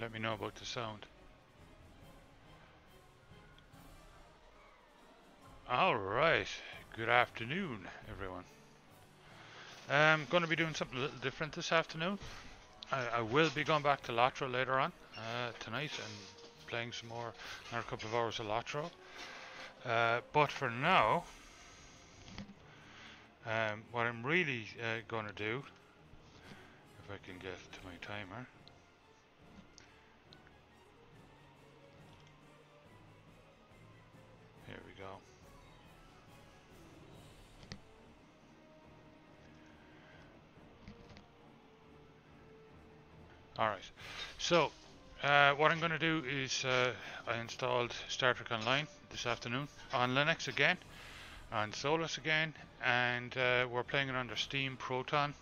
Let me know about the sound. Alright, good afternoon everyone. I'm going to be doing something a little different this afternoon. I will be going back to Latro later on tonight and playing some more, another couple of hours of Latro. But for now, what I'm really going to do, if I can get to my timer. Here we go. Alright, so what I'm going to do is I installed Star Trek Online this afternoon on Linux again, on Solus again, and we're playing it under Steam Proton.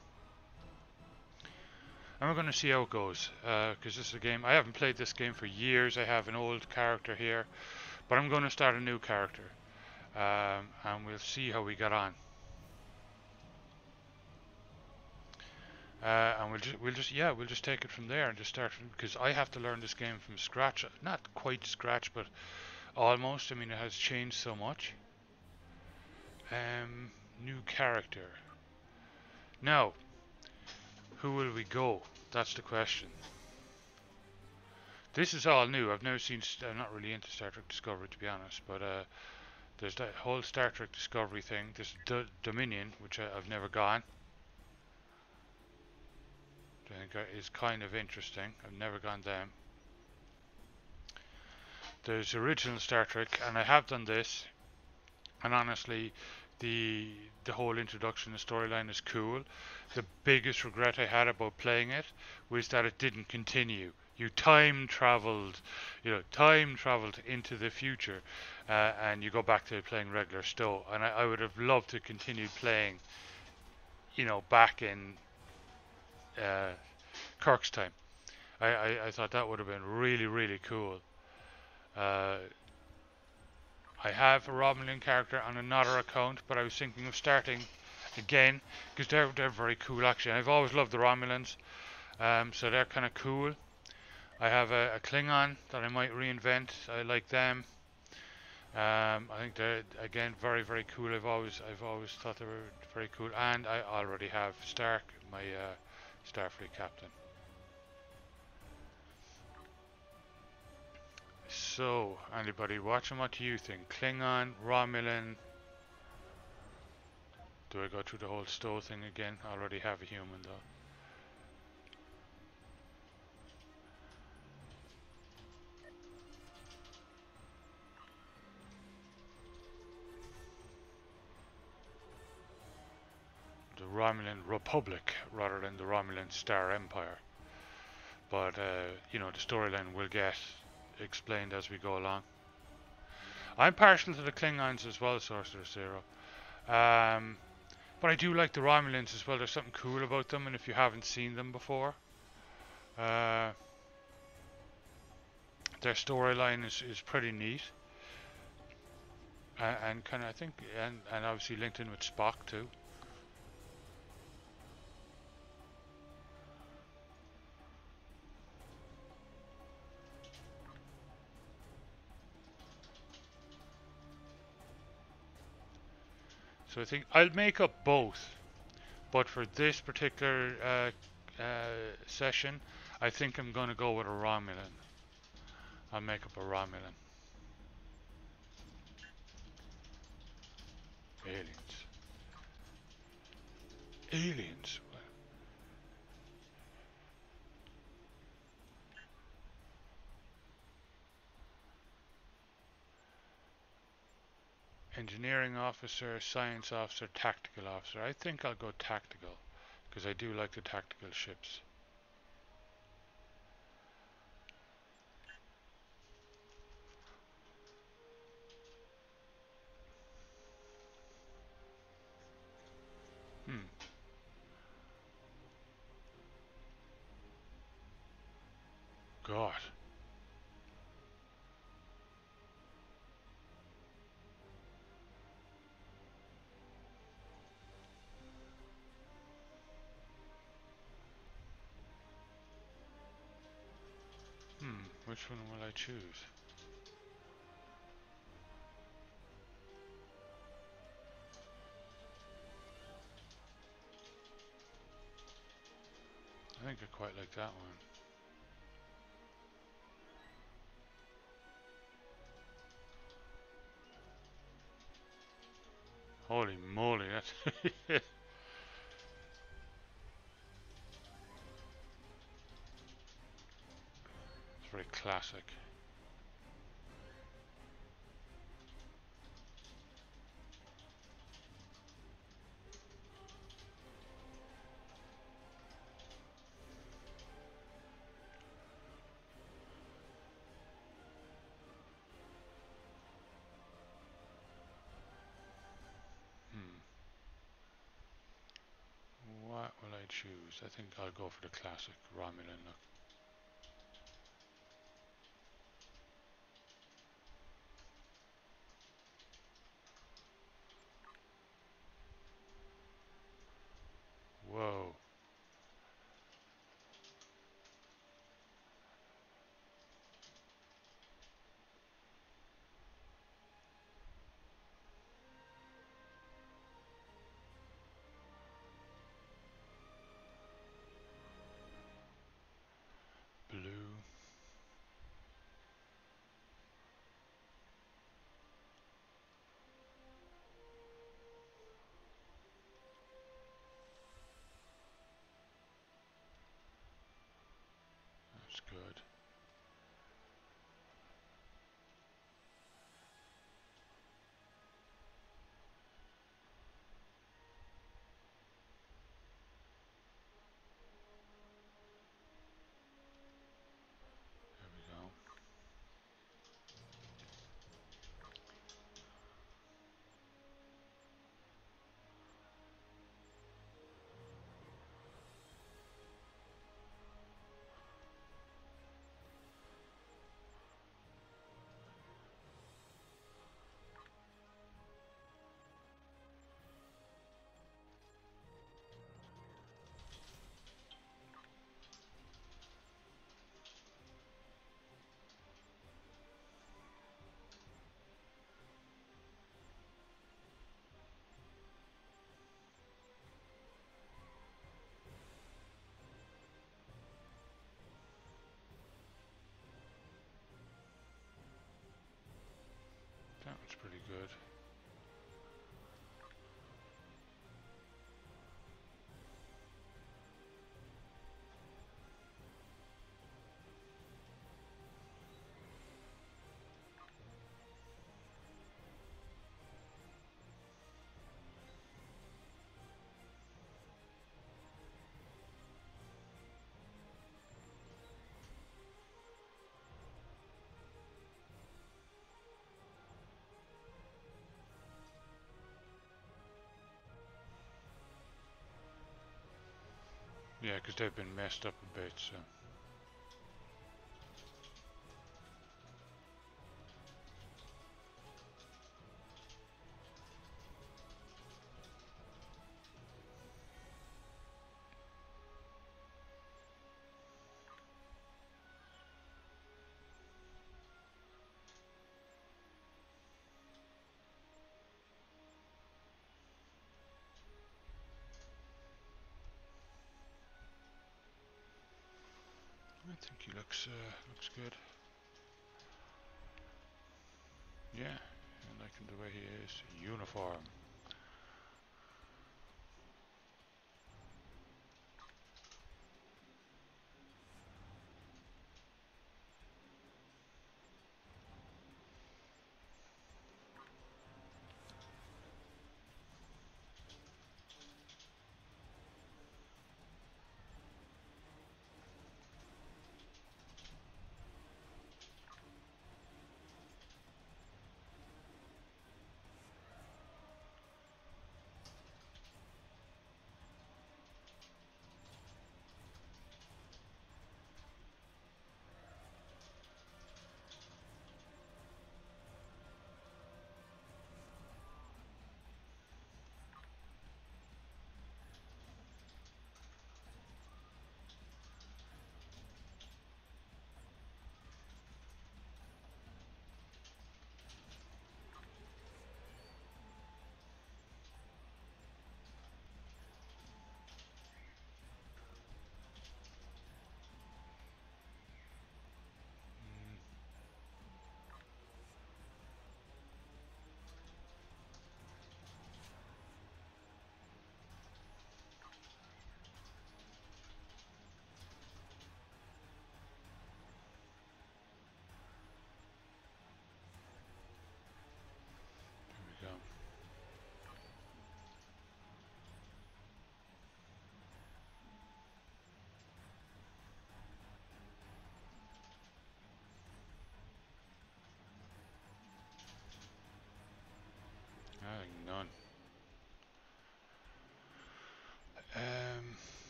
And we're going to see how it goes, because this is a game, I haven't played this game for years. I have an old character here, but I'm going to start a new character, and we'll see how we get on. And we'll just take it from there and just start because I have to learn this game from scratch. Not quite scratch, but almost. I mean, it has changed so much. New character. Now, who will we go? That's the question. This is all new. I've never seen. I'm not really into Star Trek Discovery, to be honest. But there's that whole Star Trek Discovery thing. This Dominion, which I've never gone. I think is kind of interesting. I've never gone them. There's original Star Trek, and I have done this. And honestly, the whole introduction, the storyline is cool. The biggest regret I had about playing it was that it didn't continue. You time traveled into the future, and you go back to playing regular STO. And I would have loved to continue playing, back in Kirk's time. I thought that would have been really, really cool. I have a Romulan character on another account, but I was thinking of starting again because they're very cool actually. I've always loved the Romulans, so they're kind of cool. I have a Klingon that I might reinvent. I like them. I think they're again very, very cool. I've always thought they were very cool, and I already have Stark, my Starfleet captain. So, anybody watching, what do you think? Klingon, Romulan? Do I go through the whole STO thing again? I already have a human though. The Romulan Republic rather than the Romulan Star Empire. But, the storyline will get explained as we go along. I'm partial to the Klingons as well, Sorcerer Zero. But I do like the Romulans as well. There's something cool about them, and if you haven't seen them before, their storyline is pretty neat. And kind of, I think, and obviously linked in with Spock too. So I think I'll make up both, but for this particular session, I think I'm going to go with a Romulan. I'll make up a Romulan. Aliens. Aliens. Engineering officer, science officer, tactical officer. I think I'll go tactical because I do like the tactical ships. God. Which one will I choose? I think I quite like that one. Holy moly, that's it's very classic. Hmm. What will I choose? I think I'll go for the classic Romulan look. Whoa. Blue. That's good. There we go. That was pretty good. Yeah, because they've been messed up a bit, so. I think he looks good. Yeah, I like him the way he is. Uniform.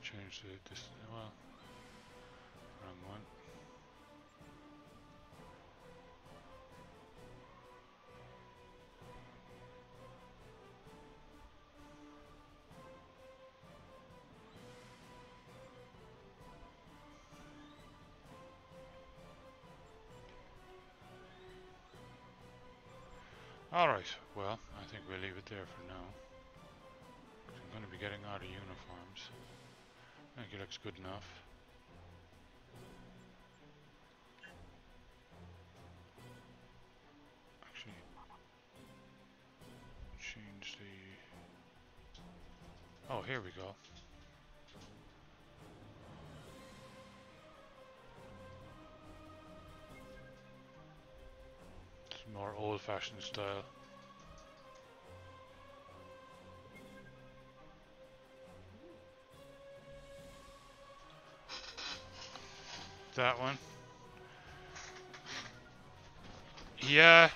change this. Well, wrong one. Alright, well, I think we'll leave it there for now. I'm going to be getting out of uniforms. I think it looks good enough. Actually, change the... Oh, here we go. It's more old-fashioned style. That one. Yeah.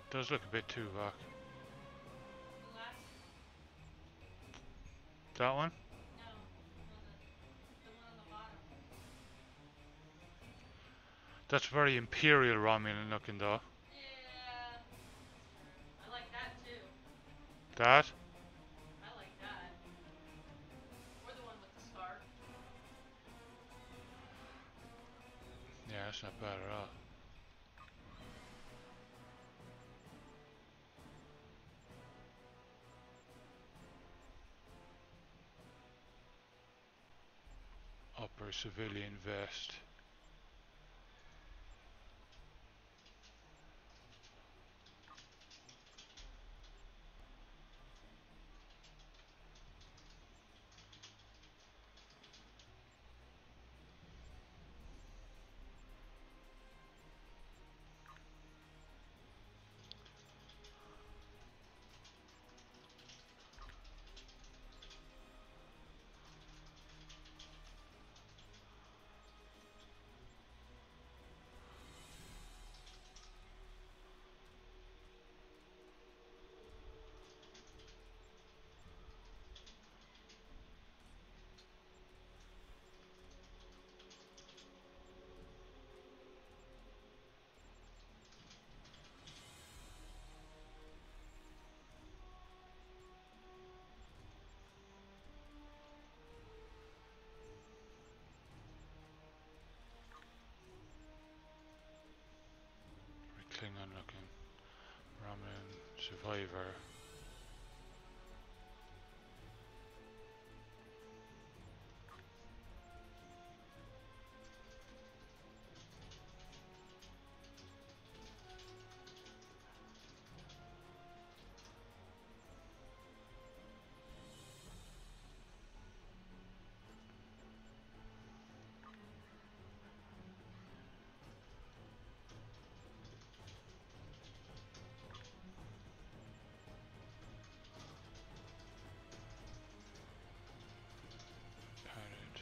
Does look a bit too back. That one? That's very Imperial Romulan looking though. Yeah, I like that too. That? I like that. Or the one with the scar. Yeah, that's not bad at all. Upper civilian vest. Klingon looking. Romulan survivor. Padded.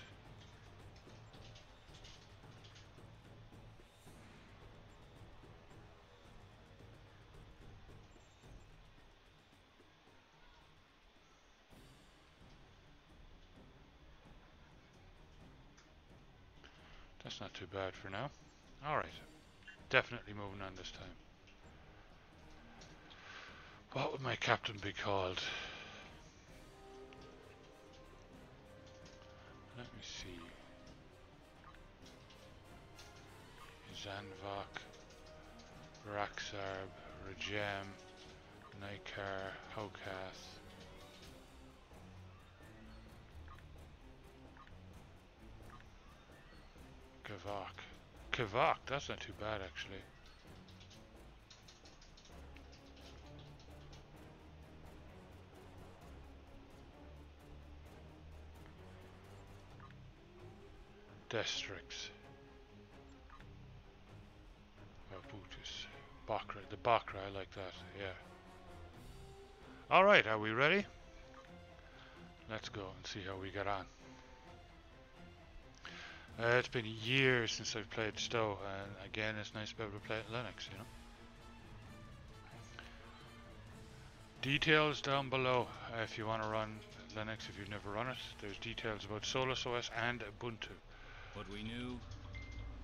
That's not too bad for now. Alright. Definitely moving on this time. What would my captain be called? Let me see. Zanvak, Raxarb, Rajam, Naikar, Hokath. Kavak. Kavak, that's not too bad actually. Destrix. Butus. Bakra. The Bakra, I like that, yeah. Alright, are we ready? Let's go and see how we get on. It's been years since I've played STO, and again, it's nice to be able to play it in Linux, you know. Details down below if you want to run Linux if you've never run it. There's details about Solus OS and Ubuntu. What we knew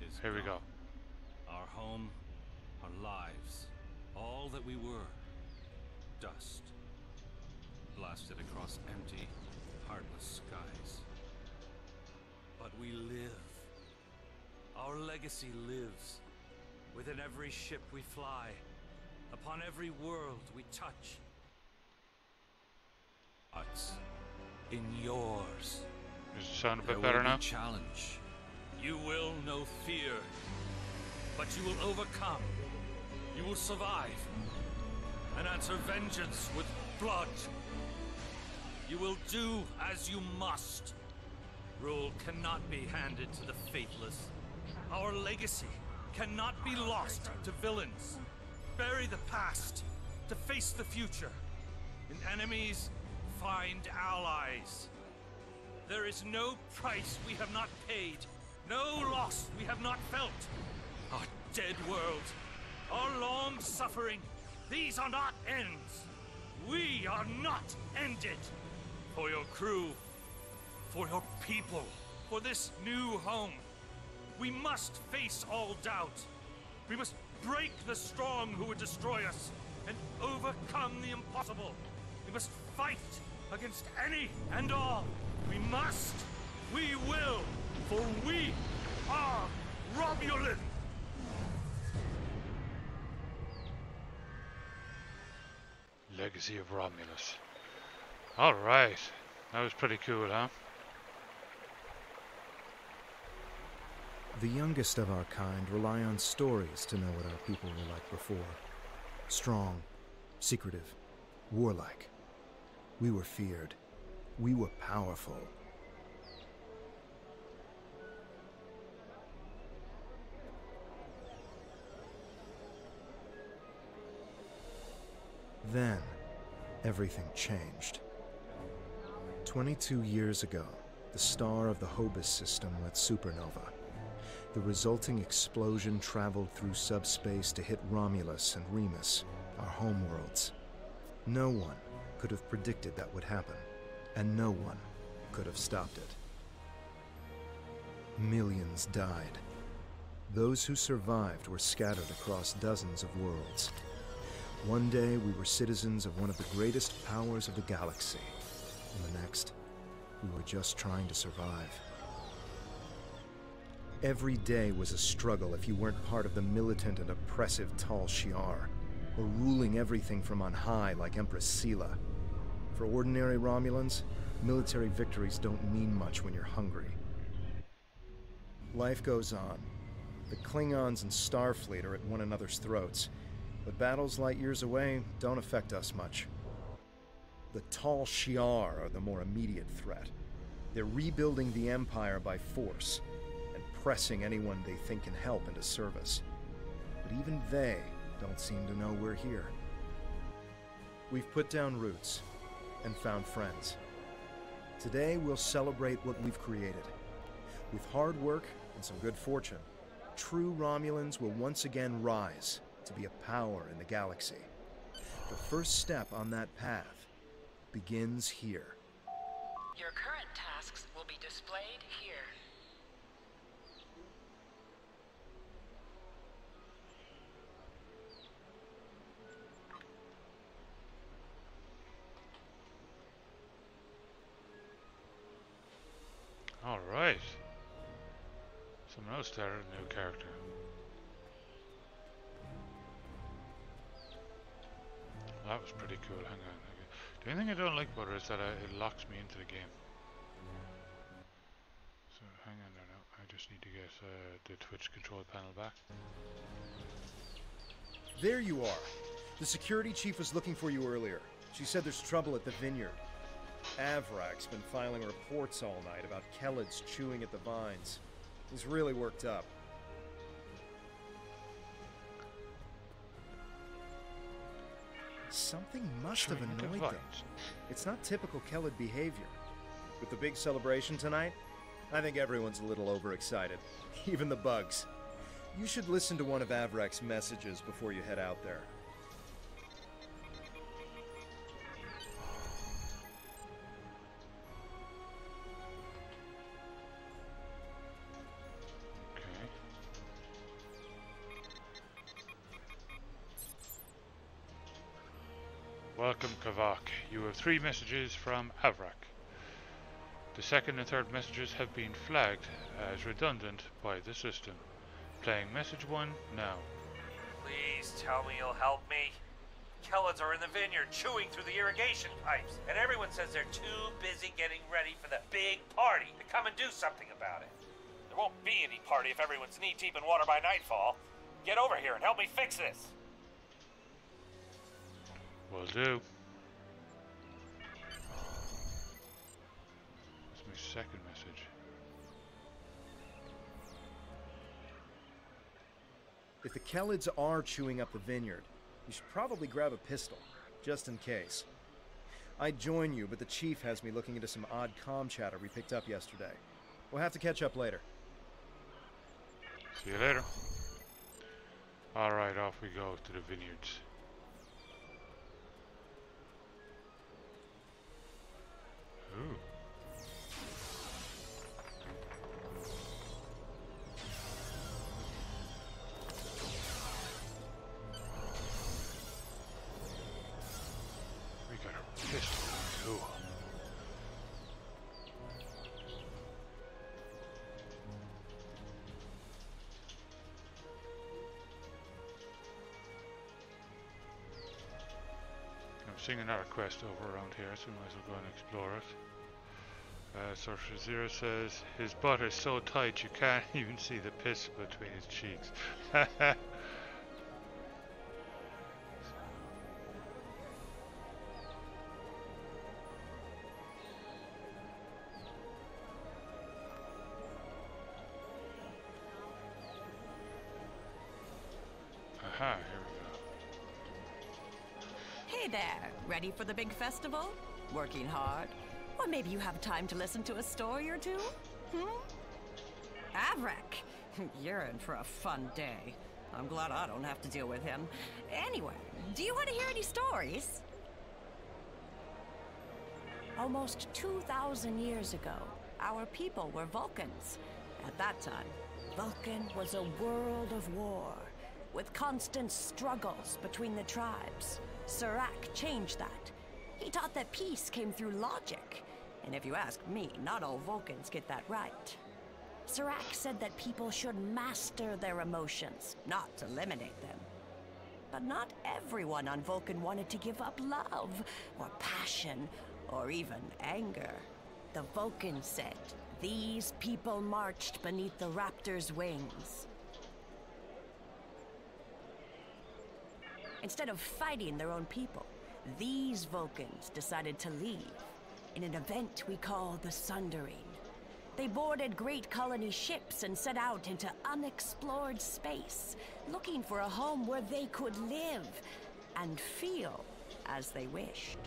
is Here we gone. go. Our home, our lives, all that we were. Dust. Blasted across empty, heartless skies. But we live. Our legacy lives. Within every ship we fly. Upon every world we touch. Hearts. In yours. Does it sound a There bit will better be now? challenge. You will know fear. But you will overcome. You will survive. And answer vengeance with blood. You will do as you must. Rule cannot be handed to the faithless. Our legacy cannot be lost to villains. Bury the past to face the future. In enemies, find allies. There is no price we have not paid. No loss we have not felt. Our dead world. Our long suffering. These are not ends. We are not ended. For your crew. For your people. For this new home. We must face all doubt. We must break the strong who would destroy us. And overcome the impossible. We must fight against any and all. We must. We will. For we are Romulan. Legacy of Romulus. Alright. That was pretty cool, huh? The youngest of our kind rely on stories to know what our people were like before. Strong, secretive, warlike. We were feared. We were powerful. Then, everything changed. 22 years ago, the star of the Hobus system went supernova. The resulting explosion traveled through subspace to hit Romulus and Remus, our homeworlds. No one could have predicted that would happen, and no one could have stopped it. Millions died. Those who survived were scattered across dozens of worlds. One day we were citizens of one of the greatest powers of the galaxy, and the next, we were just trying to survive. Every day was a struggle if you weren't part of the militant and oppressive Tal Shiar, or ruling everything from on high like Empress Sela. For ordinary Romulans, military victories don't mean much when you're hungry. Life goes on. The Klingons and Starfleet are at one another's throats, but battles light years away don't affect us much. The Tal Shiar are the more immediate threat. They're rebuilding the Empire by force, and pressing anyone they think can help into service. But even they don't seem to know we're here. We've put down roots, and found friends. Today we'll celebrate what we've created. With hard work and some good fortune, true Romulans will once again rise to be a power in the galaxy. The first step on that path begins here. Your current tasks will be displayed here. Alright. Someone else started a new character. That was pretty cool. Hang on. The only thing I don't like about it is that it locks me into the game. So hang on there now. I just need to get the Twitch control panel back. There you are. The security chief was looking for you earlier. She said there's trouble at the vineyard. Avrak's been filing reports all night about Kellids chewing at the vines. He's really worked up. Something must have Chewing at the annoyed them. vines. It's not typical Kellid behavior. With the big celebration tonight, I think everyone's a little overexcited. Even the bugs. You should listen to one of Avrak's messages before you head out there. Welcome, Kavak. You have 3 messages from Avrak. The second and third messages have been flagged as redundant by the system. Playing message 1 now. Please tell me you'll help me. Kellids are in the vineyard chewing through the irrigation pipes, and everyone says they're too busy getting ready for the big party to come and do something about it. There won't be any party if everyone's knee-deep in water by nightfall. Get over here and help me fix this. Will do. That's my second message. If the Kellids are chewing up the vineyard, you should probably grab a pistol, just in case. I'd join you, but the chief has me looking into some odd comm chatter we picked up yesterday. We'll have to catch up later. See you later. Alright, off we go to the vineyards. Ooh. We got a pistol. Cool. I'm seeing another quest over around here, so we might as well go and explore it. Sorcerer Zero says his butt is so tight you can't even see the piss between his cheeks. Aha, here we go. Hey there, ready for the big festival? Working hard? Or maybe you have time to listen to a story or two? Avrak, you're in for a fun day. I'm glad I don't have to deal with him. Anyway, do you want to hear any stories? Almost 2,000 years ago, our people were Vulcans. At that time, Vulcan was a world of war, with constant struggles between the tribes. Serac changed that. He taught that peace came through logic. And if you ask me, not all Vulcans get that right. Serac said that people should master their emotions, not eliminate them. But not everyone on Vulcan wanted to give up love, or passion, or even anger. The Vulcan said, these people marched beneath the raptor's wings. Instead of fighting their own people, these Vulcans decided to leave in an event we call the Sundering. They boarded great colony ships and set out into unexplored space, looking for a home where they could live and feel as they wished.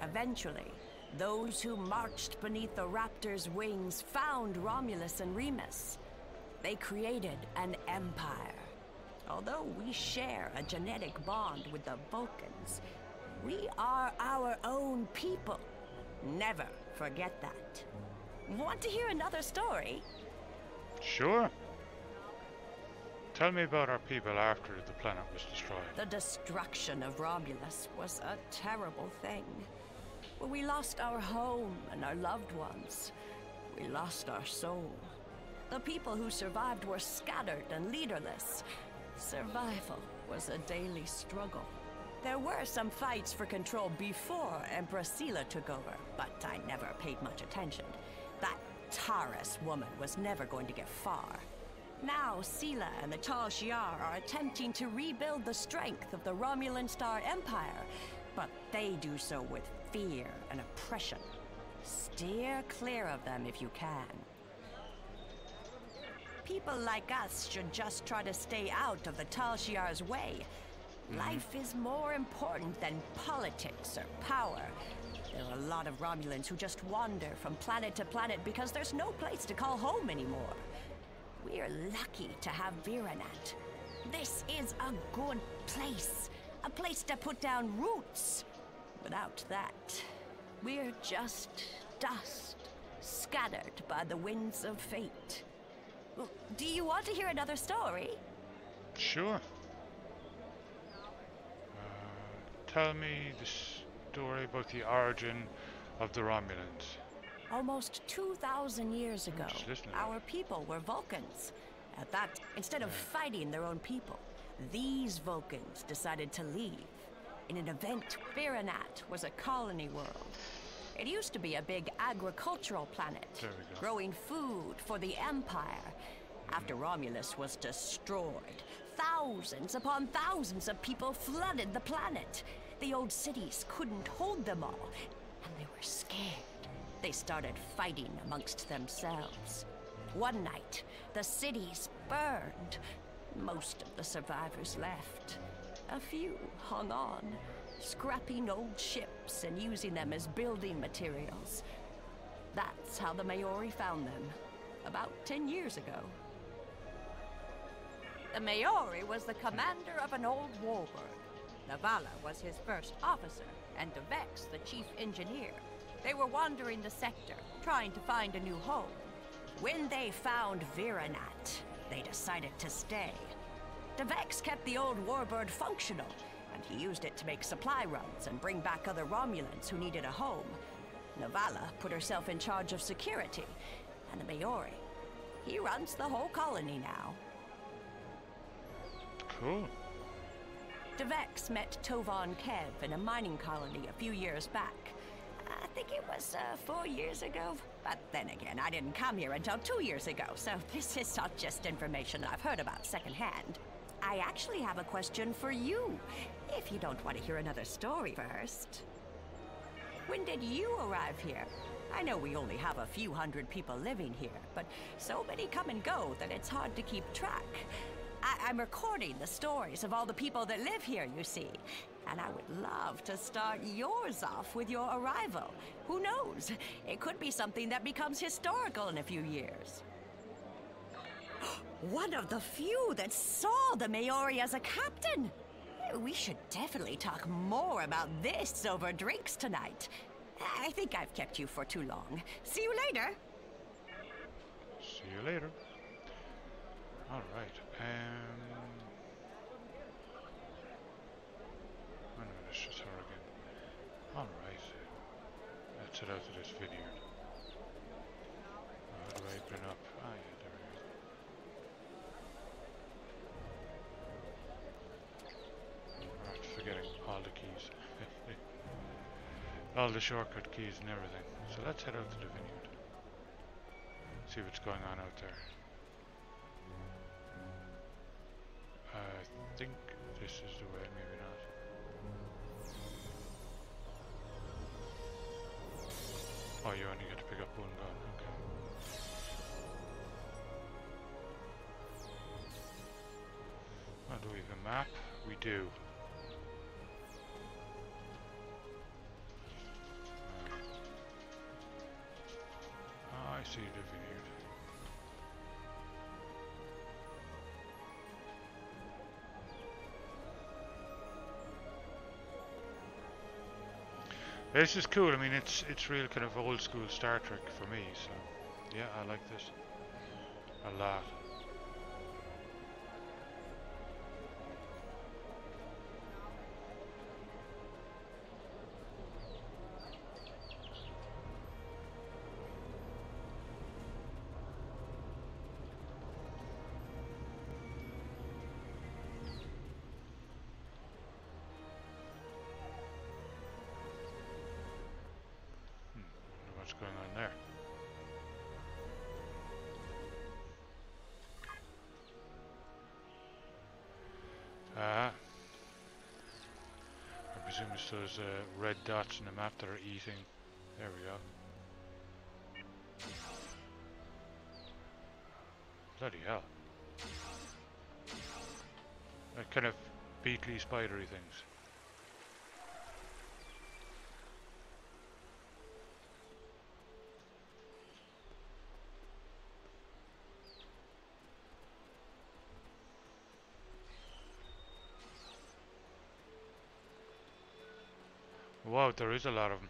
Eventually, those who marched beneath the Raptor's wings found Romulus and Remus. They created an empire. Although we share a genetic bond with the Vulcans, we are our own people. Never forget that. Want to hear another story? Sure. Tell me about our people after the planet was destroyed. The destruction of Romulus was a terrible thing. When we lost our home and our loved ones, we lost our soul. The people who survived were scattered and leaderless. Survival was a daily struggle. There were some fights for control before Empress Sela took over, but I never paid much attention. That Taurus woman was never going to get far. Now Sela and the Tal Shiar are attempting to rebuild the strength of the Romulan Star Empire, but they do so with fear and oppression. Steer clear of them if you can. People like us should just try to stay out of the Tal Shiar's way. Life is more important than politics or power. There are a lot of Romulans who just wander from planet to planet because there's no place to call home anymore. We're lucky to have Viranat. This is a good place. A place to put down roots. Without that, we're just dust, scattered by the winds of fate. Do you want to hear another story? Sure. Tell me this. story about the origin of the Romulans. Almost 2,000 years ago, just listen to our that. people were Vulcans. At that, instead of fighting their own people, these Vulcans decided to leave. In an event, Viranat was a colony world. It used to be a big agricultural planet, There we go. growing food for the Empire. After Romulus was destroyed, thousands upon thousands of people flooded the planet. The old cities couldn't hold them all, and they were scared. They started fighting amongst themselves. One night, the cities burned. Most of the survivors left. A few hung on, scrapping old ships and using them as building materials. That's how the Maori found them, about 10 years ago. The Maori was the commander of an old warbird. Navala was his first officer, and Devex the chief engineer. They were wandering the sector, trying to find a new home. When they found Viranat, they decided to stay. Devex kept the old warbird functional, and he used it to make supply runs and bring back other Romulans who needed a home. Navala put herself in charge of security, and the Maori, he runs the whole colony now. Cool. Devex met Tovan Kev in a mining colony a few years back. I think it was 4 years ago. But then again, I didn't come here until 2 years ago, so this is not just information I've heard about secondhand. I actually have a question for you, if you don't want to hear another story first. When did you arrive here? I know we only have a few hundred people living here, but so many come and go that it's hard to keep track. I'm recording the stories of all the people that live here, you see. And I would love to start yours off with your arrival. Who knows? It could be something that becomes historical in a few years. One of the few that saw the Maori as a captain. We should definitely talk more about this over drinks tonight. I think I've kept you for too long. See you later. See you later. Alright, wait a minute, it's just her again. Alright, let's head out to this vineyard. How do I open up? Ah, yeah, there we go. I'm forgetting all the keys. All the shortcut keys and everything. So let's head out to the vineyard. See what's going on out there. I think this is the way, maybe not. Oh, you only get to pick up one gun, okay. Oh, do we have a map? We do. Oh, I see the vineyard. This is cool. I mean, it's real kind of old school Star Trek for me. So, yeah, I like this a lot. What's going on there? I presume it's those red dots in the map that are eating. There we go. Bloody hell. That kind of beetly spidery things. Wow, there is a lot of them.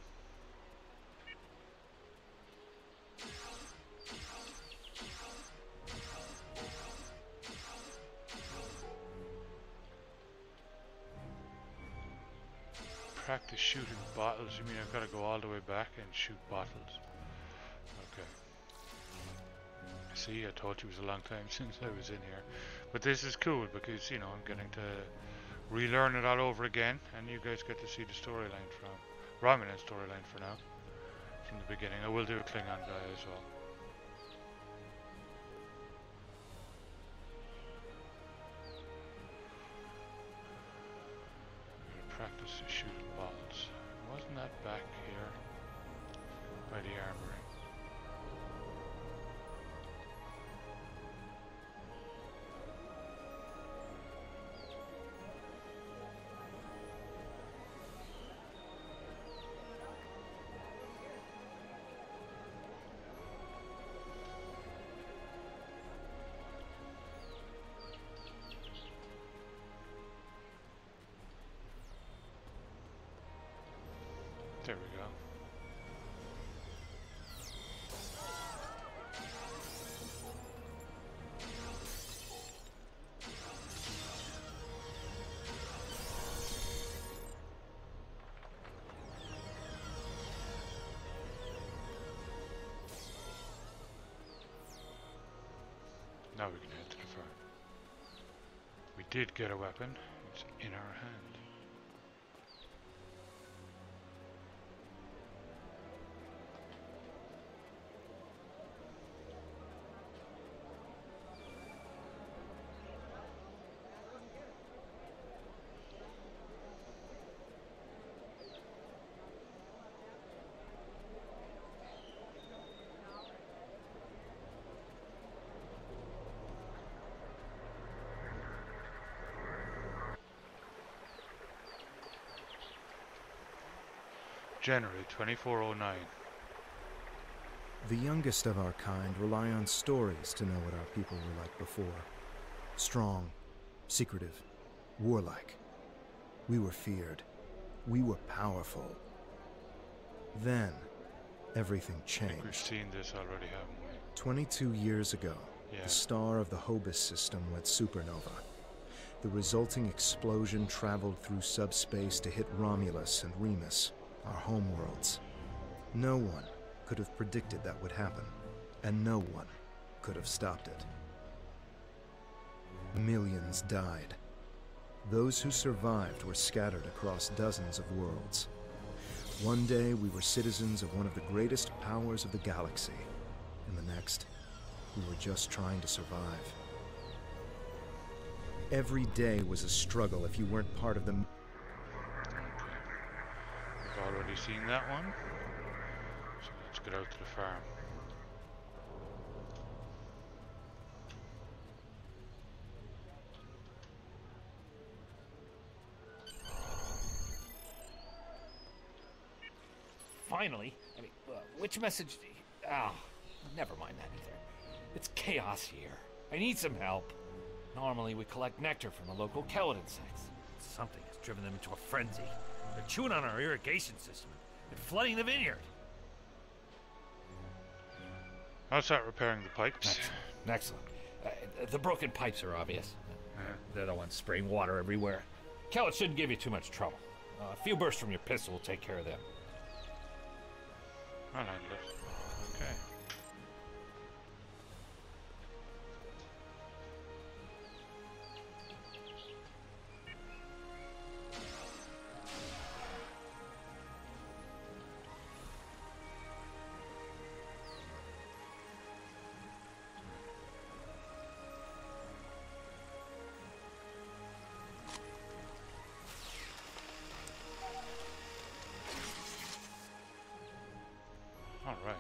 practice shooting bottles. You mean I've got to go all the way back and shoot bottles? Okay. See, I told you it was a long time since I was in here. But this is cool because, you know, I'm getting to relearn it all over again, and you guys get to see the storyline from Romulan's storyline for now, from the beginning. I will do a Klingon guy as well. Practice shooting bottles. Wasn't that back here by the armory? There we go. Now we can head to the farm. We did get a weapon. It's in our hand. January 2409. The youngest of our kind rely on stories to know what our people were like before. Strong, secretive, warlike. We were feared. We were powerful. Then, everything I think we've changed. seen this already, haven't we? 22 years ago, Yeah. the star of the Hobus system went supernova. The resulting explosion traveled through subspace to hit Romulus and Remus, our homeworlds. No one could have predicted that would happen, and no one could have stopped it. Millions died. Those who survived were scattered across dozens of worlds. One day we were citizens of one of the greatest powers of the galaxy, and the next, we were just trying to survive. Every day was a struggle if you weren't part of the... We've already seen that one. So let's get out to the farm. Finally? I mean, which message do you... Oh, never mind that either. It's chaos here. I need some help. Normally we collect nectar from the local Kellet insects. Something has driven them into a frenzy. They're chewing on our irrigation system and flooding the vineyard. I'll start repairing the pipes. Excellent. The broken pipes are obvious. They're the ones spraying water everywhere. Kellet shouldn't give you too much trouble. A few bursts from your pistol will take care of them. I'll handle it. Okay. All right.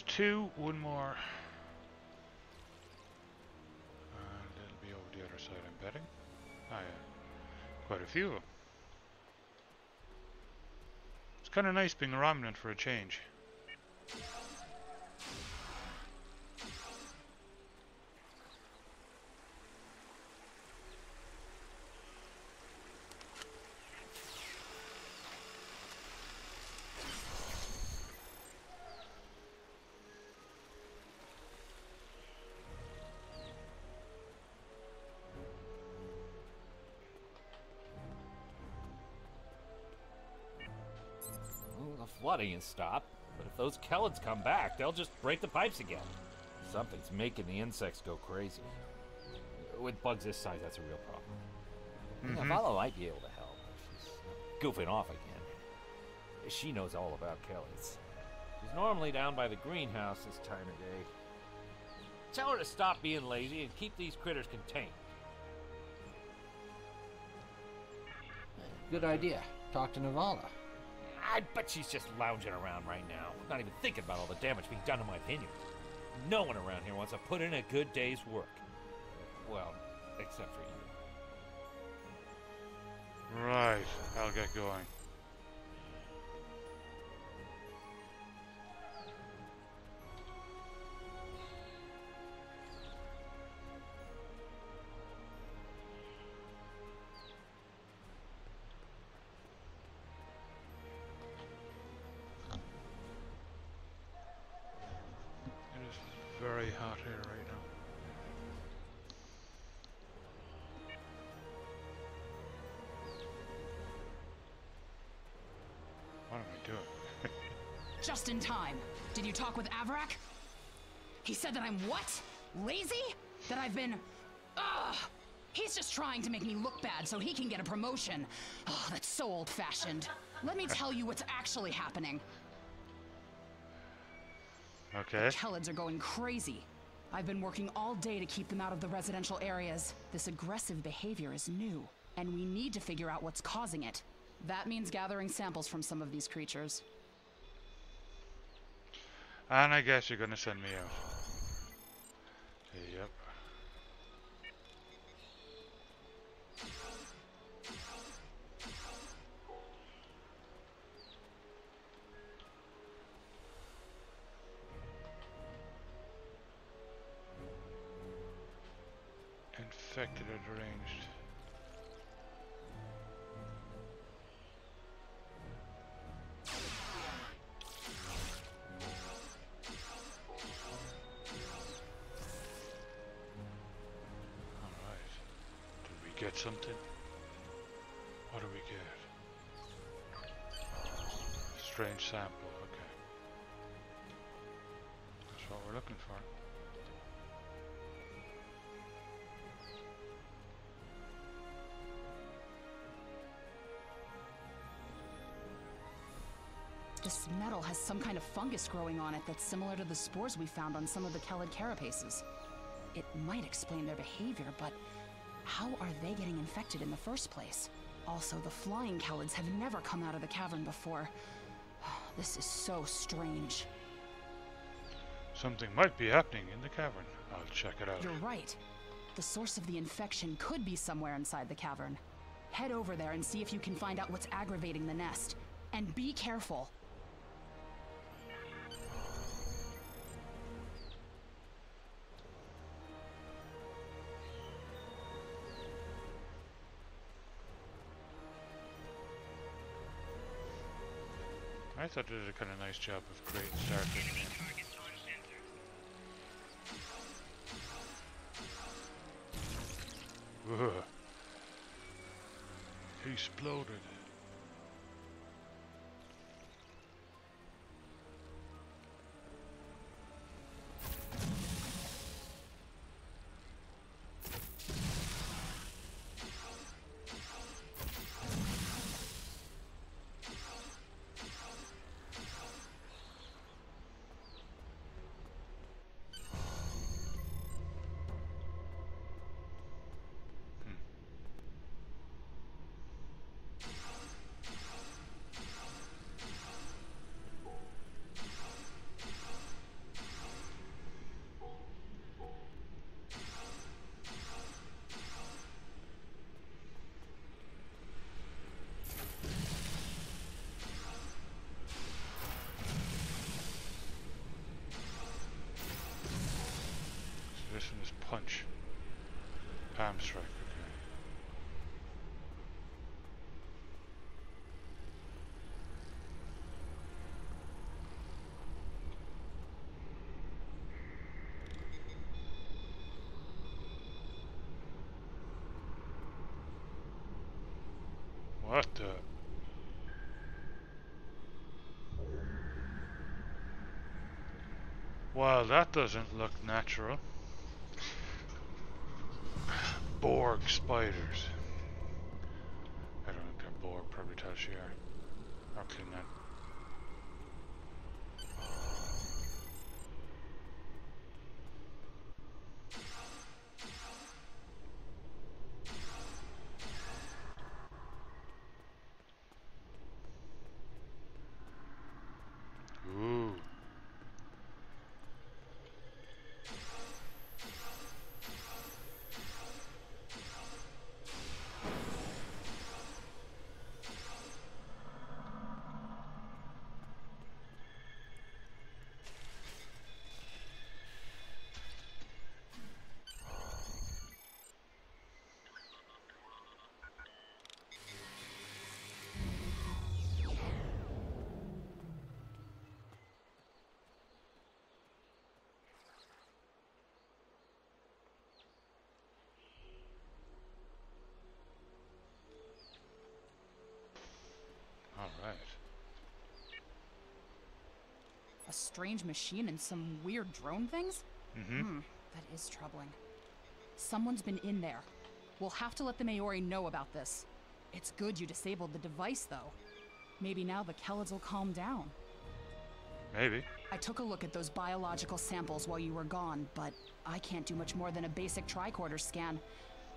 That's two, one more. And it'll be over the other side, I'm betting. Ah, yeah. Quite a few of them. It's kind of nice being a Romulan for a change. Well, the flooding has stopped, but if those Kellids come back, they'll just break the pipes again. Something's making the insects go crazy. With bugs this size, that's a real problem. Vala might be able to help. She's goofing off again. She knows all about Kellids. She's normally down by the greenhouse this time of day. Tell her to stop being lazy and keep these critters contained. Good idea. Talk to Navala. I bet she's just lounging around right now, not even thinking about all the damage being done to my vineyard. No one around here wants to put in a good day's work. Well, except for you. Right, I'll get going. It is very hot here right now. What am I doing? Just in time. Did you talk with Avrak? He said that I'm what? Lazy? That I've been... Ugh! He's just trying to make me look bad so he can get a promotion. Oh, that's so old-fashioned. Let me tell you what's actually happening. Okay. Kellids are going crazy. I've been working all day to keep them out of the residential areas. This aggressive behavior is new, and we need to figure out what's causing it. That means gathering samples from some of these creatures. And I guess you're gonna send me out. Yep. Infected or deranged. Alright. Did we get something? What do we get? Strange sample, okay. That's what we're looking for. This metal has some kind of fungus growing on it that's similar to the spores we found on some of the Kellid carapaces. It might explain their behavior, but how are they getting infected in the first place? Also, the flying Kellids have never come out of the cavern before. This is so strange. Something might be happening in the cavern. I'll check it out. You're right. The source of the infection could be somewhere inside the cavern. Head over there and see if you can find out what's aggravating the nest. And be careful. I thought they did a kind of nice job of creating starting. Ugh. He exploded. punch. Palm strike, okay. What the? Well, that doesn't look natural. Borg spiders. I don't think they're Borg, probably Tal Shiar. Or Klingon. Ooh. Alright. A strange machine and some weird drone things? That is troubling. Someone's been in there. We'll have to let the Maori know about this. It's good you disabled the device, though. Maybe now the Kellids will calm down. Maybe. I took a look at those biological samples while you were gone, but I can't do much more than a basic tricorder scan.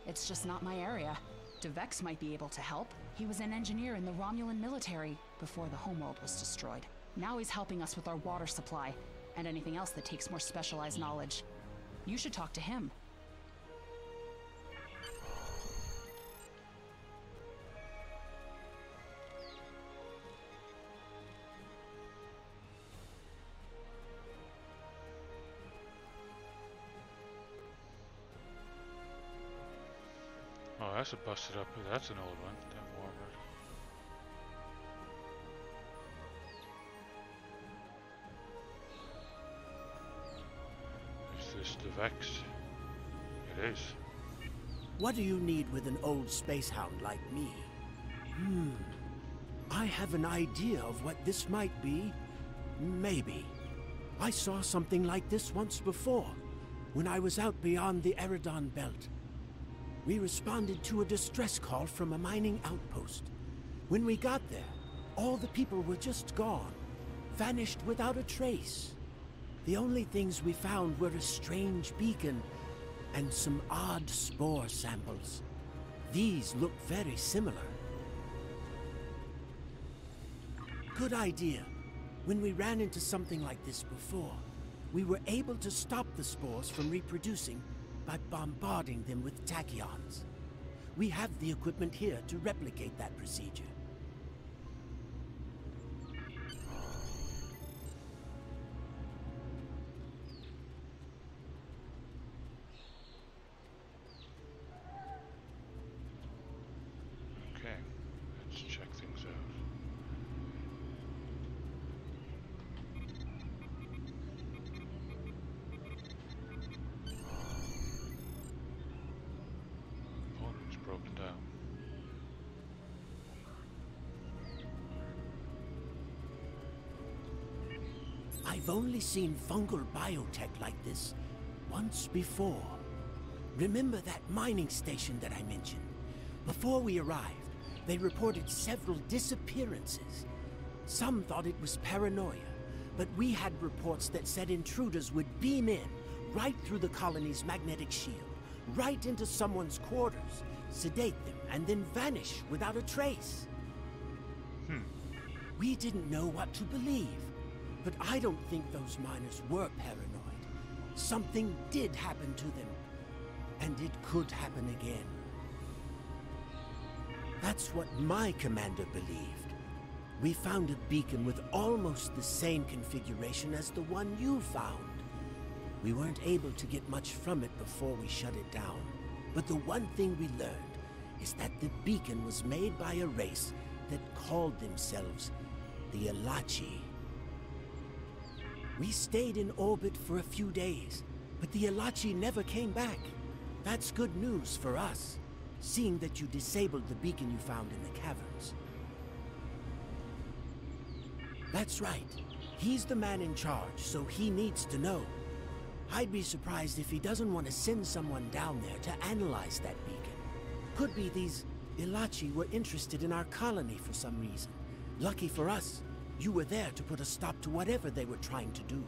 It's just not my area. DeVex might be able to help. He was an engineer in the Romulan military before the homeworld was destroyed. Now he's helping us with our water supply, and anything else that takes more specialized knowledge. You should talk to him. Oh, that's a busted up. That's an old one. That warbird. Is this the Vex? It is. What do you need with an old space hound like me? I have an idea of what this might be. Maybe. I saw something like this once before, when I was out beyond the Eridon Belt. We responded to a distress call from a mining outpost. When we got there, all the people were just gone, vanished without a trace. The only things we found were a strange beacon and some odd spore samples. These look very similar. Good idea. When we ran into something like this before, we were able to stop the spores from reproducing by bombarding them with tachyons. We have the equipment here to replicate that procedure. Okay, let's check things out. Components broken down. I've only seen fungal biotech like this once before. Remember that mining station that I mentioned? Before we arrived, they reported several disappearances. Some thought it was paranoia, but we had reports that said intruders would beam in right through the colony's magnetic shield, right into someone's quarters, sedate them, and then vanish without a trace. We didn't know what to believe, but I don't think those miners were paranoid. Something did happen to them, and it could happen again. That's what my commander believed. We found a beacon with almost the same configuration as the one you found. We weren't able to get much from it before we shut it down. But the one thing we learned is that the beacon was made by a race that called themselves the Elachi. We stayed in orbit for a few days, but the Elachi never came back. That's good news for us, seeing that you disabled the beacon you found in the caverns. That's right. He's the man in charge, so he needs to know. I'd be surprised if he doesn't want to send someone down there to analyze that beacon. Could be these Elachi were interested in our colony for some reason. Lucky for us, you were there to put a stop to whatever they were trying to do.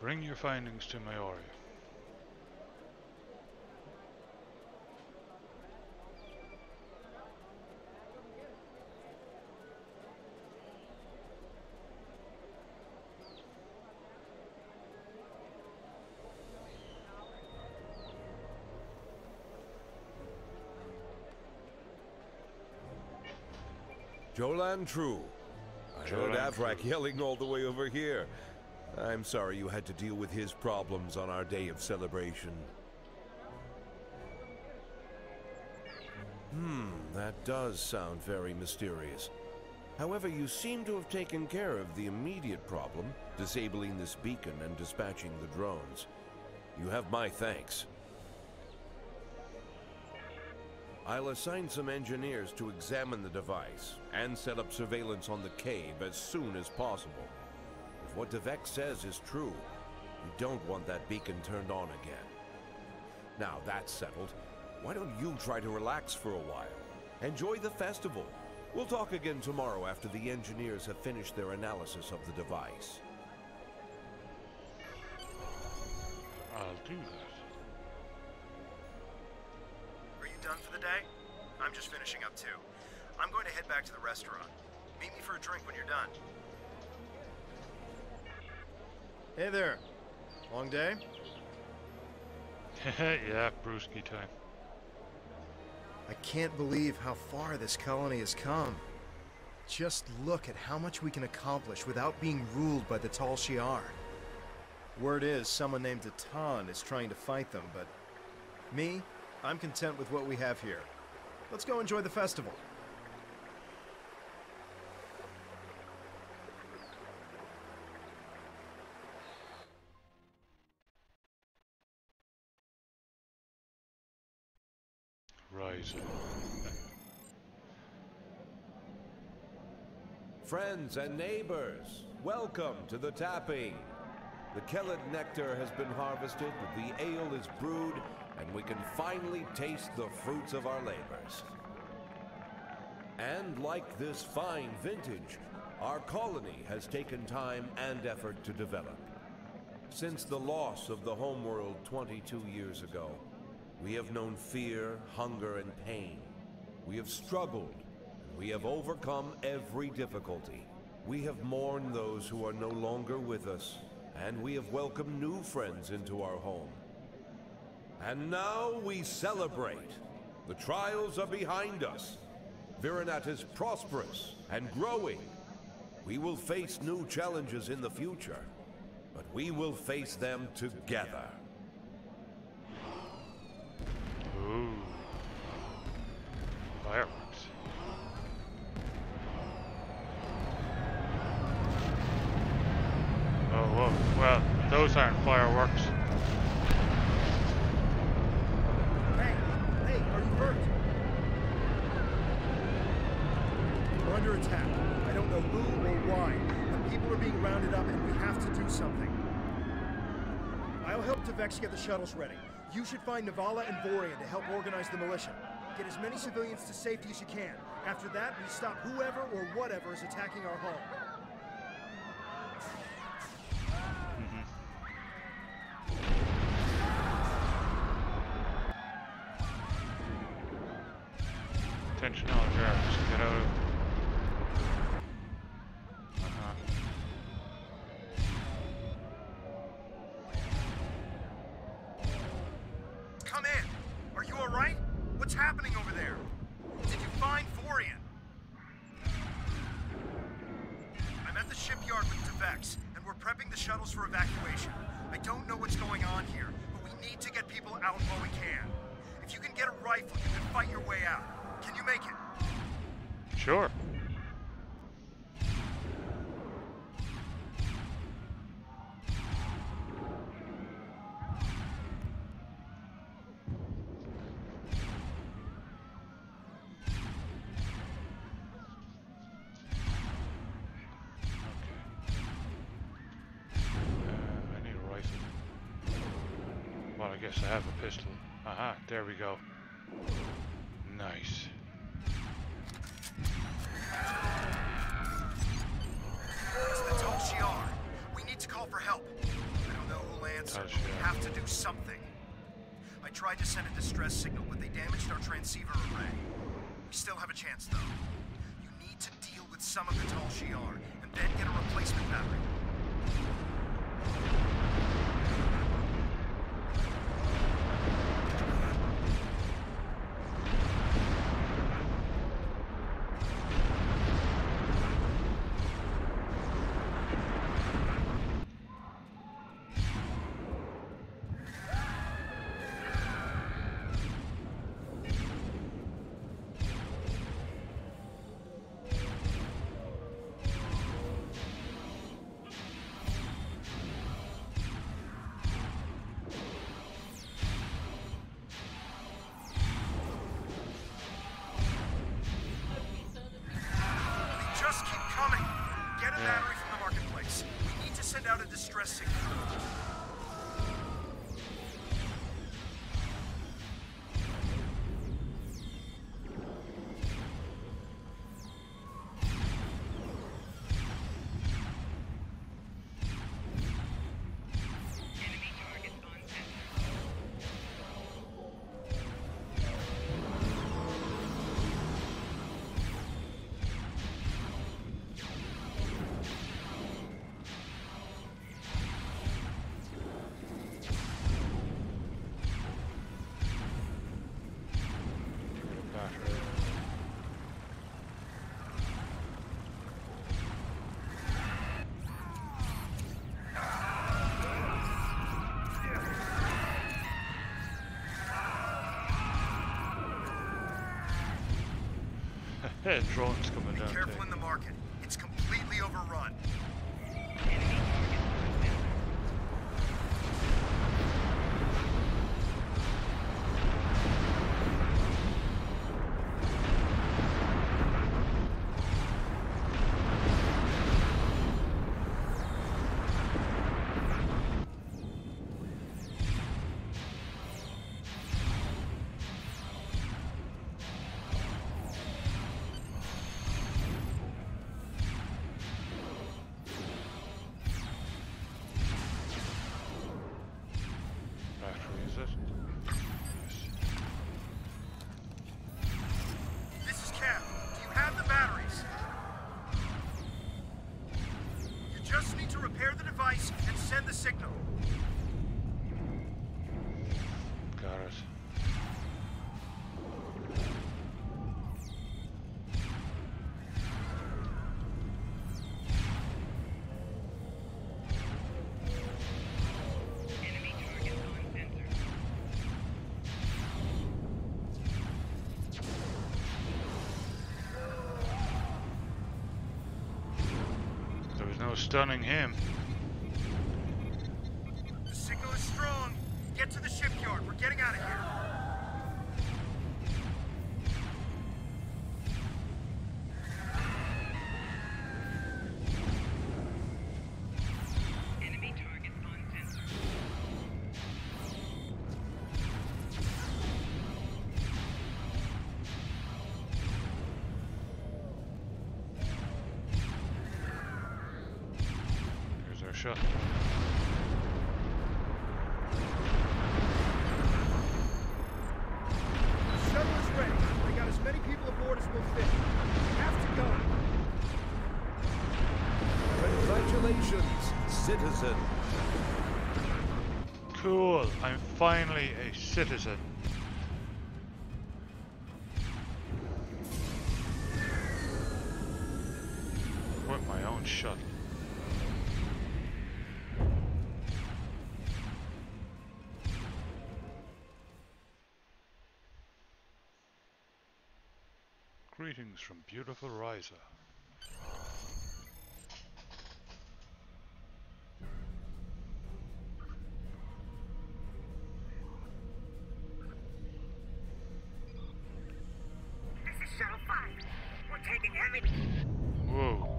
Bring your findings to Maori. Jolan True. I heard Jolan Avrak True. yelling all the way over here. I'm sorry you had to deal with his problems on our day of celebration. That does sound very mysterious. However, you seem to have taken care of the immediate problem, disabling this beacon and dispatching the drones. You have my thanks. I'll assign some engineers to examine the device and set up surveillance on the cave as soon as possible. If what Devek says is true, we don't want that beacon turned on again. Now that's settled, why don't you try to relax for a while? Enjoy the festival. We'll talk again tomorrow after the engineers have finished their analysis of the device. I'll do that. Are you done for the day? I'm just finishing up too. I'm going to head back to the restaurant. Meet me for a drink when you're done. Hey there. Long day? Yeah, brewski time. I can't believe how far this colony has come. Just look at how much we can accomplish without being ruled by the Tal Shiar. Word is someone named Atan is trying to fight them, but me, I'm content with what we have here. Let's go enjoy the festival. Rising. Friends and neighbors, welcome to the tapping. The Kelid nectar has been harvested, the ale is brewed, and we can finally taste the fruits of our labors. And like this fine vintage, our colony has taken time and effort to develop. Since the loss of the homeworld 22 years ago, we have known fear, hunger, and pain. We have struggled. We have overcome every difficulty. We have mourned those who are no longer with us, and we have welcomed new friends into our home. And now we celebrate. The trials are behind us. Viranat is prosperous and growing. We will face new challenges in the future, but we will face them together. Ooh. Fireworks. Oh, whoa. Well, those aren't fireworks. Hey, are you hurt? We're under attack. I don't know who or why, but people are being rounded up and we have to do something. I'll help Devex get the shuttles ready. You should find Navala and Vorian to help organize the militia. Get as many civilians to safety as you can. After that, we stop whoever or whatever is attacking our home. Attention all guards, get out of... happening over there? Did you find Vorian? I'm at the shipyard with Devex, and we're prepping the shuttles for evacuation. I don't know what's going on here, but we need to get people out while we can. If you can get a rifle, you can fight your way out. Can you make it? Sure. Well, I guess I have a pistol. Aha, there we go. Nice. It's the Tal Shiar. We need to call for help. I don't know who'll answer, but we have to do something. I tried to send a distress signal, but they damaged our transceiver array. We still have a chance, though. You need to deal with some of the Tal Shiar, and then get a replacement battery. Battery from the marketplace. We need to send out a distress signal. Drones coming down. Be careful in the market. It's completely overrun. And send the signal. Got it. Enemy target on sensor. There was no stunning him. Get to the shipyard. We're getting out of here. Enemy target on sensor. Here's our shot. Many people aboard as will fit. We have to go. Congratulations, citizen. Cool. I'm finally a citizen. shuttle. Greetings from beautiful Ryza. This is Shuttle 5. We're taking heavy... Whoa.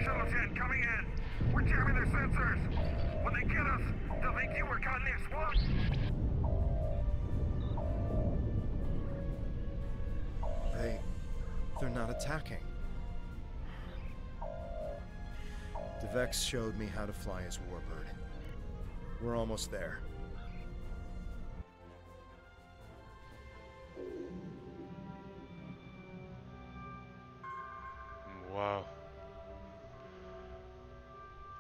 Shuttle 10 coming in. We're jamming their sensors. When they get us, they'll think you were caught in their swamp. They're not attacking. Vex showed me how to fly his warbird. We're almost there. Wow.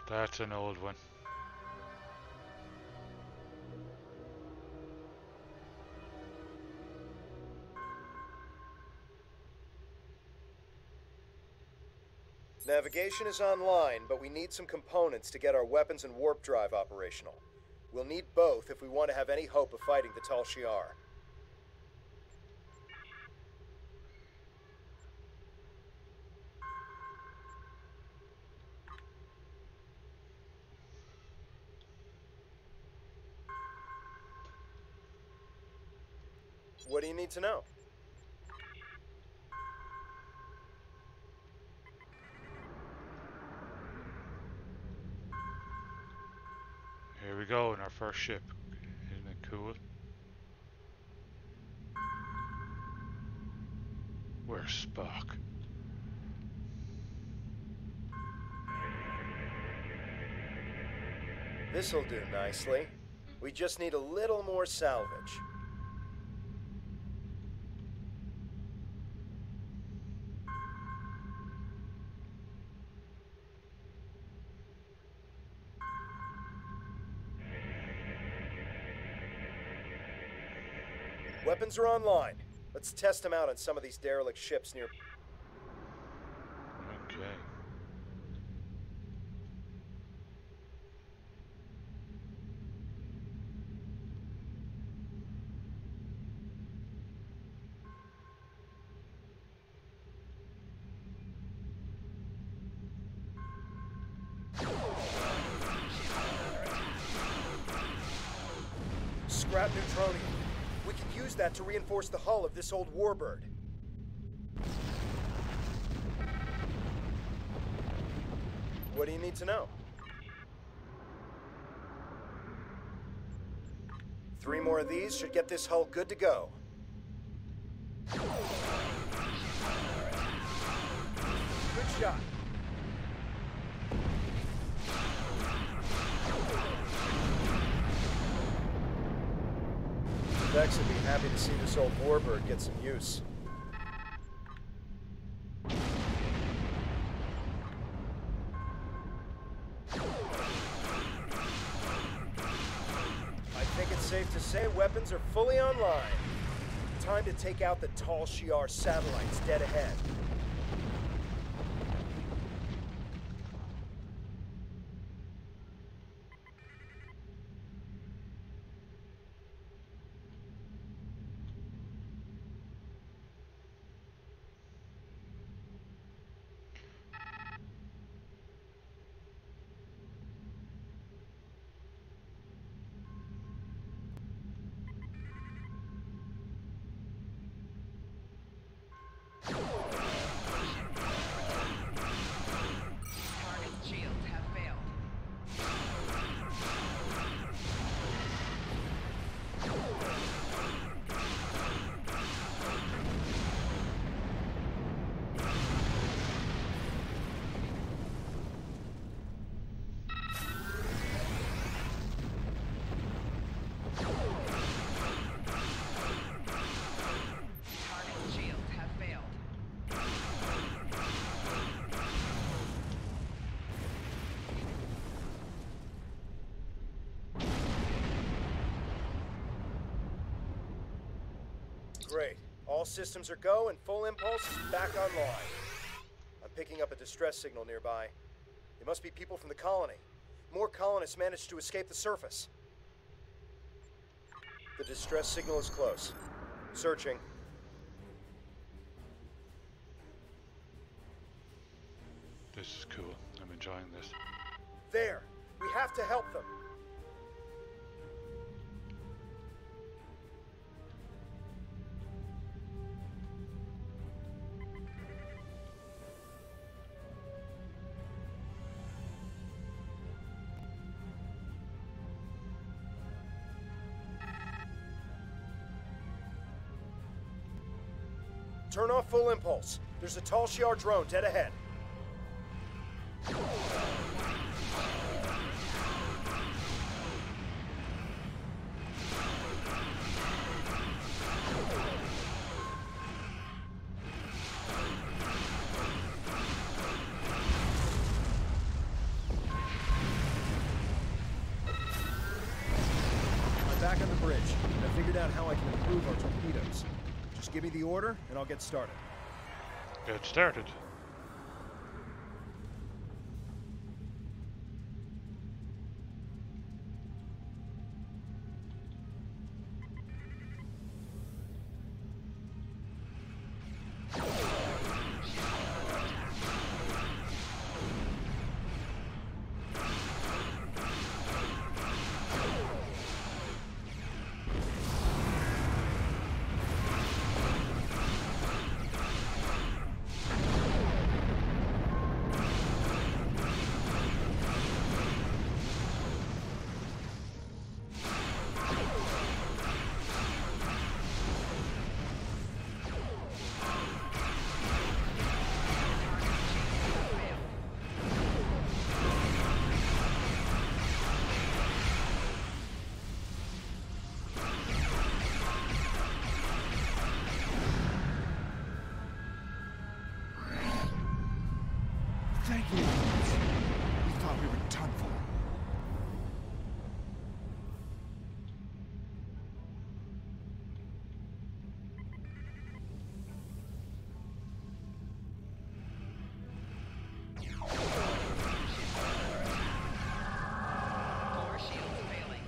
That's an old one. Navigation is online, but we need some components to get our weapons and warp drive operational. We'll need both if we want to have any hope of fighting the Tal Shiar. What do you need to know? Here we go in our first ship. Isn't it cool? Where's Spock? This'll do nicely. We just need a little more salvage. Weapons are online. Let's test them out on some of these derelict ships near... Okay. Scrap neutronium. We can use that to reinforce the hull of this old warbird. What do you need to know? 3 more of these should get this hull good to go. Good shot. Vex would be happy to see this old warbird get some use. I think it's safe to say weapons are fully online. Time to take out the Tal Shiar satellites dead ahead. Great. All systems are go and full impulse is back online. I'm picking up a distress signal nearby. They must be people from the colony. More colonists managed to escape the surface. The distress signal is close. Searching. This is cool. I'm enjoying this. There! We have to help them! Turn off full impulse. There's a Tall Shiar drone dead ahead. I'm back on the bridge. I figured out how I can improve our torpedoes. Just give me the order, and I'll get started. Get started. Thank you. We thought we were done for. Core shields failing.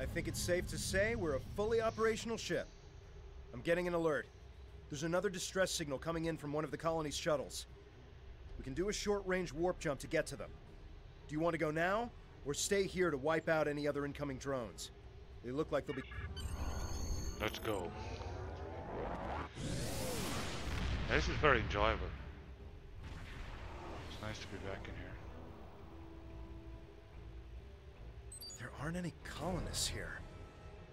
I think it's safe to say we're a fully operational ship. I'm getting an alert. There's another distress signal coming in from one of the colony's shuttles. We can do a short-range warp jump to get to them. Do you want to go now, or stay here to wipe out any other incoming drones? They look like they'll be... Let's go. This is very enjoyable. It's nice to be back in here. There aren't any colonists here.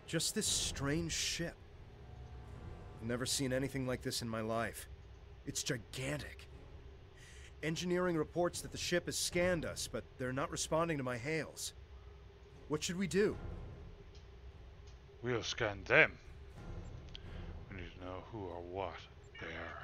Just this strange ship. I've never seen anything like this in my life. It's gigantic. Engineering reports that the ship has scanned us, but they're not responding to my hails. What should we do? We'll scan them. We need to know who or what they are.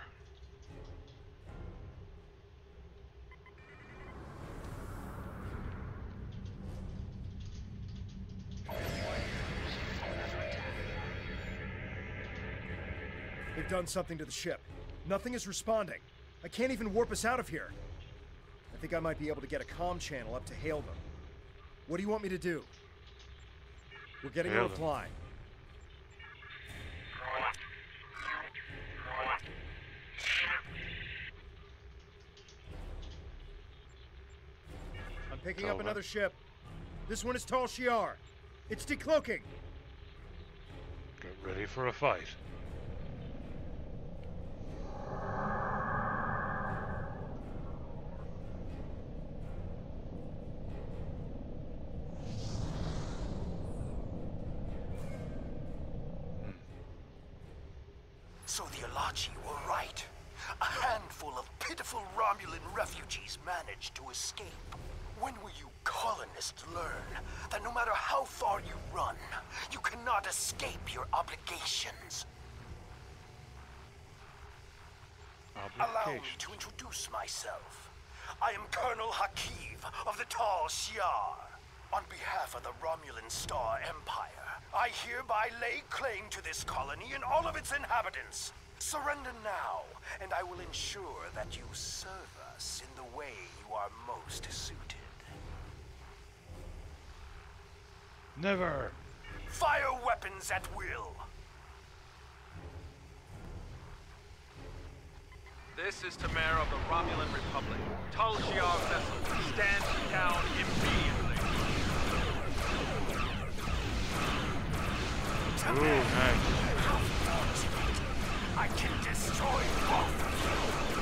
They've done something to the ship. Nothing is responding. I can't even warp us out of here. I think I might be able to get a comm channel up to hail them. What do you want me to do? We're getting a reply. Picking up Over. another ship. This one is Tal Shiar. It's decloaking. Get ready for a fight. So the Alachi were right. A handful of pitiful Romulan refugees managed to escape. When will you colonists learn that no matter how far you run, you cannot escape your obligations? Allow me to introduce myself. I am Colonel Hakiv of the Tal Shiar. On behalf of the Romulan Star Empire, I hereby lay claim to this colony and all of its inhabitants. Surrender now, and I will ensure that you serve us in the way you are most suited. Never! Fire weapons at will! This is Tamara of the Romulan Republic. Tal Shiar vessel, stand down immediately. Ooh, nice. How fortunate! I can destroy both of you!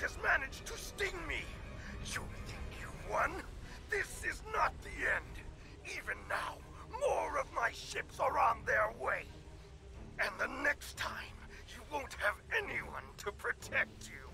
Has managed to sting me. You think you won? This is not the end. Even now, more of my ships are on their way. And the next time, you won't have anyone to protect you.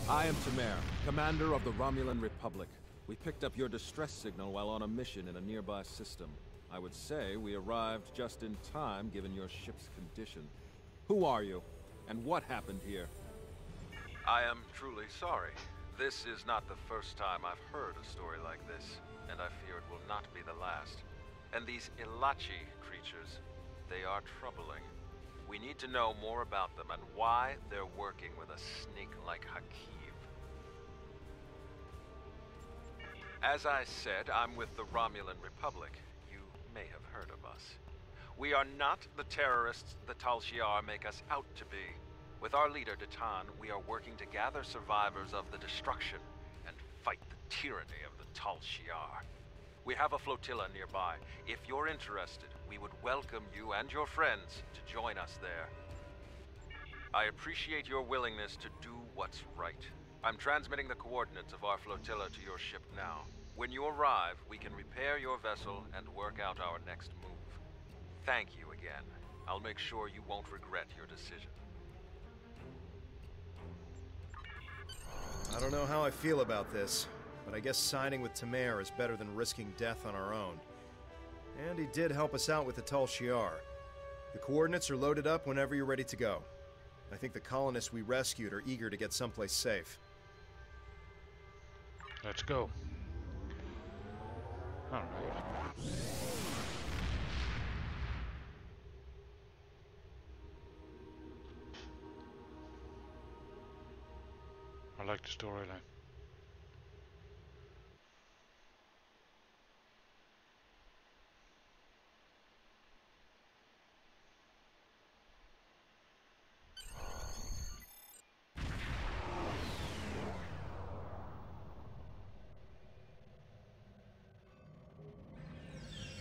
I am Tamar, commander of the Romulan Republic. We picked up your distress signal while on a mission in a nearby system. I would say we arrived just in time, given your ship's condition. Who are you? And what happened here? I am truly sorry. This is not the first time I've heard a story like this, and I fear it will not be the last. And these Ilachi creatures, they are troubling. We need to know more about them and why they're working with a snake like Hakiv. As I said, I'm with the Romulan Republic. May have heard of us. We are not the terrorists the Tal Shiar make us out to be. With our leader, Datan, we are working to gather survivors of the destruction and fight the tyranny of the Tal Shiar. We have a flotilla nearby. If you're interested, we would welcome you and your friends to join us there. I appreciate your willingness to do what's right. I'm transmitting the coordinates of our flotilla to your ship now. When you arrive, we can repair your vessel and work out our next move. Thank you again. I'll make sure you won't regret your decision. I don't know how I feel about this, but I guess signing with Tamar is better than risking death on our own. And he did help us out with the Tal Shiar. The coordinates are loaded up whenever you're ready to go. I think the colonists we rescued are eager to get someplace safe. Let's go. Alright. I like the storyline.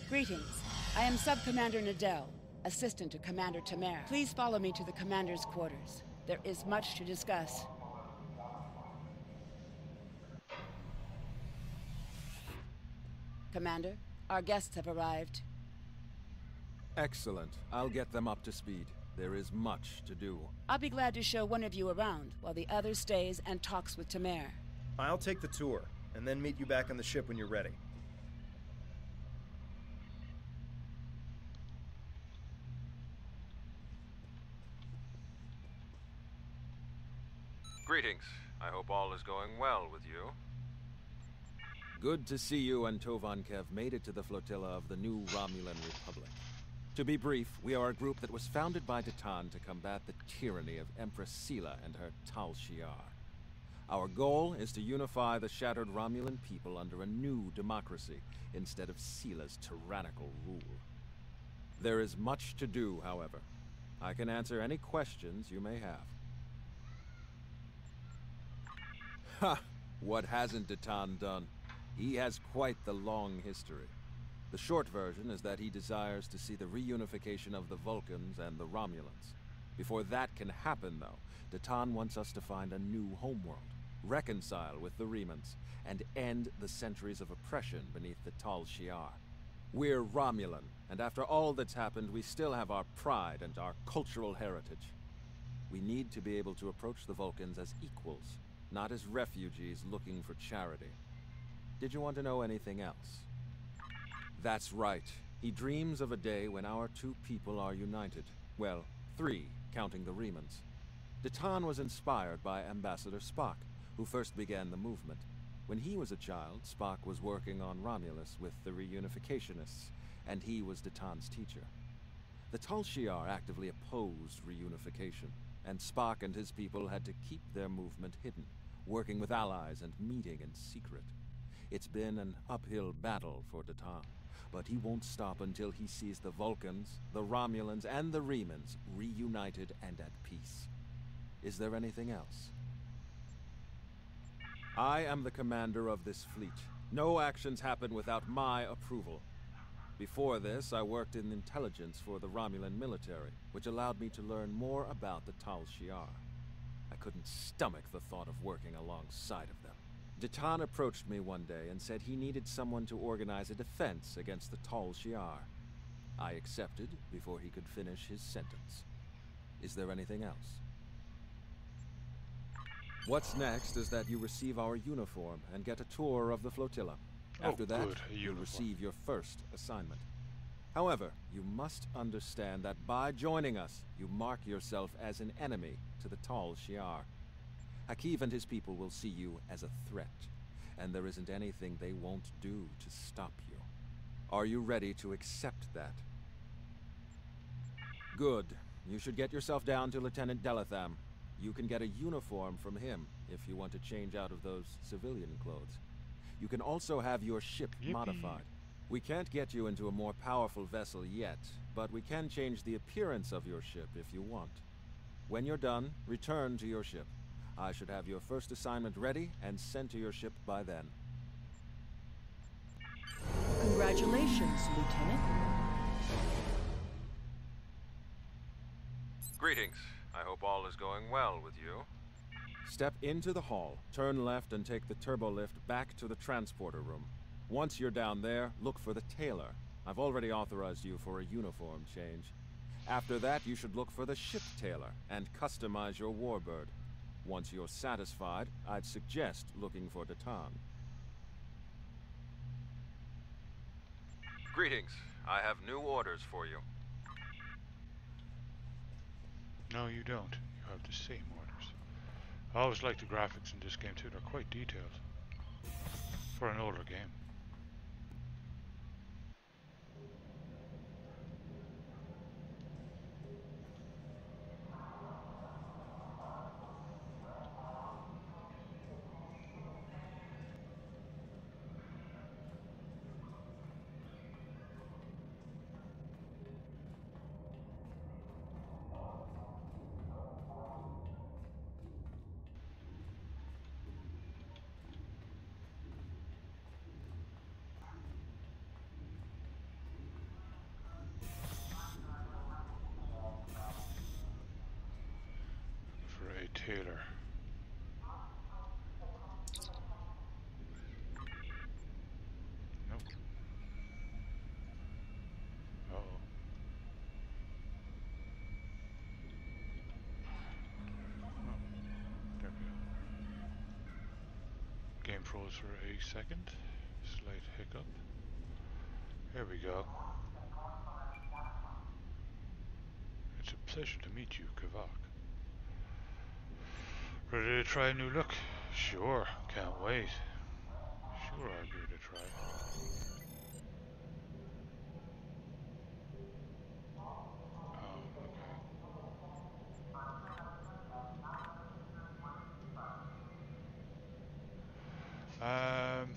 Greetings. I am Sub-Commander Nadell, assistant to Commander Tamer. Please follow me to the Commander's quarters. There is much to discuss. Commander, our guests have arrived. Excellent. I'll get them up to speed. There is much to do. I'll be glad to show one of you around, while the other stays and talks with Tamer. I'll take the tour, and then meet you back on the ship when you're ready. Greetings. I hope all is going well with you. Good to see you and Tovankev made it to the flotilla of the new Romulan Republic. To be brief, we are a group that was founded by Datan to combat the tyranny of Empress Sela and her Tal Shiar. Our goal is to unify the shattered Romulan people under a new democracy instead of Sela's tyrannical rule. There is much to do, however. I can answer any questions you may have. Ha! What hasn't Datan done? He has quite the long history. The short version is that he desires to see the reunification of the Vulcans and the Romulans. Before that can happen, though, Datan wants us to find a new homeworld, reconcile with the Remans, and end the centuries of oppression beneath the Tal Shiar. We're Romulan, and after all that's happened, we still have our pride and our cultural heritage. We need to be able to approach the Vulcans as equals, not as refugees looking for charity. Did you want to know anything else? That's right. He dreams of a day when our two people are united. Well, three, counting the Remans. Datan was inspired by Ambassador Spock, who first began the movement. When he was a child, Spock was working on Romulus with the reunificationists, and he was Datan's teacher. The Tal Shiar actively opposed reunification, and Spock and his people had to keep their movement hidden, working with allies and meeting in secret. It's been an uphill battle for Datan, but he won't stop until he sees the Vulcans, the Romulans, and the Remans reunited and at peace. Is there anything else? I am the commander of this fleet. No actions happen without my approval. Before this, I worked in intelligence for the Romulan military, which allowed me to learn more about the Tal Shiar. I couldn't stomach the thought of working alongside of them. Datan approached me one day and said he needed someone to organize a defense against the Tal Shiar. I accepted before he could finish his sentence. Is there anything else? What's next is that you receive our uniform and get a tour of the flotilla. After that, you'll receive your first assignment. However, you must understand that by joining us, you mark yourself as an enemy to the Tal Shiar. Hakiv and his people will see you as a threat, and there isn't anything they won't do to stop you. Are you ready to accept that? Good. You should get yourself down to Lieutenant Delatham. You can get a uniform from him if you want to change out of those civilian clothes. You can also have your ship modified. We can't get you into a more powerful vessel yet, but we can change the appearance of your ship if you want. When you're done, return to your ship. I should have your first assignment ready and sent to your ship by then. Congratulations, Lieutenant. Greetings. I hope all is going well with you. Step into the hall, turn left and take the turbo lift back to the transporter room. Once you're down there, look for the tailor. I've already authorized you for a uniform change. After that, you should look for the ship tailor and customize your warbird. Once you're satisfied, I'd suggest looking for Datan. Greetings. I have new orders for you. No, you don't. You have the same orders. I always like the graphics in this game too. They're quite detailed for an older game. healer. Nope. Uh-oh. Oh, there we go. Game froze for a second. Slight hiccup. Here we go. It's a pleasure to meet you, Kavak. Ready to try a new look? Sure, can't wait. Sure, I'll give it a try. Oh, okay.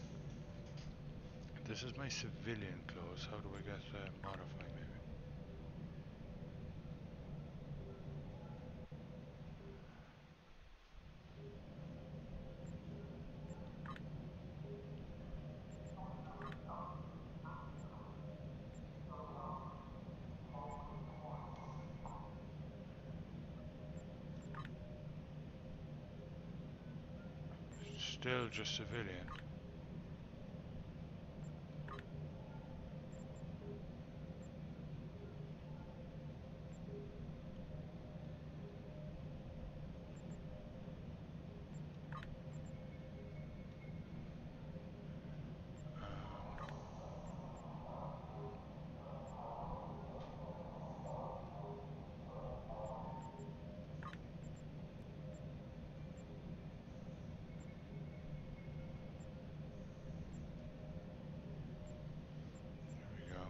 This is my civilian clothes. How do I get modify maybe? Still just civilian. There we go. There we go.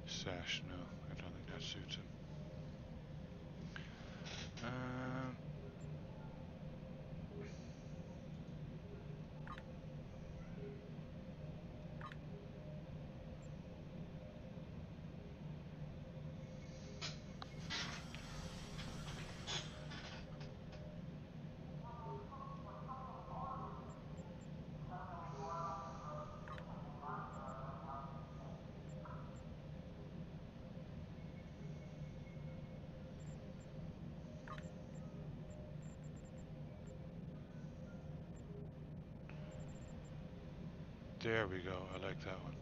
Sash, no, I don't think that suits him. Um, there we go. I like that one.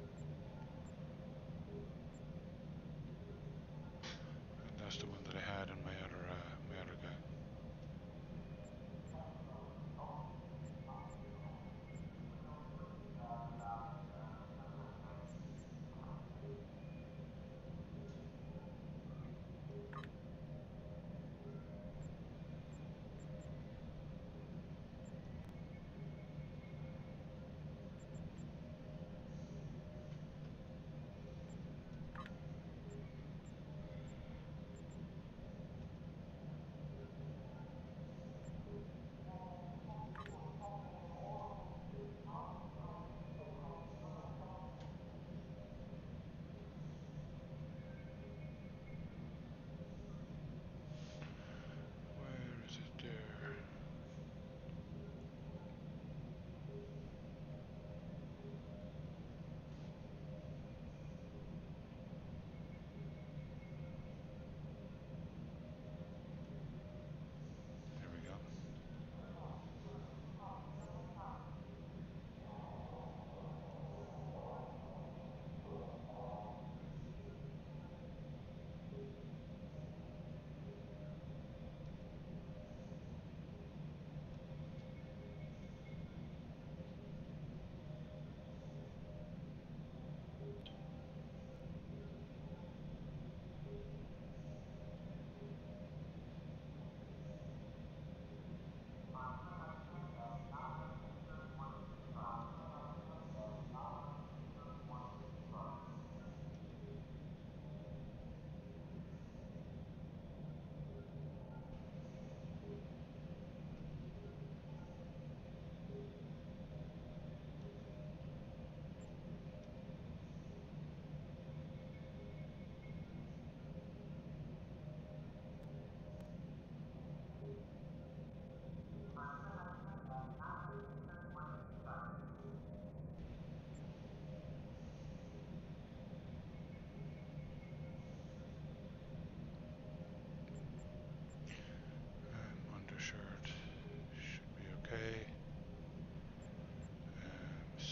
And that's the one that I had in my other guy.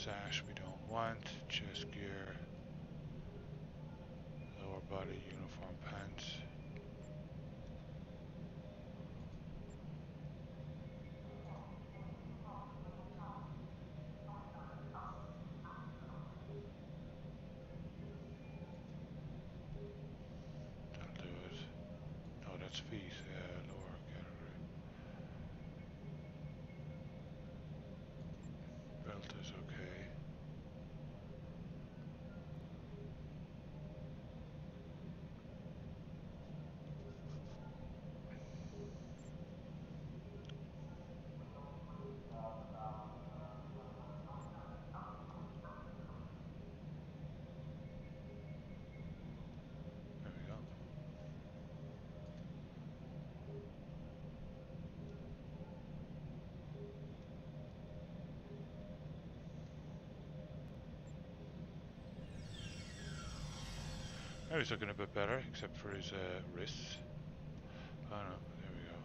sash we don't want. Chest gear. Lower body uniform pants. That'll do it. No, that's feet. Lower category. Belt is okay. There we go. Now he's looking a bit better, except for his wrists. Oh no, there we go.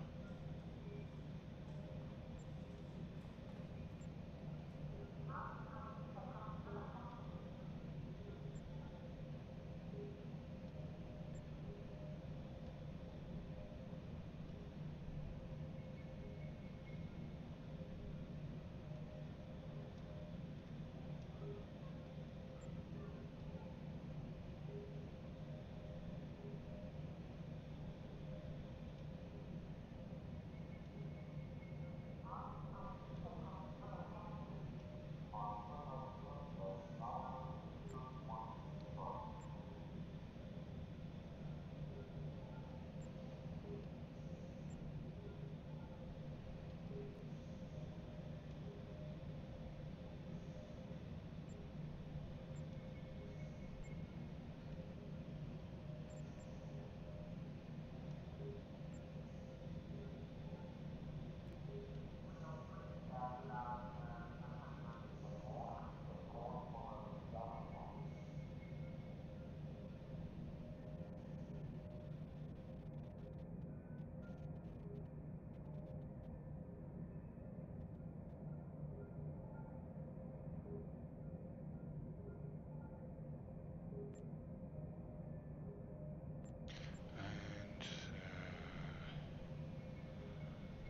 And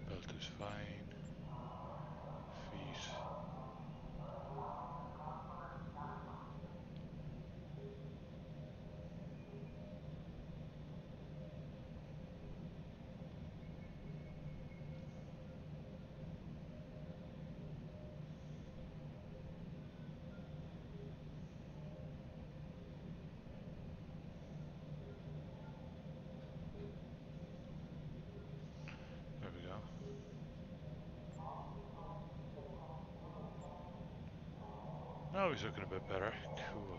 belt is fine. Feet. There we go. Now he's looking a bit better. Cool.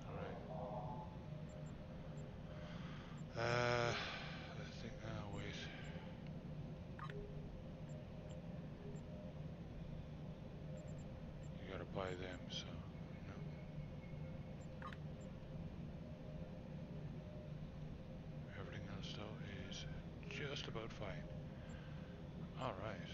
Alright. I think, oh wait. You gotta buy them, so, no. Everything else though is just about fine. Alright.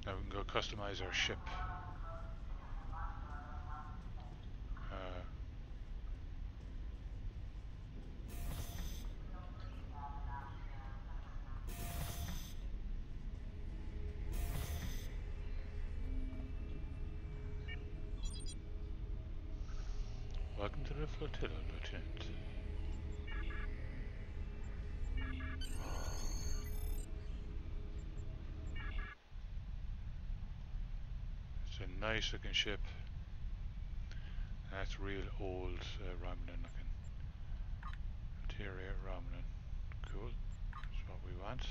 Now we can go customize our ship. Uh, Welcome to the flotilla, Lieutenant. It's a nice looking ship. That's real old Romulan looking. Interior Romulan. Cool. That's what we want.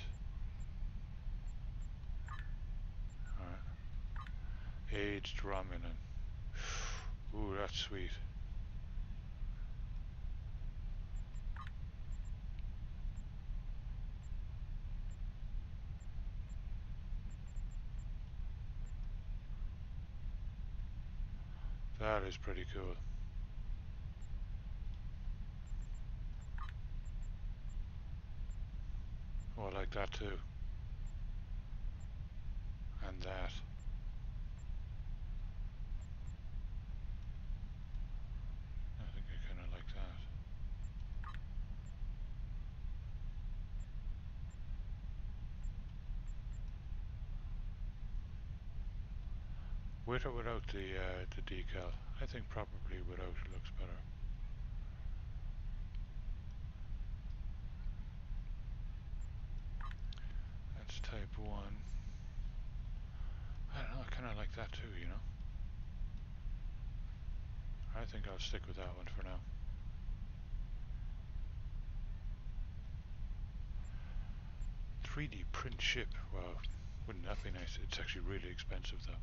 Alright. Aged Romulan. Ooh, that's sweet. That is pretty cool. Oh, I like that too. And that. I think I kind of like that. With or without the decal? I think probably without it looks better. That's type 1. I don't know, I kind of like that too, you know? I think I'll stick with that one for now. "3D print ship." Wow, wouldn't that be nice? It's actually really expensive though.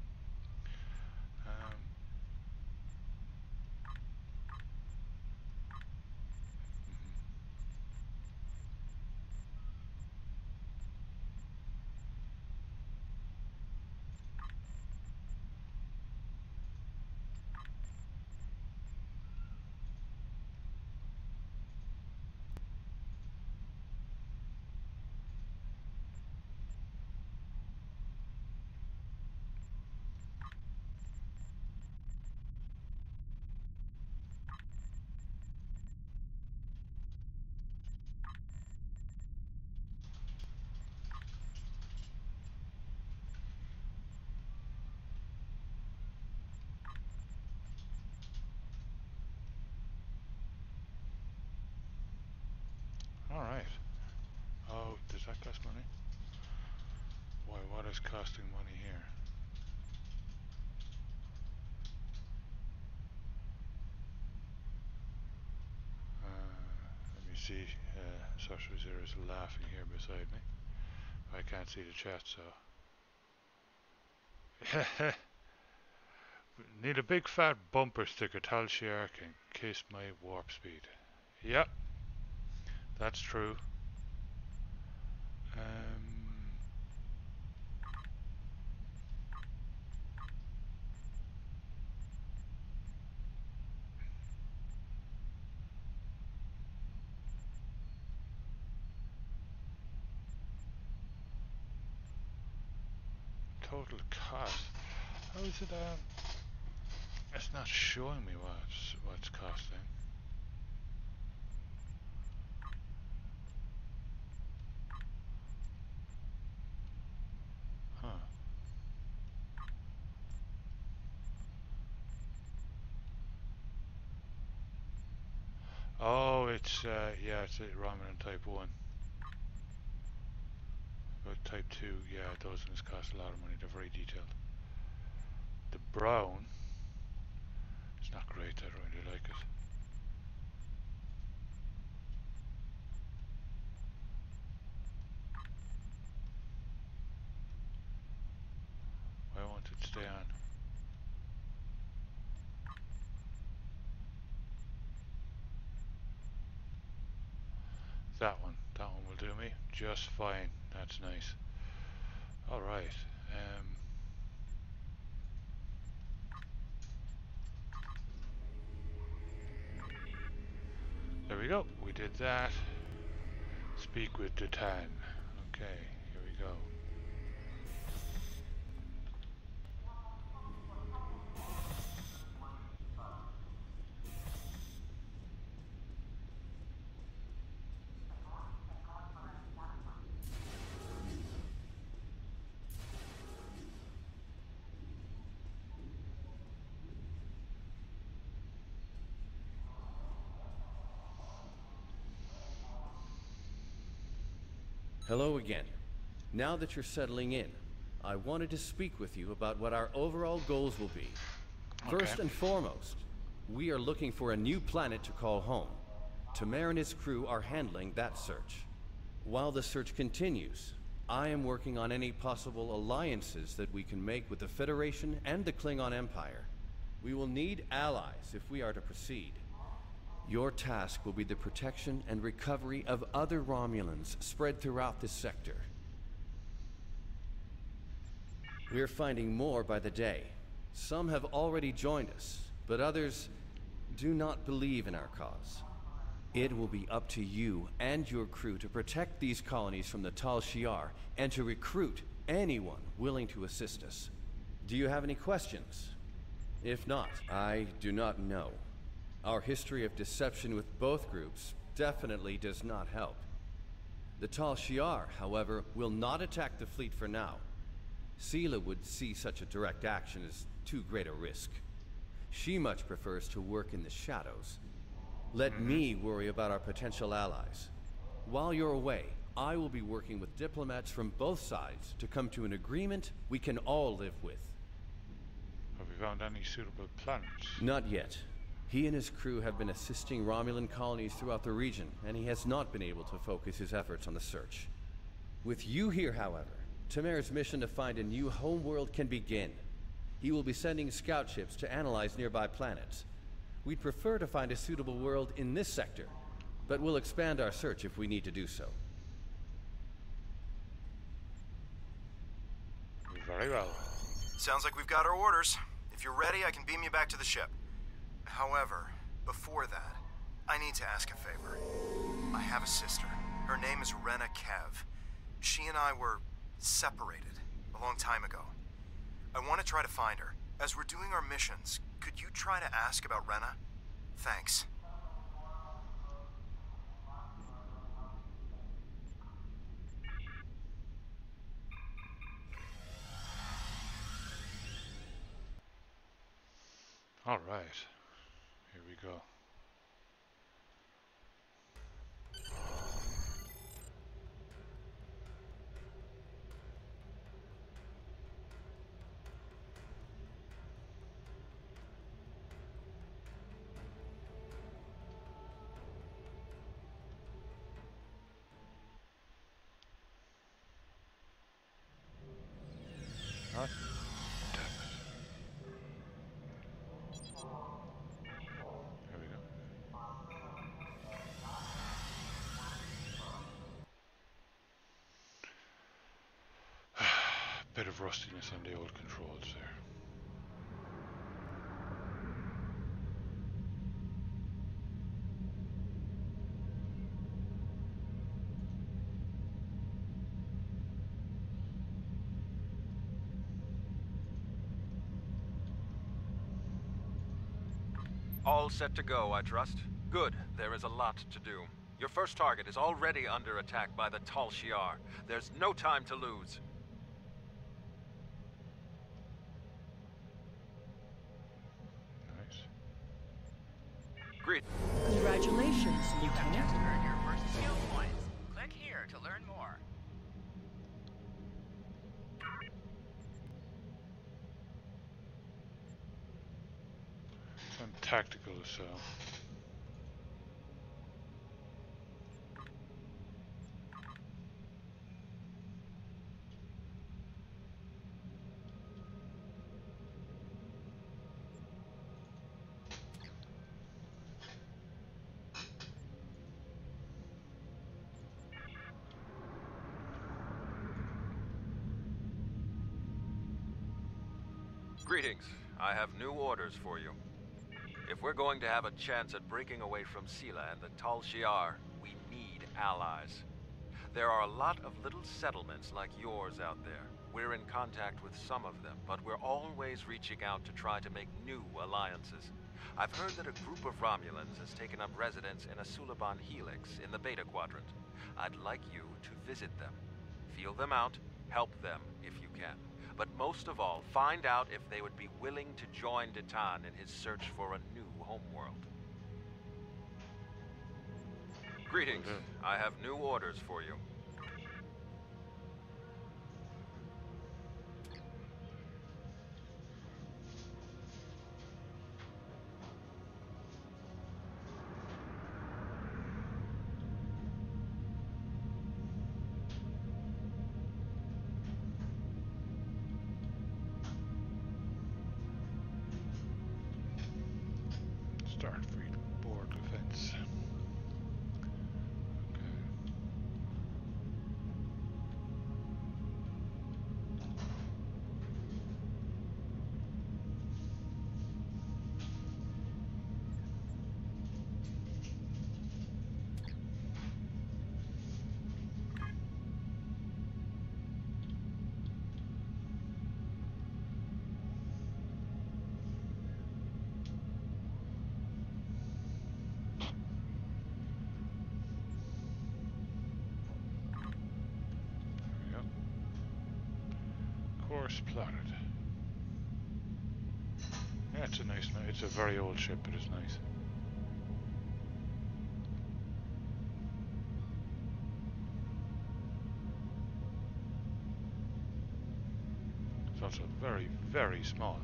Alright. Oh, does that cost money? Why, what is costing money here? Let me see. Social Zero is laughing here beside me. I can't see the chat, so. Need a big fat bumper sticker. Tal Shiar can kiss my warp speed. Yep, that's true. Total cost. How is it? It's not showing me what's costing. Huh. Oh, it's yeah, it's a Romulan type 1. But type 2, yeah, those ones cost a lot of money. They're very detailed. The brown, it's not great. I don't really like it. Why won't it stay on? That one will do me just fine. That's nice. Alright. There we go. We did that. Speak with Detan. Okay, here we go. Hello again. Now that you're settling in, I wanted to speak with you about what our overall goals will be. First and foremost, we are looking for a new planet to call home. Tamer and his crew are handling that search. While the search continues, I am working on any possible alliances that we can make with the Federation and the Klingon Empire. We will need allies if we are to proceed. Your task will be the protection and recovery of other Romulans spread throughout this sector. We're finding more by the day. Some have already joined us, but others do not believe in our cause. It will be up to you and your crew to protect these colonies from the Tal Shiar and to recruit anyone willing to assist us. Do you have any questions? If not, I do not know. Our history of deception with both groups definitely does not help. The Tal Shiar, however, will not attack the fleet for now. Sela would see such a direct action as too great a risk. She much prefers to work in the shadows. Let me worry about our potential allies. While you're away, I will be working with diplomats from both sides to come to an agreement we can all live with. Have we found any suitable planets? Not yet. He and his crew have been assisting Romulan colonies throughout the region, and he has not been able to focus his efforts on the search. With you here, however, Tamer's mission to find a new homeworld can begin. He will be sending scout ships to analyze nearby planets. We'd prefer to find a suitable world in this sector, but we'll expand our search if we need to do so. Very well. Sounds like we've got our orders. If you're ready, I can beam you back to the ship. However, before that, I need to ask a favor. I have a sister. Her name is Rena Kev. She and I were separated a long time ago. I want to try to find her. As we're doing our missions, could you try to ask about Rena? Thanks. All right. Here we go. Huh? Damn it. Here we go. Bit of rustiness on the old controls there. All set to go, I trust? Good. There is a lot to do. Your first target is already under attack by the Tal Shiar. There's no time to lose. Nice. Great. Congratulations, You have Lieutenant. just earned your first skill points. Click here to learn more. Some tactical, so. Greetings. I have new orders for you. If we're going to have a chance at breaking away from Sela and the Tal Shiar, we need allies. There are a lot of little settlements like yours out there. We're in contact with some of them, but we're always reaching out to try to make new alliances. I've heard that a group of Romulans has taken up residence in a Suliban helix in the Beta Quadrant. I'd like you to visit them. Feel them out, help them if you can. But most of all, find out if they would be willing to join Detan in his search for a new homeworld. Greetings. I have new orders for you. Start free board defense. Okay. course plotted. Yeah, it's a nice, it's a very old ship, but it's nice. It's also very, very small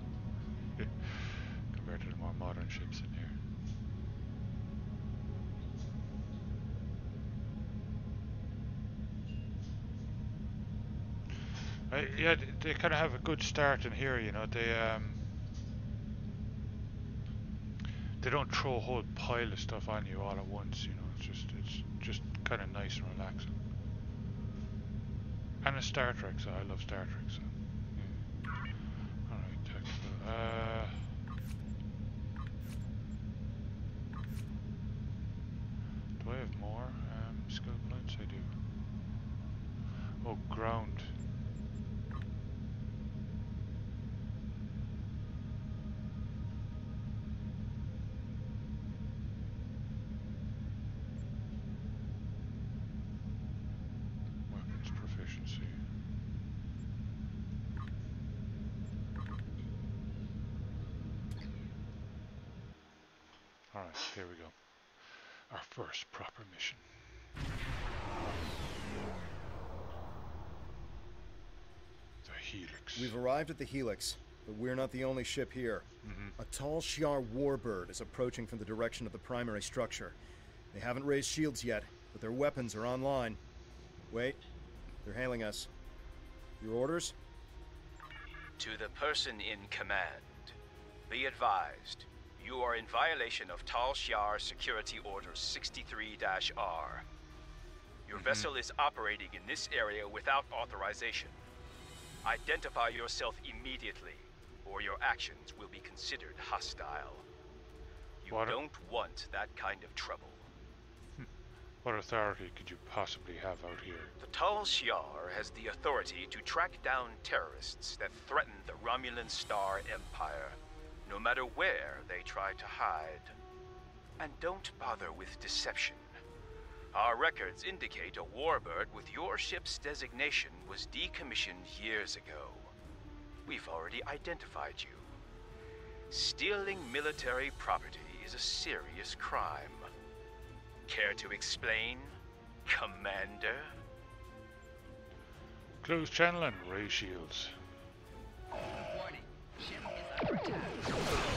compared to the more modern ships in here. Yeah, they kind of have a good start in here, you know. They don't throw a whole pile of stuff on you all at once, you know. It's just kind of nice and relaxing. And it's Star Trek, so I love Star Trek. So, yeah. All right, technical. Do I have more skill points? I do. Oh, ground. Weapons proficiency. All right, here we go. Our first proper mission. The Helix. We've arrived at the Helix, but we're not the only ship here. A tall Shi'ar warbird is approaching from the direction of the primary structure. They haven't raised shields yet, but their weapons are online. Wait, they're hailing us. Your orders? To the person in command, be advised, you are in violation of Tal Shiar Security Order 63-R. Your vessel is operating in this area without authorization. Identify yourself immediately, or your actions will be considered hostile. You don't want that kind of trouble. What authority could you possibly have out here? The Tal Shiar has the authority to track down terrorists that threaten the Romulan Star Empire, no matter where they try to hide. And don't bother with deception. Our records indicate a warbird with your ship's designation was decommissioned years ago. We've already identified you. Stealing military property is a serious crime. Care to explain, Commander? Close channel and ray shields. Warning. Ship is under attack.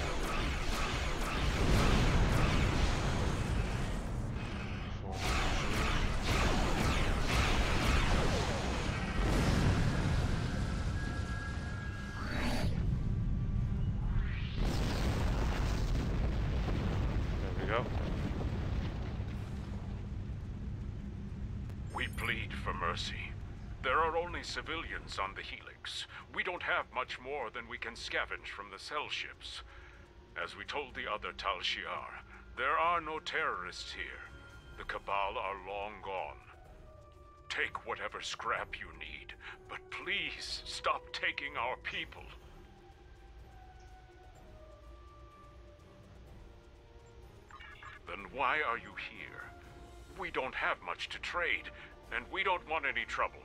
There we go. We plead for mercy. There are only civilians on the Helix. We don't have much more than we can scavenge from the cell ships. As we told the other Tal Shiar, there are no terrorists here. The Cabal are long gone. Take whatever scrap you need, but please stop taking our people. Then why are you here? We don't have much to trade, and we don't want any trouble.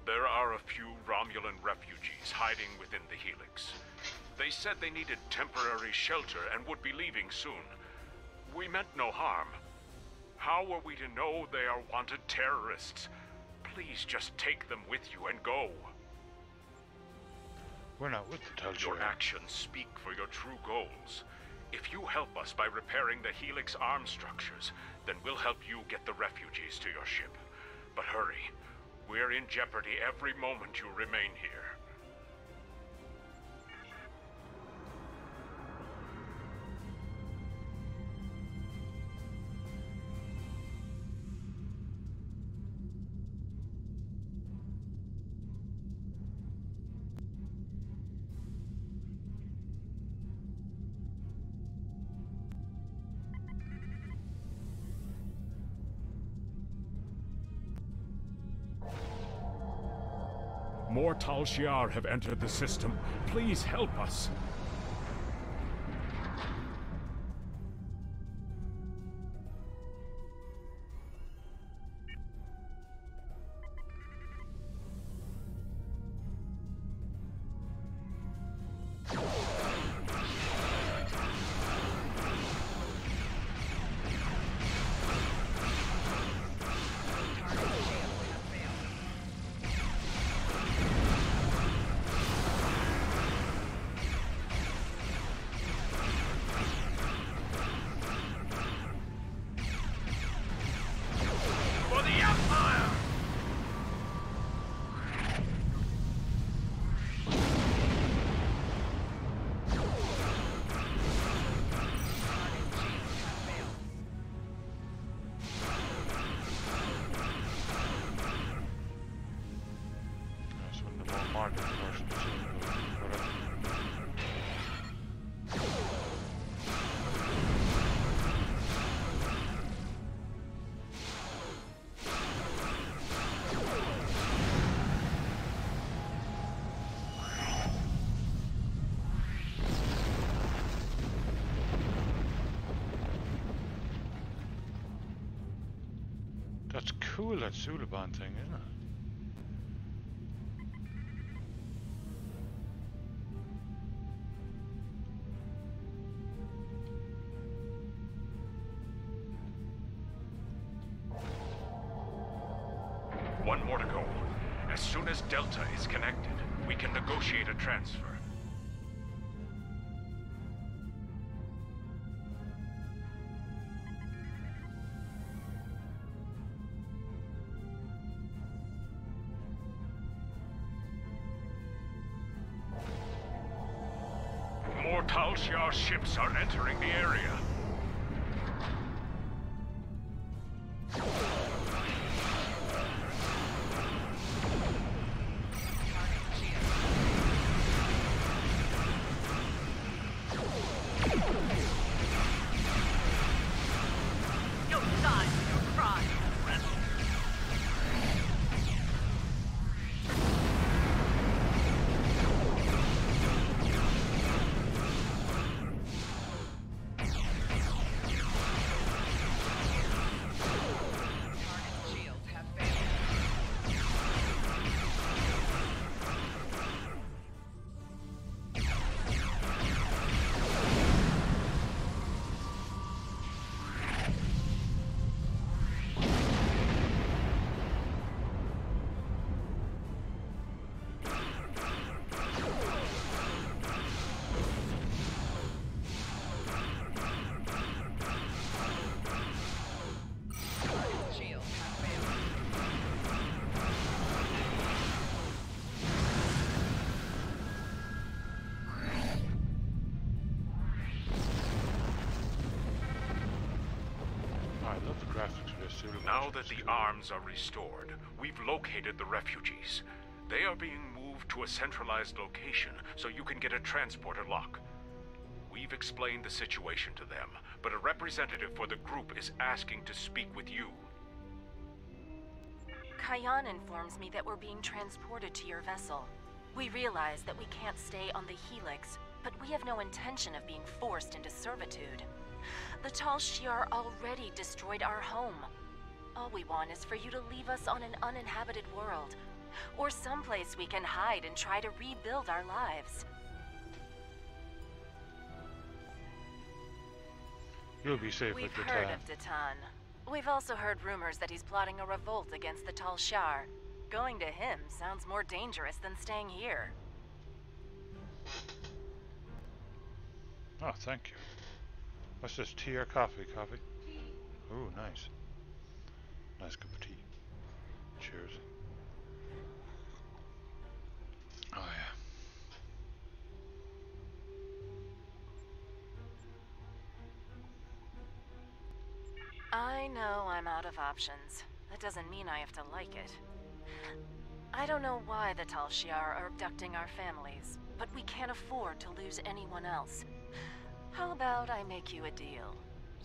There are a few Romulan refugees hiding within the Helix. They said they needed temporary shelter and would be leaving soon. We meant no harm. How are we to know they are wanted terrorists? Please just take them with you and go. We're not with the Tal Shiar. Your actions speak for your true goals. If you help us by repairing the Helix arm structures, then we'll help you get the refugees to your ship. But hurry. We're in jeopardy every moment you remain here. More Tal Shiar have entered the system. Please help us. Martin person, whatever. That's cool, that Suliban thing, isn't it? One more to go. As soon as Delta is connected, we can negotiate a transfer. More Tal Shiar ships are entering the area. Now that the arms are restored, we've located the refugees. They are being moved to a centralized location so you can get a transporter lock. We've explained the situation to them, but a representative for the group is asking to speak with you. Kayan informs me that we're being transported to your vessel. We realize that we can't stay on the Helix, but we have no intention of being forced into servitude. The Tal Shiar already destroyed our home. All we want is for you to leave us on an uninhabited world, or someplace we can hide and try to rebuild our lives. You'll be safe with We've Datan. heard of Datan. We've also heard rumors that he's plotting a revolt against the Tal Shiar. Going to him sounds more dangerous than staying here. Oh, thank you. What's this, tea or coffee? Coffee? Ooh, nice. Nice cup of tea. Cheers. Oh, yeah. I know I'm out of options. That doesn't mean I have to like it. I don't know why the Tal Shiar are abducting our families, but we can't afford to lose anyone else. How about I make you a deal?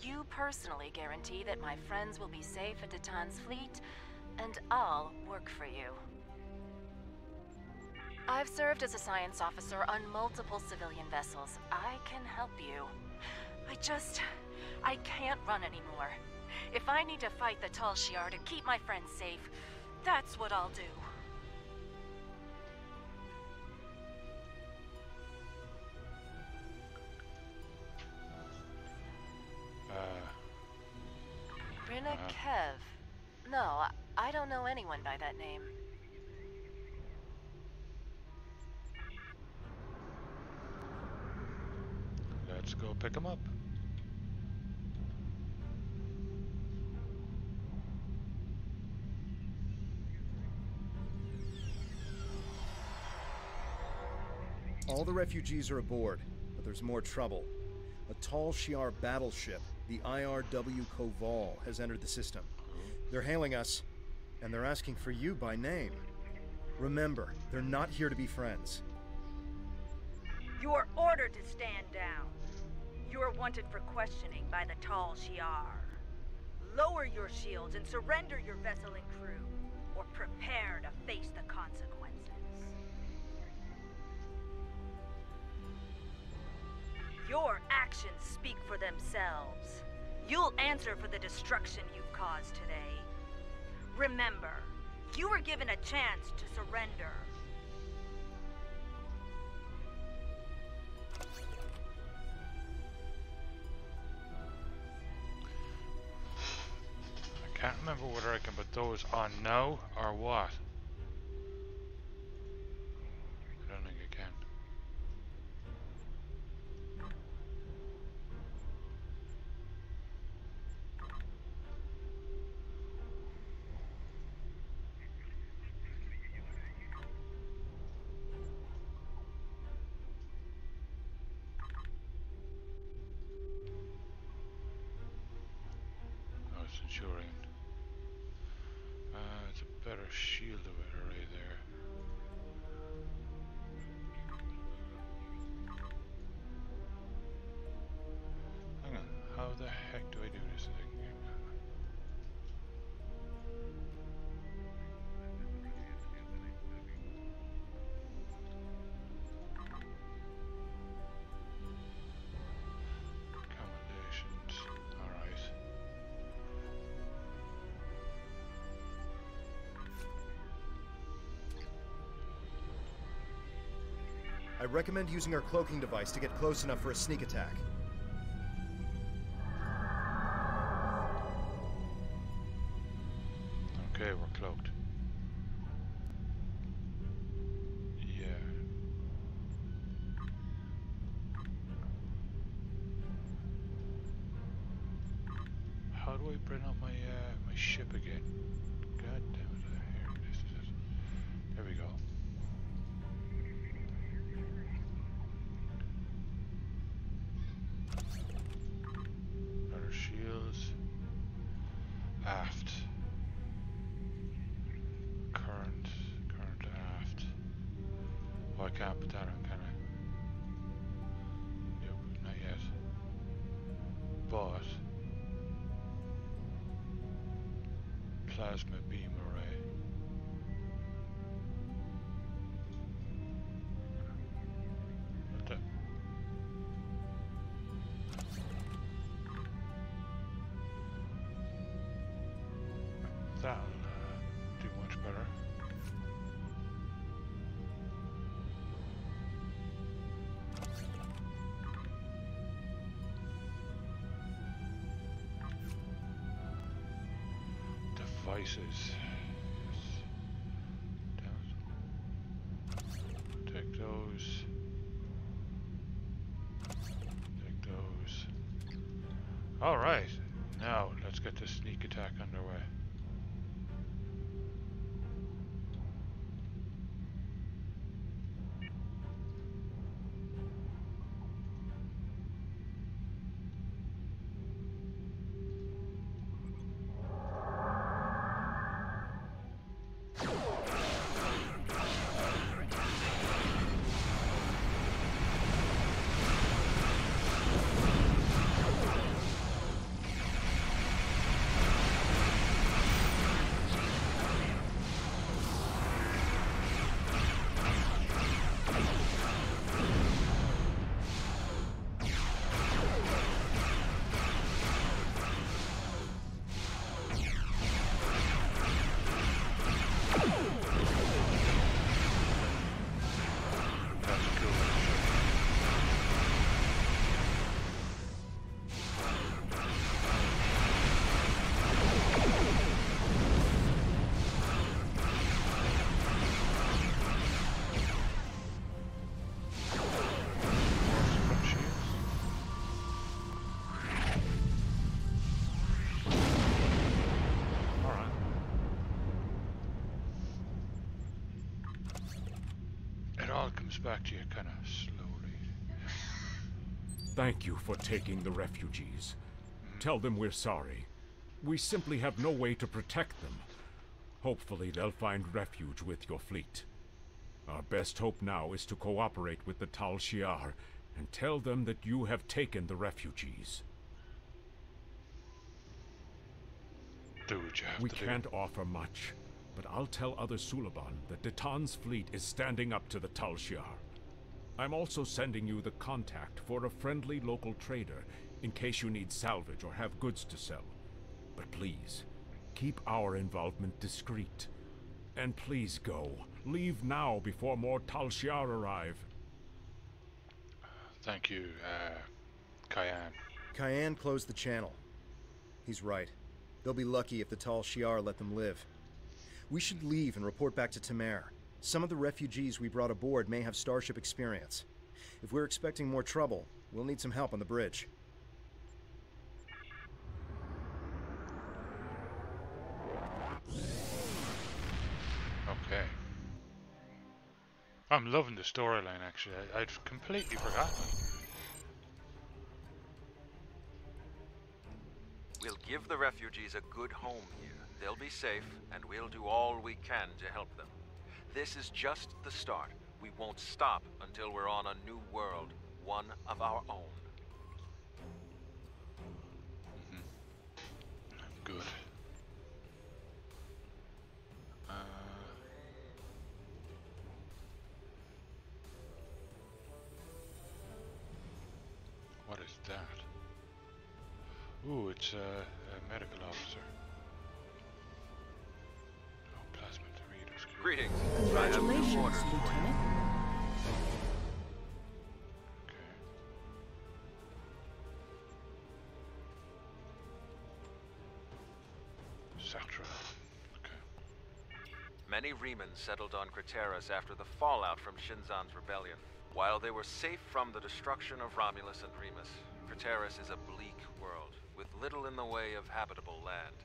You personally guarantee that my friends will be safe at Datan's fleet, and I'll work for you. I've served as a science officer on multiple civilian vessels. I can help you. I can't run anymore. If I need to fight the Tal Shiar to keep my friends safe, that's what I'll do. Rina Kev. No, I don't know anyone by that name. Let's go pick him up. All the refugees are aboard, but there's more trouble. A Tal Shiar battleship, the IRW Koval, has entered the system. They're hailing us, and they're asking for you by name. Remember, they're not here to be friends. You are ordered to stand down. You are wanted for questioning by the Tal Shiar. Lower your shields and surrender your vessel and crew, or prepare to face the consequences. Your actions speak for themselves. You'll answer for the destruction you've caused today. Remember, you were given a chance to surrender. I can't remember whether I can put those on now or what. I don't think I can. Oh, it's ensuring. It's a better shield array there. Hang on, how the heck do I do this thing? Accommodations, alright. I recommend using our cloaking device to get close enough for a sneak attack. Okay, we're cloaked. Yeah. How do I bring up my my ship again? God damn it! Here, this is it. There we go. Better shields. Aft. Current aft. Oh, I can't put that on, can I? Nope, not yet. But plasma beam array. What the? That'll do much better. Devices. Yes. Take those. Take those. Alright. Now let's get the sneak attack underway. Comes back to you kind of slowly. Thank you for taking the refugees. Tell them we're sorry. We simply have no way to protect them. Hopefully they'll find refuge with your fleet. Our best hope now is to cooperate with the Tal Shiar and tell them that you have taken the refugees. Do what you have We to do. can't offer much, but I'll tell other Suliban that Detan's fleet is standing up to the Tal Shiar. I'm also sending you the contact for a friendly local trader in case you need salvage or have goods to sell. But please, keep our involvement discreet. And please go. Leave now before more Tal Shiar arrive. Thank you, Cayenne. Cayenne closed the channel. He's right. They'll be lucky if the Tal Shiar let them live. We should leave and report back to Tamer. Some of the refugees we brought aboard may have starship experience. If we're expecting more trouble, we'll need some help on the bridge. Okay. I'm loving the storyline, actually. I'd completely forgotten it. We'll give the refugees a good home here. They'll be safe, and we'll do all we can to help them. This is just the start. We won't stop until we're on a new world, one of our own. Good. What is that? Ooh, it's a medical officer. Oh, plasmid readers. Greetings. Congratulations, Lieutenant. Satra. Many Remans settled on Craterus after the fallout from Shinzan's rebellion. While they were safe from the destruction of Romulus and Remus, Craterus is a bleak world, with little in the way of habitable land.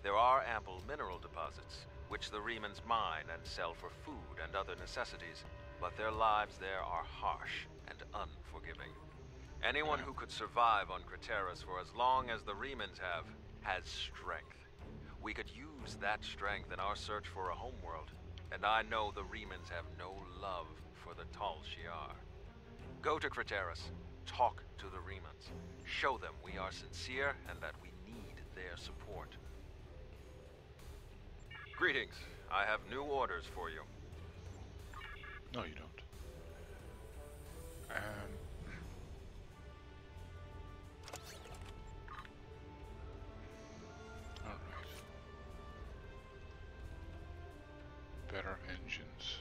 There are ample mineral deposits, which the Remans mine and sell for food and other necessities, but their lives there are harsh and unforgiving. Anyone who could survive on Craterus for as long as the Remans have, has strength. We could use that strength in our search for a homeworld, and I know the Remans have no love for the Tal Shiar. Go to Craterus, talk to the Remans, show them we are sincere and that we need their support. Greetings. I have new orders for you. No, you don't. Alright. Better engines.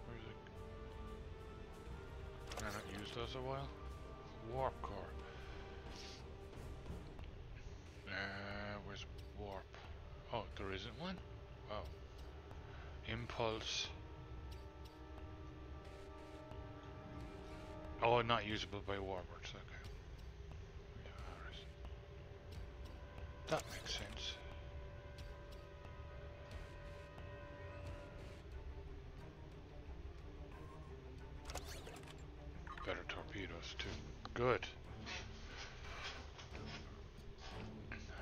Where's it? Can I not use those a while? Warp core. Where's warp? Oh, there isn't one? Wow. Impulse. Oh, not usable by warbirds, okay. Yeah, alright. That makes sense. Better torpedoes too. Good.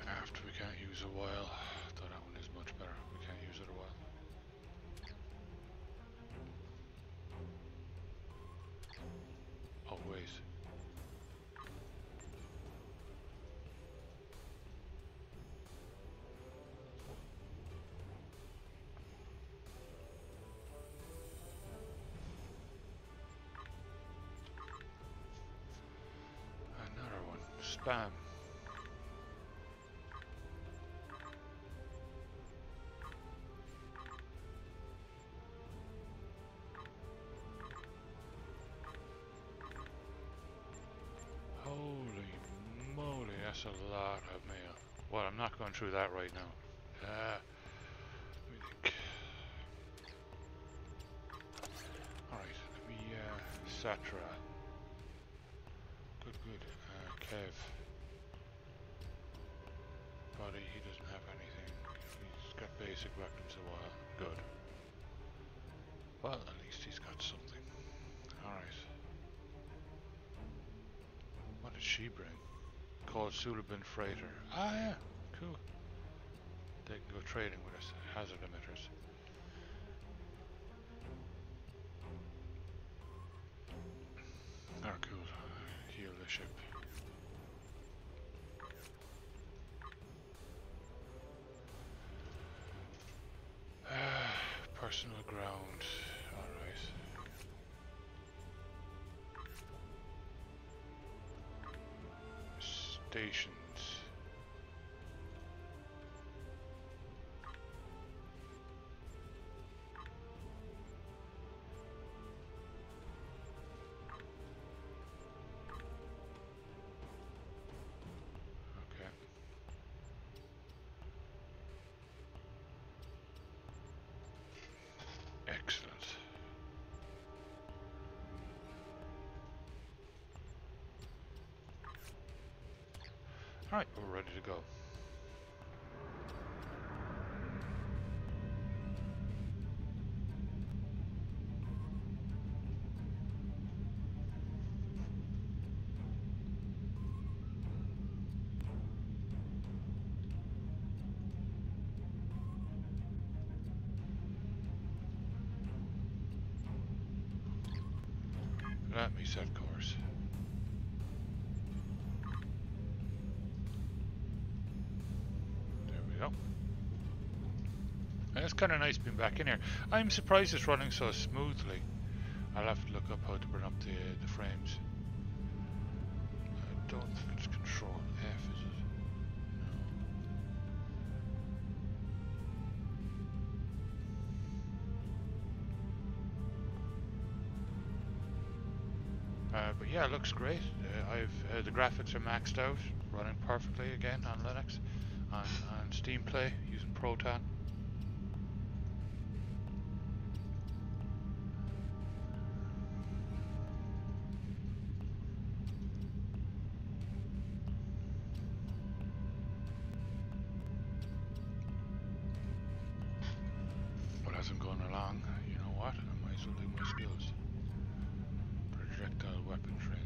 Aft we can't use a while. Though that one is much better. We can't use it a while. Oh wait. Another one. Spam. Holy moly, that's a lot of mail. Well, I'm not going through that right now. Let me think. Alright, let me, Satra. Good, good. Kev. Body, he doesn't have anything. He's got basic weapons a while. Good. Well, at least he's got something. Alright. What did she bring? Called Suliban Freighter. Ah, yeah. Cool. They can go trading with us. Hazard emitters. Personal ground. Alright. Stations. Okay. Excellent. Alright, we're ready to go. Let me set course. There we go. And it's kind of nice being back in here. I'm surprised it's running so smoothly. I'll have to look up how to bring up the frames. I don't think it's Control F, is it? But yeah, it looks great. The graphics are maxed out, running perfectly again on Linux, on Steam Play using Proton. Well, as I'm going along, you know what? I might as well do my skills. Projectile weapon training.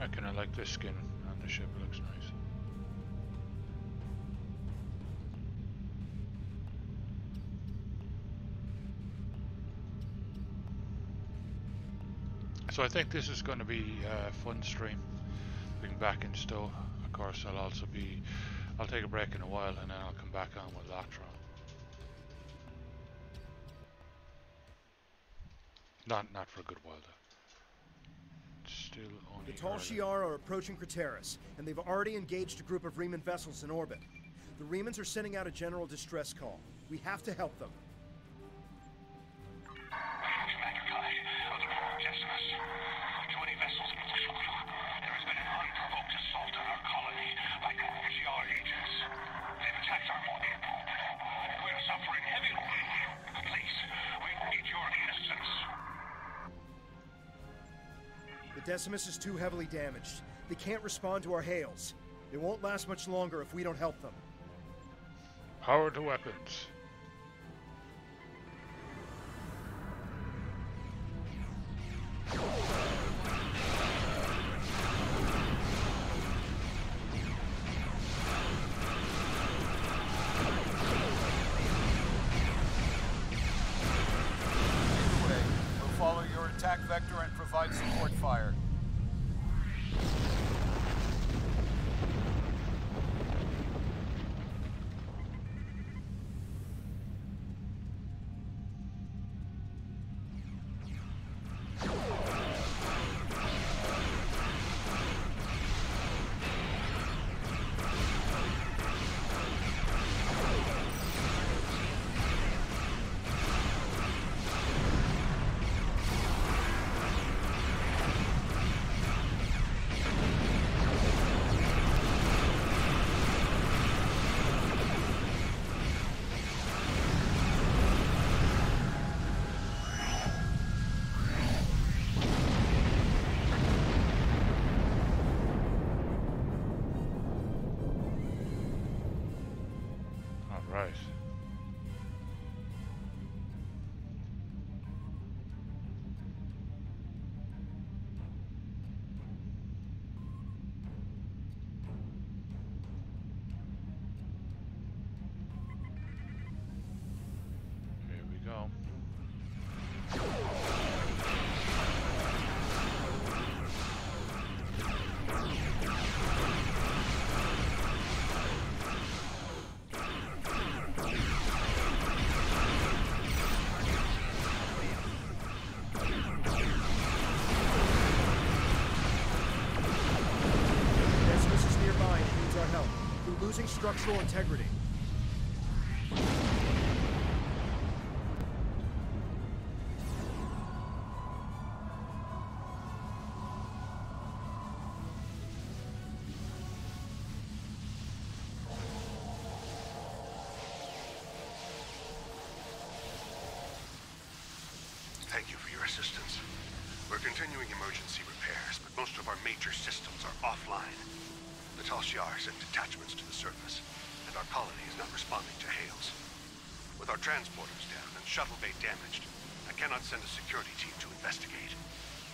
I kinda like this skin on the ship, it looks nice. So I think this is going to be a fun stream, being back in STO. Of course I'll take a break in a while and then I'll come back on with Latron. Not for a good while though. Still only the Tal Shiar are approaching Craterus, and they've already engaged a group of Riemann vessels in orbit. The Riemanns are sending out a general distress call. We have to help them. The Decimus is too heavily damaged. They can't respond to our hails. It won't last much longer if we don't help them. Power to weapons. We'll follow your attack vector and provide support fire. losing structural integrity. Thank you for your assistance. We're continuing emergency repairs, but most of our major systems are offline. The Tal Shiar sent detachments to the surface, and our colony is not responding to hails. With our transporters down and shuttle bay damaged, I cannot send a security team to investigate.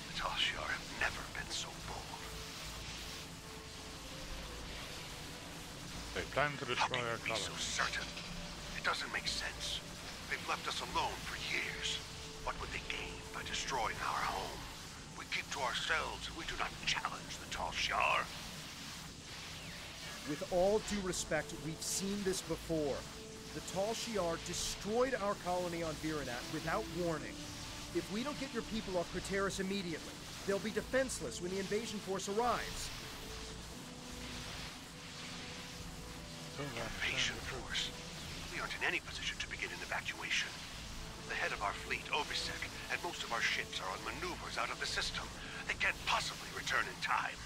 The Tal Shiar have never been so bold. They plan to destroy our colony. So certain. It doesn't make sense. They've left us alone for years. What would they gain by destroying our home? We keep to ourselves and we do not challenge the Tal Shiar. With all due respect, we've seen this before. The Tal Shiar destroyed our colony on Viranat without warning. If we don't get your people off Craterus immediately, they'll be defenseless when the invasion force arrives. Invasion force? We aren't in any position to begin an evacuation. The head of our fleet, Obisek, and most of our ships are on maneuvers out of the system. They can't possibly return in time.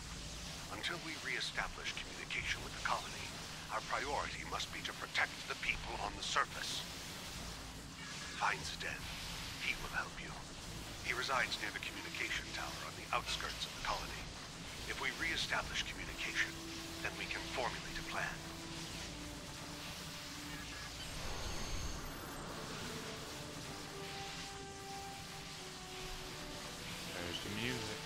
Until we re-establish communication with the colony, our priority must be to protect the people on the surface. Find Zden. He will help you. He resides near the communication tower on the outskirts of the colony. If we re-establish communication, then we can formulate a plan. There's the music.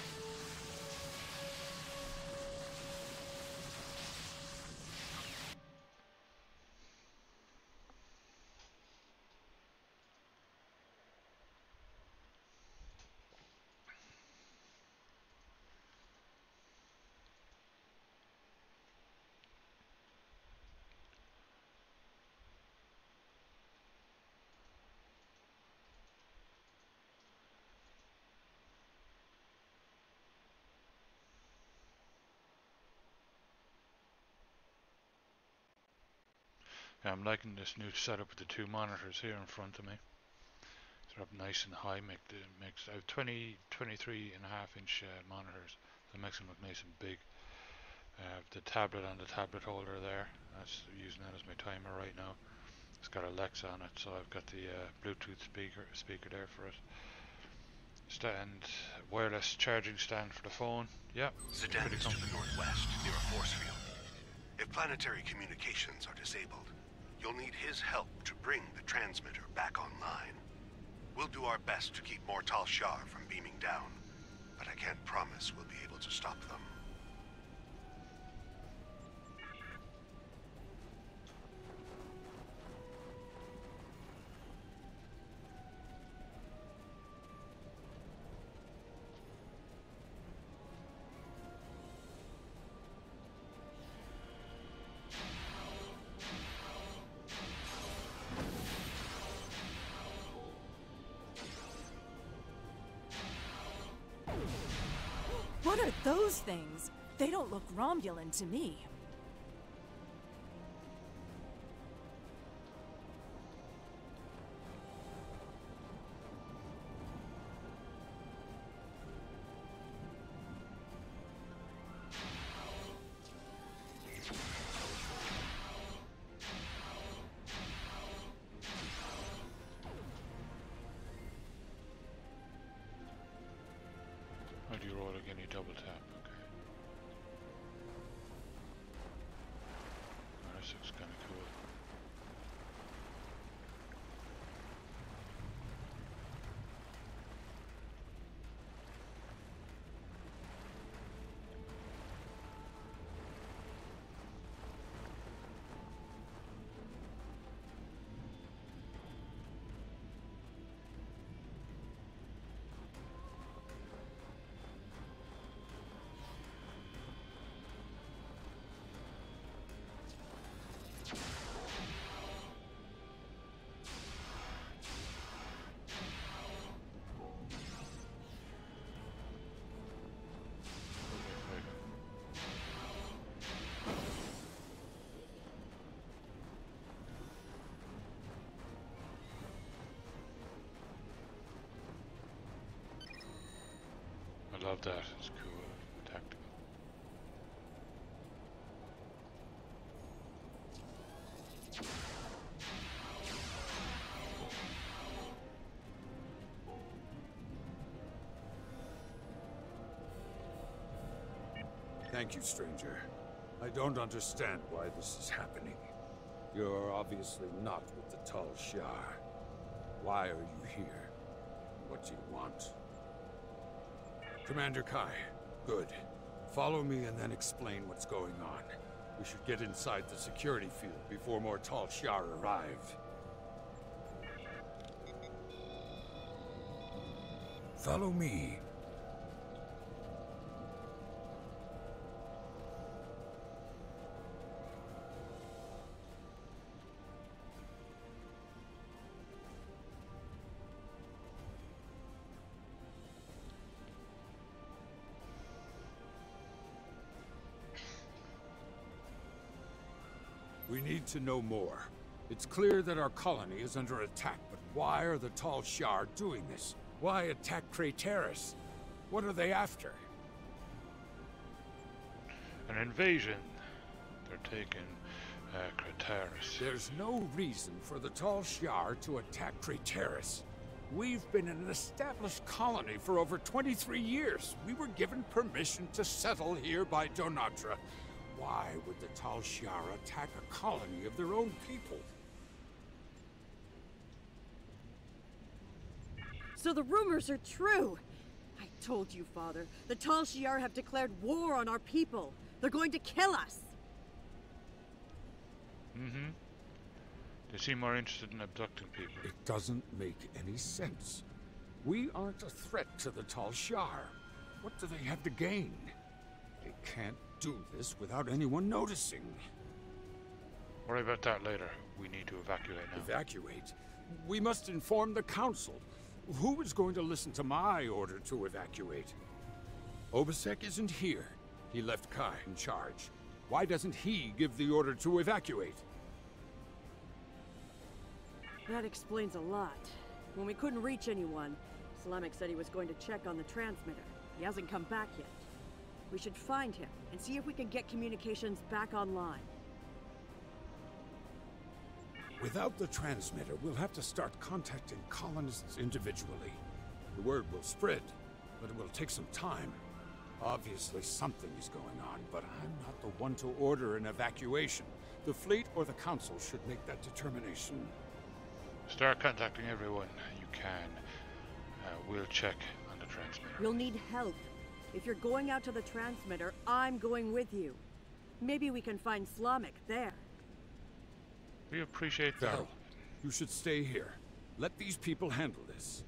Yeah, I'm liking this new setup with the two monitors here in front of me. They're up nice and high. I have 23.5 inch monitors. That makes them look nice and big. The tablet and the tablet holder there. That's using that as my timer right now. It's got Alexa on it, so I've got the Bluetooth speaker there for it. Stand, wireless charging stand for the phone. Yeah, Zden is to the northwest, near a force field. If planetary communications are disabled, you'll need his help to bring the transmitter back online. We'll do our best to keep more Tal Shiar from beaming down, but I can't promise we'll be able to stop them. What are those things? They don't look Romulan to me. How do you roll again? You double tap. Okay. Oh, this looks kind of cool. love that. It's cool. Tactical. Thank you, stranger. I don't understand why this is happening. You're obviously not with the Tal Shiar. Why are you here? What do you want? Commander Kai, good. Follow me and then explain what's going on. We should get inside the security field before more Tal Shiar arrive. Follow me. We need to know more. It's clear that our colony is under attack, but why are the Tal Shiar doing this? Why attack Craterus? What are they after? An invasion. They're taking Craterus. There's no reason for the Tal Shiar to attack Craterus. We've been an established colony for over 23 years. We were given permission to settle here by Donatra. Why would the Tal Shiar attack a colony of their own people? So the rumors are true! I told you, Father. The Tal Shiar have declared war on our people. They're going to kill us! Mm-hmm. They seem more interested in abducting people. It doesn't make any sense. We aren't a threat to the Tal Shiar. What do they have to gain? They can't do this without anyone noticing. Worry about that later. We need to evacuate now. Evacuate? We must inform the council. Who is going to listen to my order to evacuate? Obasek isn't here. He left Kai in charge. Why doesn't he give the order to evacuate? That explains a lot. When we couldn't reach anyone, Slamek said he was going to check on the transmitter. He hasn't come back yet. We should find him and see if we can get communications back online. Without the transmitter, we'll have to start contacting colonists individually. The word will spread, but it will take some time. Obviously something is going on, but I'm not the one to order an evacuation. The fleet or the council should make that determination. Start contacting everyone you can. We'll check on the transmitter. You'll need help. If you're going out to the transmitter, I'm going with you. Maybe we can find Slamek there. We appreciate that. No, you should stay here. Let these people handle this.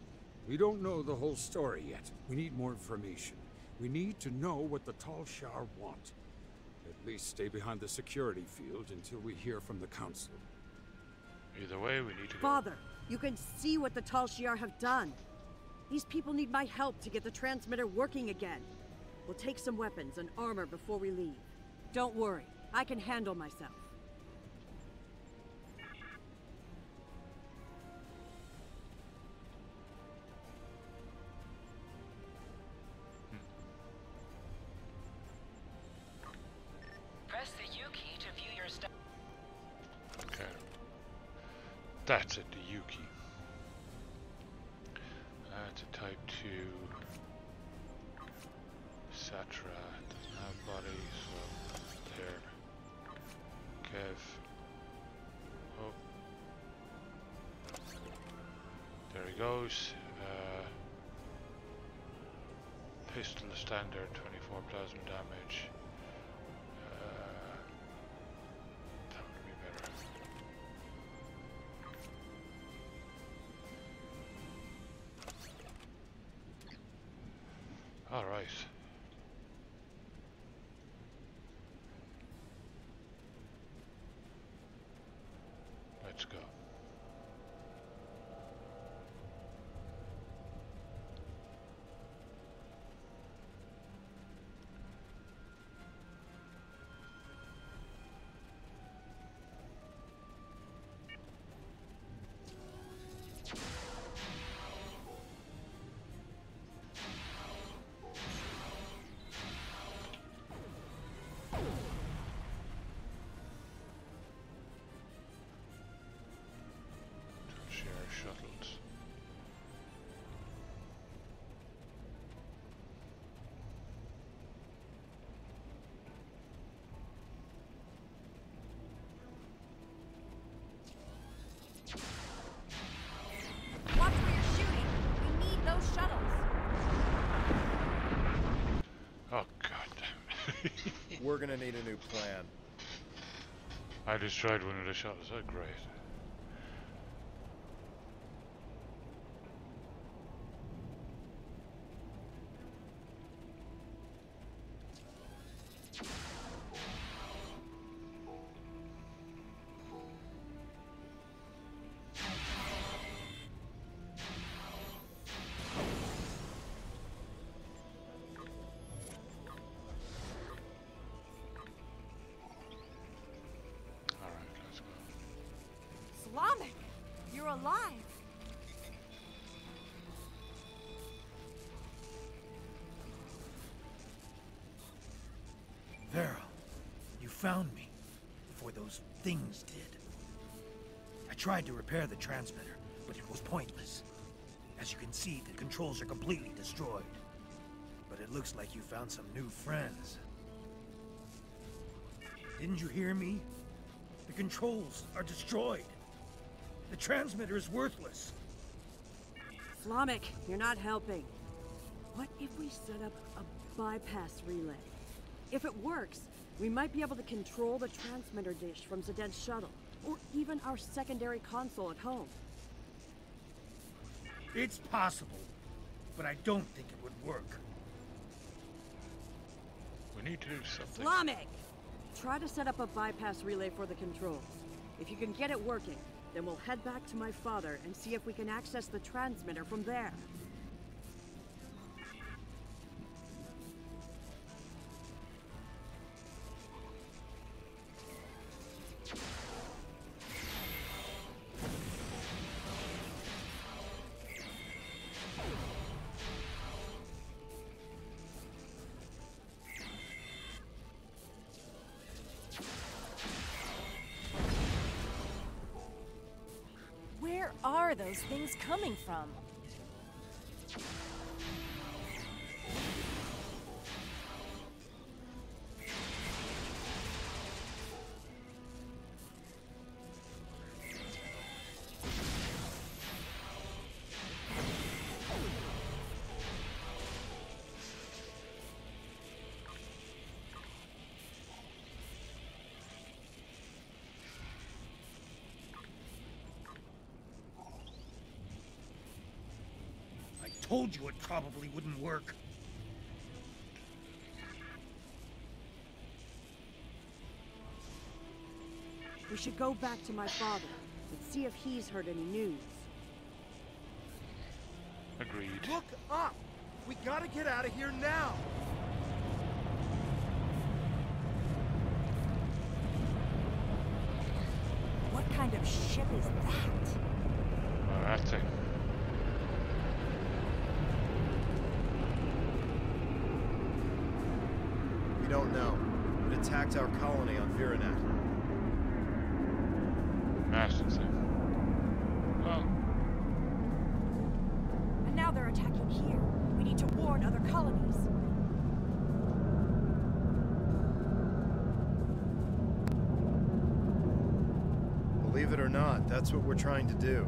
We don't know the whole story yet. We need more information. We need to know what the Tal Shiar want. At least stay behind the security field until we hear from the council. Either way, we need to go. Father, you can see what the Tal Shiar have done. These people need my help to get the transmitter working again. We'll take some weapons and armor before we leave. Don't worry, I can handle myself. Press the U key to view your stuff. Okay. That's it, the U key. It's a type 2 Satra. Doesn't have body, so there. Kev. Oh. There he goes. Pistol standard, 24 plasma damage. That would be better. All right. Let's go. We're gonna need a new plan. I destroyed one of the shuttles. Oh, great. Slamek, you're alive. Vera, you found me before those things did. I tried to repair the transmitter, but it was pointless. As you can see, the controls are completely destroyed. But it looks like you found some new friends. Didn't you hear me? The controls are destroyed. The transmitter is worthless. Slamek, you're not helping. What if we set up a bypass relay? If it works, we might be able to control the transmitter dish from Zed's shuttle, or even our secondary console at home. It's possible, but I don't think it would work. We need to do something. Slamek! Try to set up a bypass relay for the controls. If you can get it working, then we'll head back to my father and see if we can access the transmitter from there. Where are those things coming from? Told you it probably wouldn't work. We should go back to my father and see if he's heard any news. Agreed. Look up! We gotta get out of here now! What kind of ship is that? Oh, that thing. We don't know. It attacked our colony on Viranat. Master thing. Well. And now they're attacking here. We need to warn other colonies. Believe it or not, that's what we're trying to do.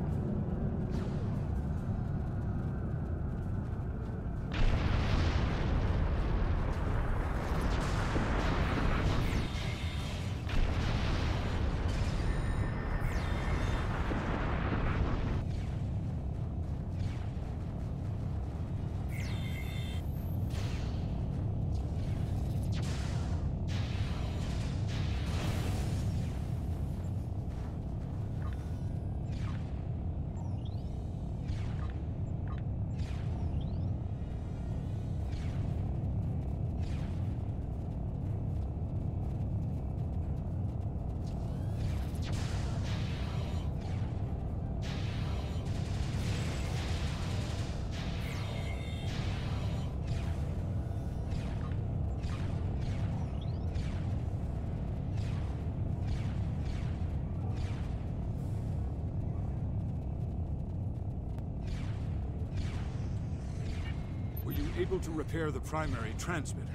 Able to repair the primary transmitter.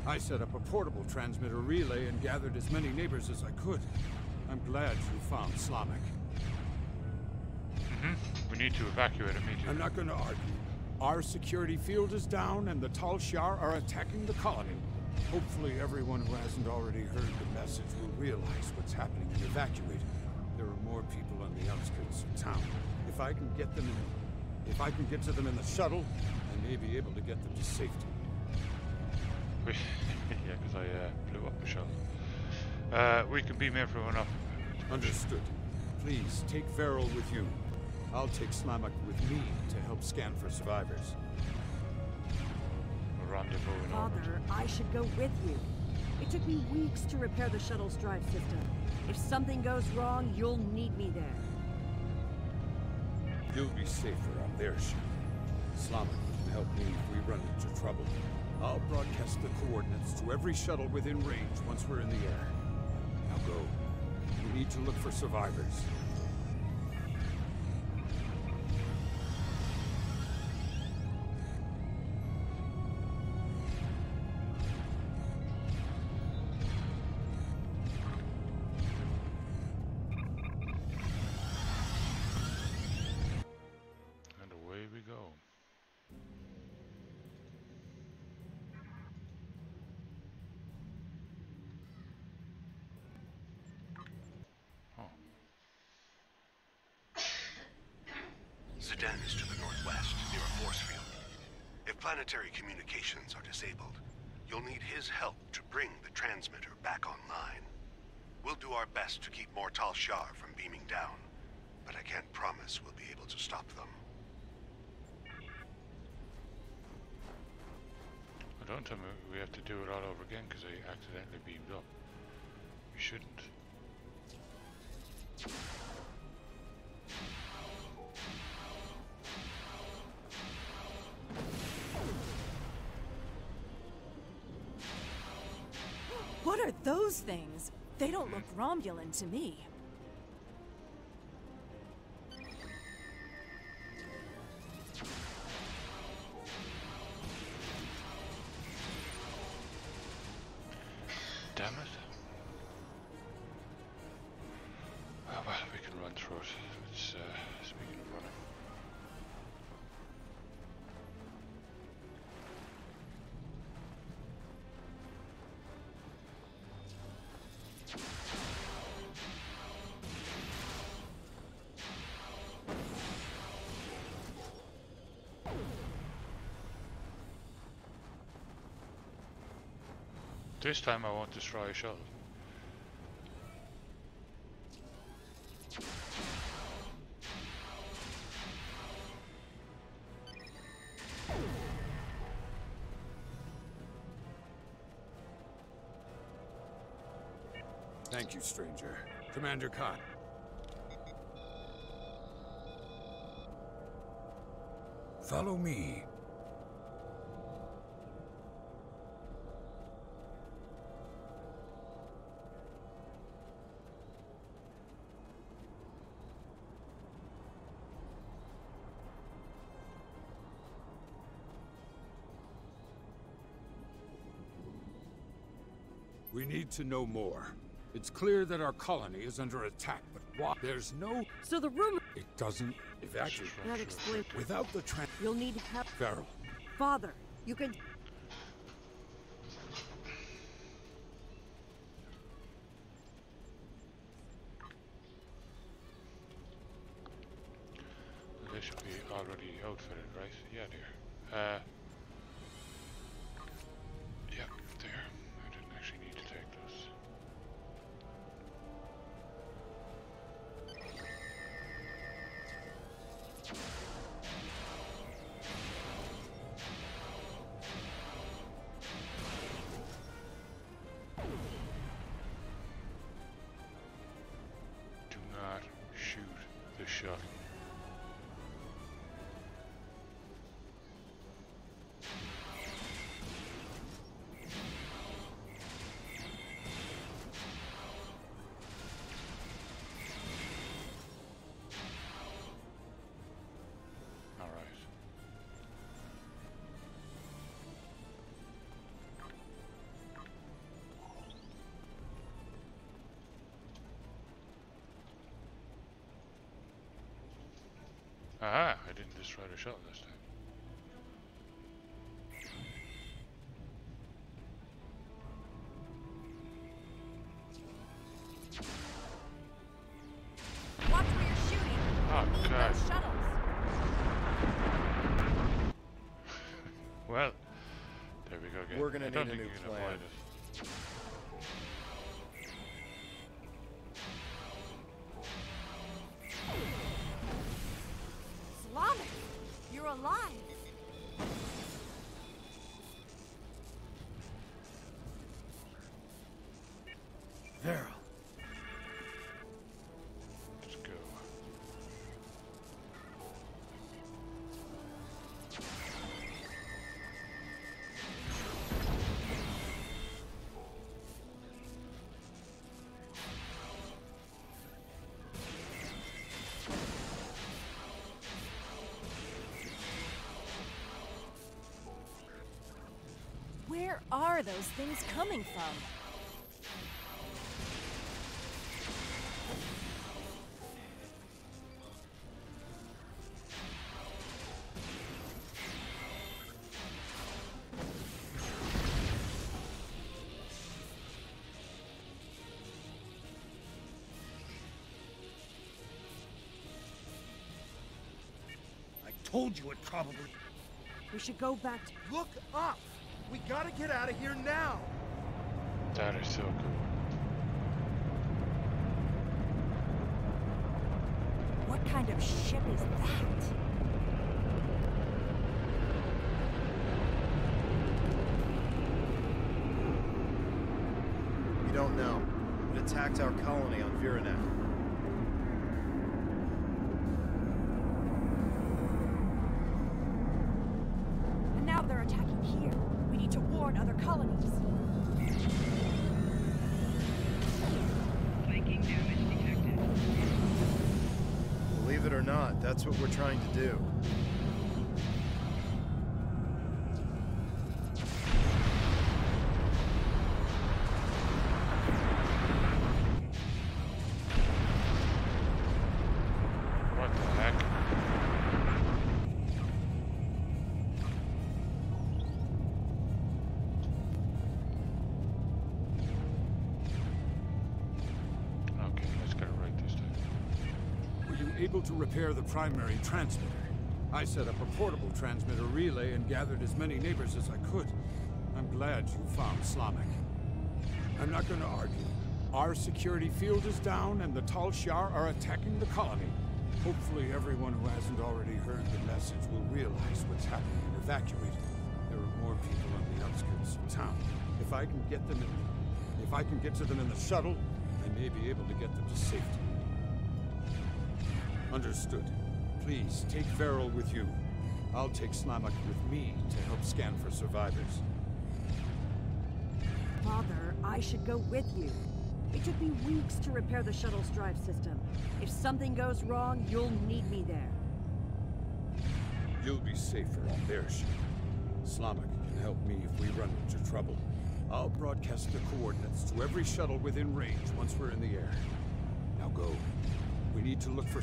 I set up a portable transmitter relay and gathered as many neighbors as I could. I'm glad you found Slamek. We need to evacuate immediately. I'm not going to argue. Our security field is down and the Tal Shiar are attacking the colony. Hopefully everyone who hasn't already heard the message will realize what's happening and evacuate. There are more people on the outskirts of town. If I can get to them in the shuttle, I may be able to get them to safety. Yeah, because I blew up the shuttle. We can beam everyone up. Understood. Please take Veril with you. I'll take Slamak with me to help scan for survivors. A rendezvous in Father, orbit. I should go with you. It took me weeks to repair the shuttle's drive system. If something goes wrong, you'll need me there. You'll be safer on their ship. Slamak can help me if we run into trouble. I'll broadcast the coordinates to every shuttle within range once we're in the air. Now go. We need to look for survivors. And away we go. Sedan is to the northwest, near a force field. If planetary communications are disabled, you'll need his help to bring the transmitter back online. We'll do our best to keep more Tal Shiar from beaming down, but I can't promise we'll be able to stop them. Don't tell me we have to do it all over again because I accidentally beamed up. We shouldn't. What are those things? They don't look Romulan to me. Damn it. Oh, well, we can run through it. It's, speaking of running. This time I won't destroy a shuttle. Thank you, stranger. Commander Khan. Follow me. We need to know more. It's clear that our colony is under attack, but why? There's no... So the room... It doesn't evacuate. That explains... Without the You'll need help. Veril. Father, you can... They should be already outfitted, right? Yeah, dear. Yeah, there. I didn't actually need to take those. Do not shoot the shuttle. Aha, I didn't destroy the shuttle this time. again. We're gonna I don't need a think new you can plan. avoid it. Slavic, you're alive. Viral. Let's go. Where are those things coming from? I told you it probably... We should go back to... Look up! We gotta get out of here now! That is so cool. What kind of ship is that? We don't know. It attacked our colony on Viranet. And now they're attacking here. We need to warn other colonies. Viking damage detected. Believe it or not, that's what we're trying to do. What the heck? Okay, let's get it right this time. Were you able to repair the primary transmitter? I set up a portable transmitter relay and gathered as many neighbors as I could. I'm glad you found Slamek. I'm not going to argue. Our security field is down and the Tal Shiar are attacking the colony. Hopefully everyone who hasn't already heard the message will realize what's happening and evacuate. There are more people on the outskirts of town. If I can get to them in the shuttle, I may be able to get them to safety. Understood. Please, take Veril with you. I'll take Slamek with me to help scan for survivors. Father, I should go with you. It took me weeks to repair the shuttle's drive system. If something goes wrong, you'll need me there. You'll be safer on their ship. Slamek can help me if we run into trouble. I'll broadcast the coordinates to every shuttle within range once we're in the air. Now go. We need to look for...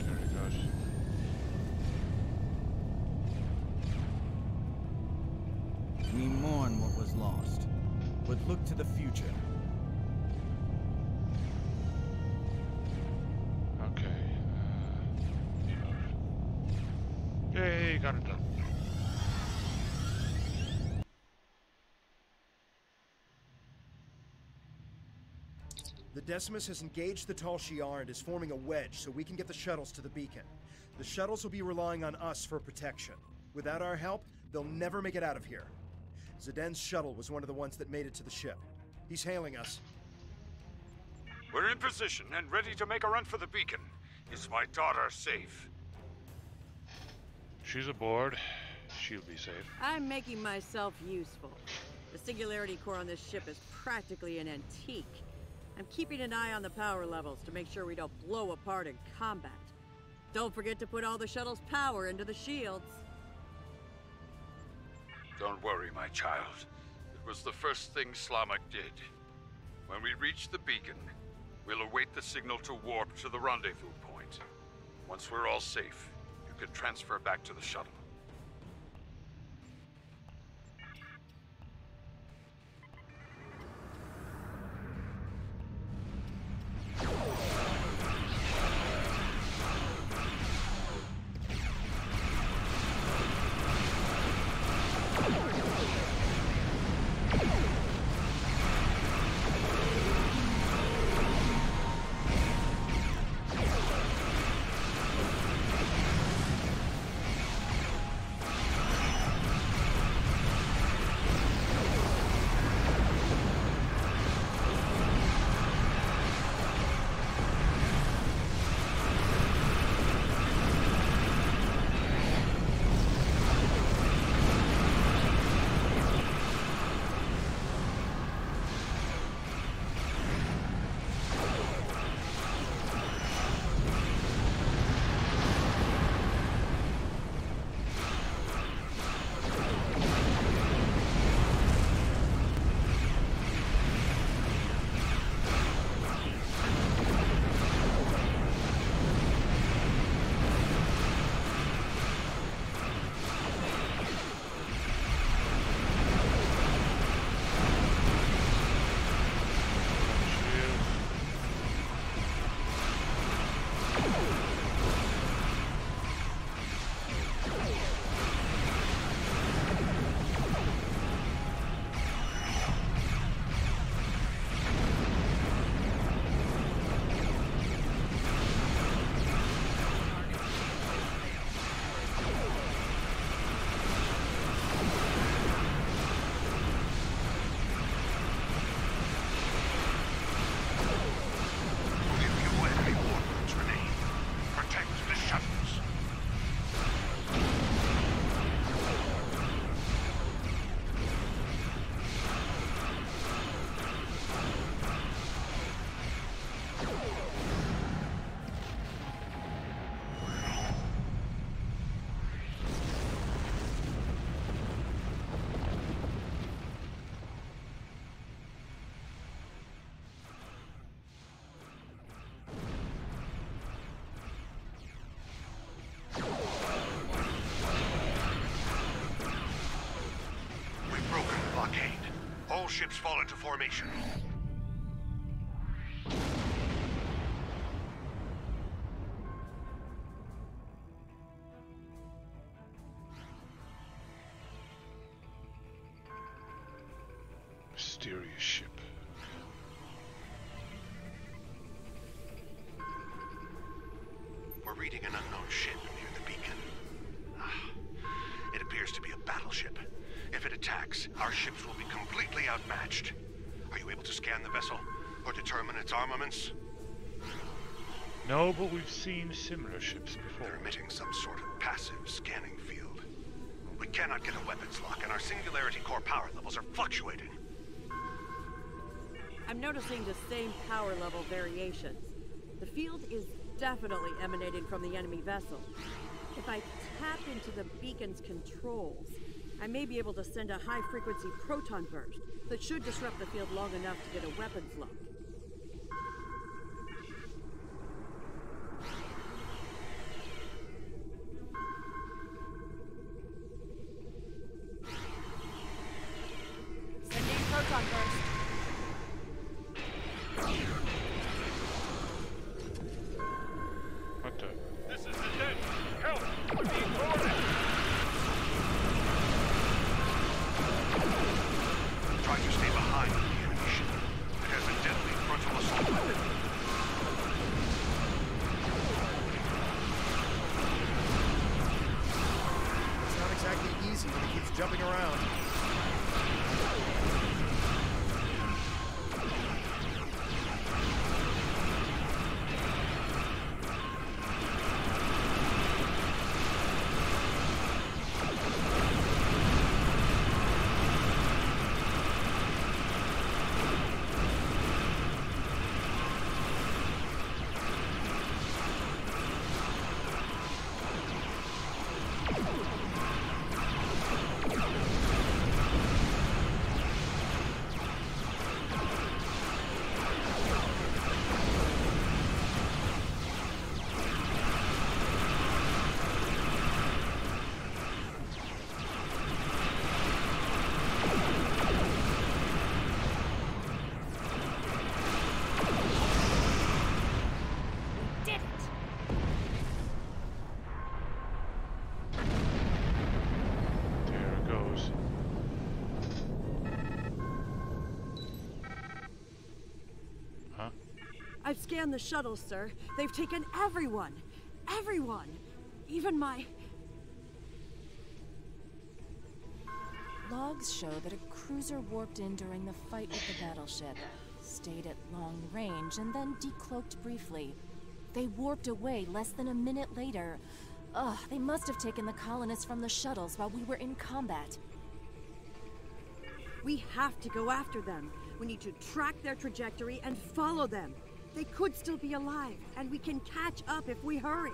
There he goes. We mourn what was lost, but look to the future. Okay. Yay, got it done. The Decimus has engaged the Tal Shiar and is forming a wedge so we can get the shuttles to the beacon. The shuttles will be relying on us for protection. Without our help, they'll never make it out of here. Ziden's shuttle was one of the ones that made it to the ship. He's hailing us. We're in position and ready to make a run for the beacon. Is my daughter safe? She's aboard. she'll be safe. I'm making myself useful. The singularity core on this ship is practically an antique. I'm keeping an eye on the power levels to make sure we don't blow apart in combat. Don't forget to put all the shuttle's power into the shields. Don't worry, my child. It was the first thing Slamak did. When we reach the beacon, we'll await the signal to warp to the rendezvous point. Once we're all safe, you can transfer back to the shuttle. All ships fall into formation. Mysterious ship. We're reading an unknown ship near the beacon. It appears to be a battleship. If it attacks, our ships will be completely outmatched. Are you able to scan the vessel or determine its armaments? No, but we've seen similar ships before. They're emitting some sort of passive scanning field. We cannot get a weapons lock, and our singularity core power levels are fluctuating. I'm noticing the same power level variations. The field is definitely emanating from the enemy vessel. If I tap into the beacon's controls, I may be able to send a high-frequency proton burst that should disrupt the field long enough to get a weapons lock. Sending proton burst. What the? This is the dead. Help! We're being boarded! Try to stay behind the enemy ship. It has a deadly frontal assault weapon. It's not exactly easy when it keeps jumping around. I've scanned the shuttles, sir. They've taken everyone. Everyone. Even my... Logs show that a cruiser warped in during the fight with the battleship, stayed at long range, and then decloaked briefly. They warped away less than a minute later. Ugh, they must have taken the colonists from the shuttles while we were in combat. We have to go after them. We need to track their trajectory and follow them. They could still be alive, and we can catch up if we hurry.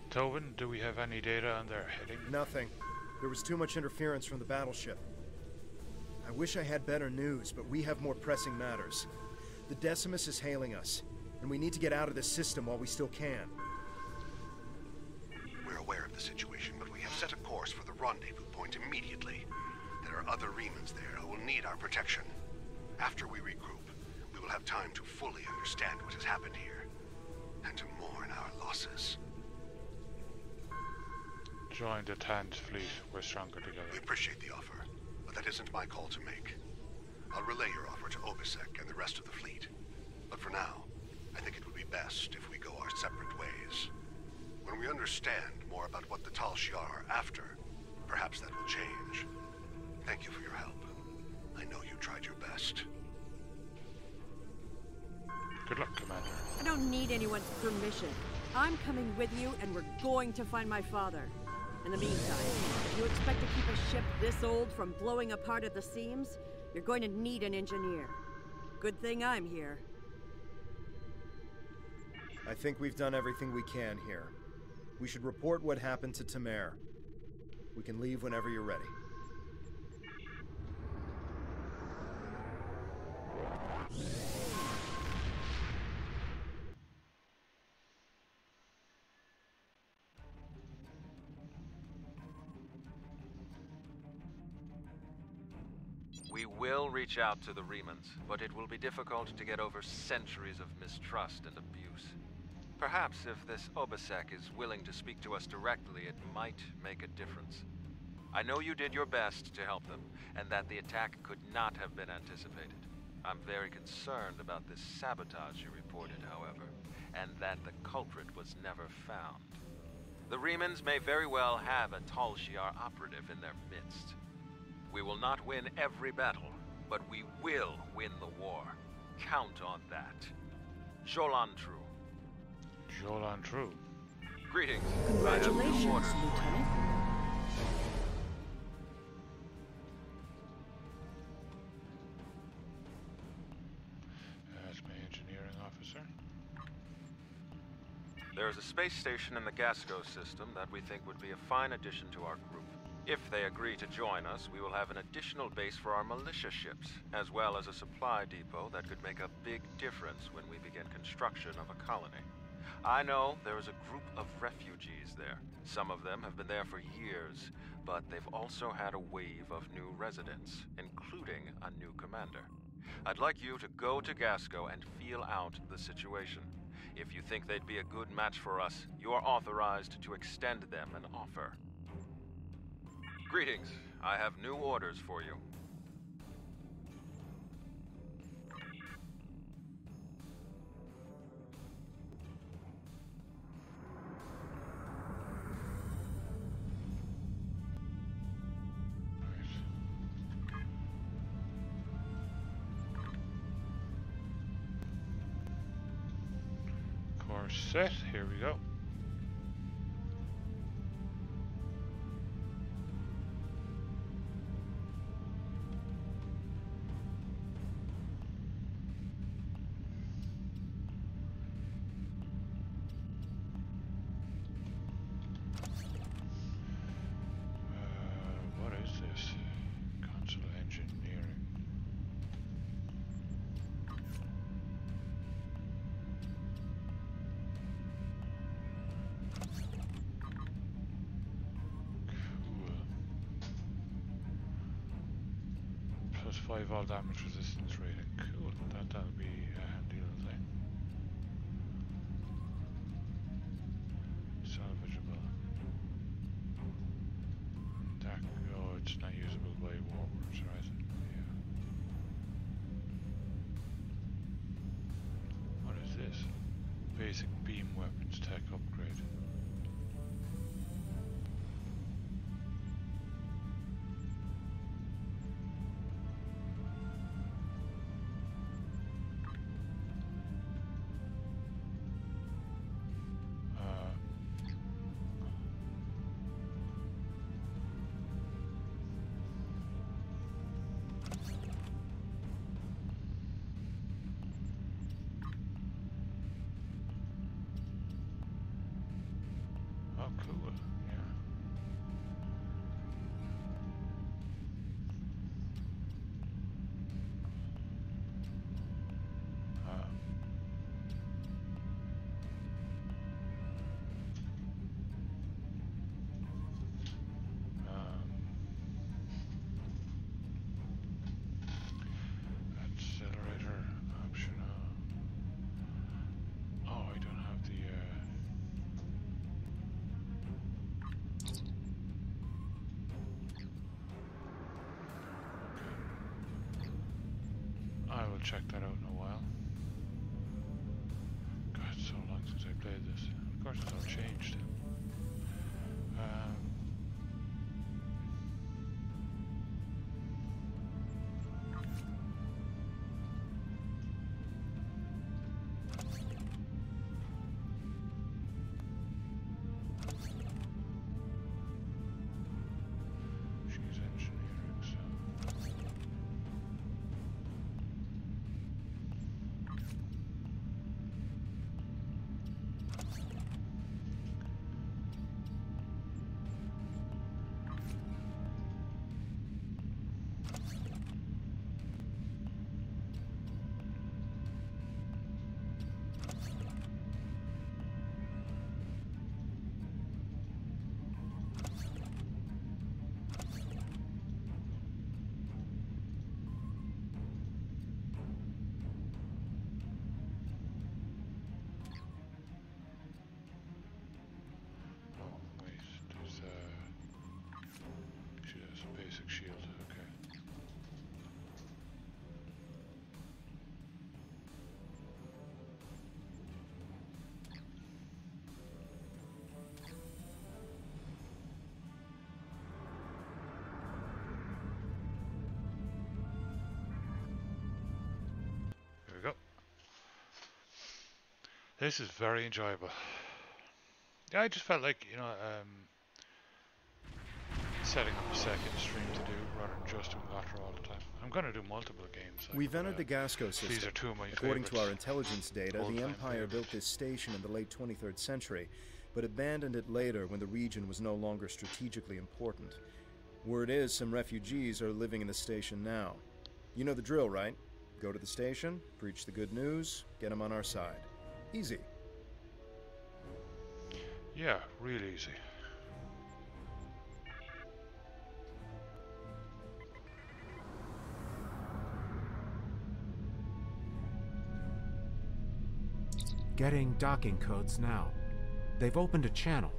Tobin, do we have any data on their heading? Nothing. There was too much interference from the battleship. I wish I had better news, but we have more pressing matters. The Decimus is hailing us, and we need to get out of this system while we still can. We're aware of the situation, but we have set a course for the rendezvous point immediately. There are other Remans there who will need our protection. After we regroup, we will have time to fully understand what has happened here, and to mourn our losses. Join the Tan's fleet. We're stronger together. We appreciate the offer, but that isn't my call to make. I'll relay your offer to Obisek and the rest of the fleet. But for now, I think it would be best if we go our separate ways. When we understand more about what the Tal Shiar are after, perhaps that will change. Thank you for your help. I know you tried your best. Good luck, Commander. I don't need anyone's permission. I'm coming with you, and we're going to find my father. In the meantime, if you expect to keep a ship this old from blowing apart at the seams, you're going to need an engineer. Good thing I'm here. I think we've done everything we can here. We should report what happened to Tamer. We can leave whenever you're ready. We will reach out to the Remans, but it will be difficult to get over centuries of mistrust and abuse. Perhaps if this Obisek is willing to speak to us directly, it might make a difference. I know you did your best to help them, and that the attack could not have been anticipated. I'm very concerned about this sabotage you reported, however, and that the culprit was never found. The Remans may very well have a Tal Shiar operative in their midst. We will not win every battle, but we will win the war. Count on that. Jolan True. Jolan True. Greetings. Congratulations, Lieutenant. That's my engineering officer. There is a space station in the Gasco system that we think would be a fine addition to our group. If they agree to join us, we will have an additional base for our militia ships, as well as a supply depot that could make a big difference when we begin construction of a colony. I know there is a group of refugees there. Some of them have been there for years, but they've also had a wave of new residents, including a new commander. I'd like you to go to Gasco and feel out the situation. If you think they'd be a good match for us, you are authorized to extend them an offer. Greetings. I have new orders for you. Course set. Here we go. What is this? Console engineering. Plus 5 all damage resistance rating. Cool. That'll be a handy little thing. Salvageable. That, oh, it's not usable by warlords, right? Yeah. upgrade. Oh, cool. Yeah. Accelerator optional. Oh, I don't have the. I will check that out in a while. God, it's so long since I played this. Of course, it's all changed. She's engineering, so. Oh, wait, there's she has a basic shield, okay. Here we go. This is very enjoyable. Yeah, I just felt like, you know, setting up a second stream to do rather than just doing Otter all the time. I'm going to do multiple games. Like, We've entered the Gasco system. These are two of my According to favorites. our intelligence data, the Empire built this station in the late 23rd century, but abandoned it later when the region was no longer strategically important. Word is some refugees are living in the station now. You know the drill, right? Go to the station, preach the good news, get them on our side. Easy. Yeah, real easy. Getting docking codes now. They've opened a channel.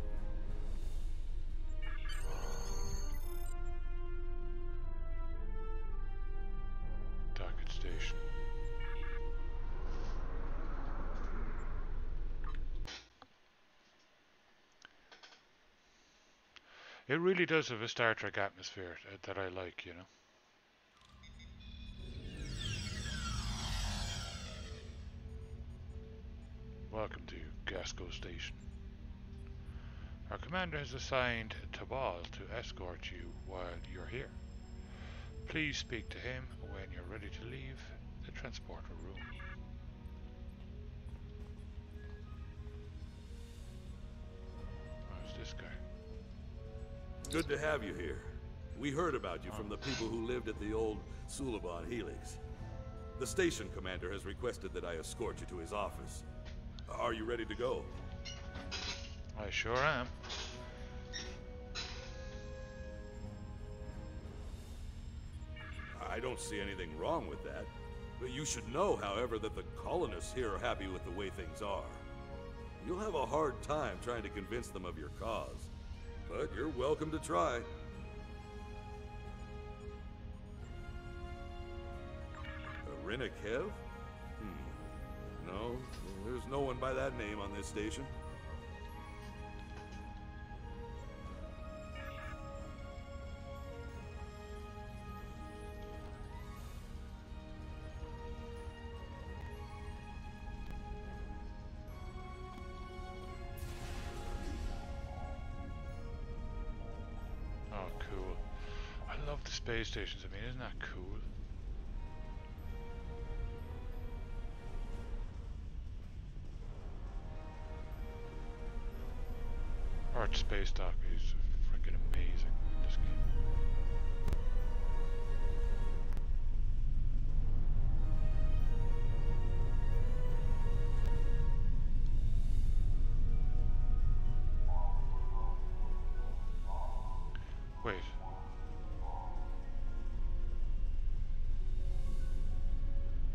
Docket station. It really does have a Star Trek atmosphere that I like, you know. Welcome to Gasco Station. Our commander has assigned Tabal to escort you while you're here. Please speak to him when you're ready to leave the transporter room. Who's this guy? Good to have you here. We heard about you from the people who lived at the old Suliban Helix. The station commander has requested that I escort you to his office. Are you ready to go? I sure am. I don't see anything wrong with that. But you should know, however, that the colonists here are happy with the way things are. You'll have a hard time trying to convince them of your cause. But you're welcome to try. Kev? No, there's no one by that name on this station. space stations. I mean, isn't that cool? Earth space dock is freaking amazing in this game. Wait.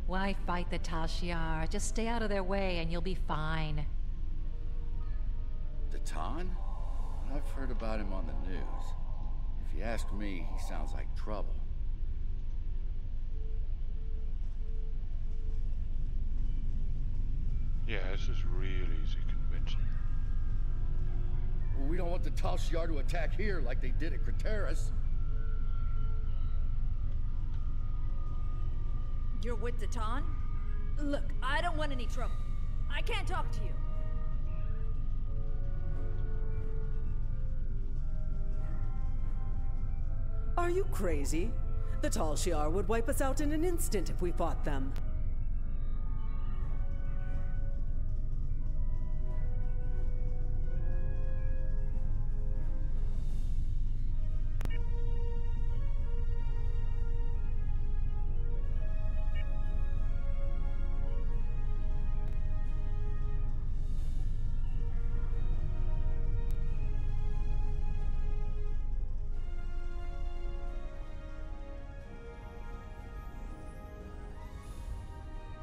Why fight the Tal Shiar? Just stay out of their way and you'll be fine. Datan? I've heard about him on the news. If you ask me, he sounds like trouble. Yeah, this is really easy convincing. Well, we don't want the Tal Shiar to attack here like they did at Craterus. You're with Datan? Look, I don't want any trouble. I can't talk to you. Are you crazy? The Tal Shiar would wipe us out in an instant if we fought them.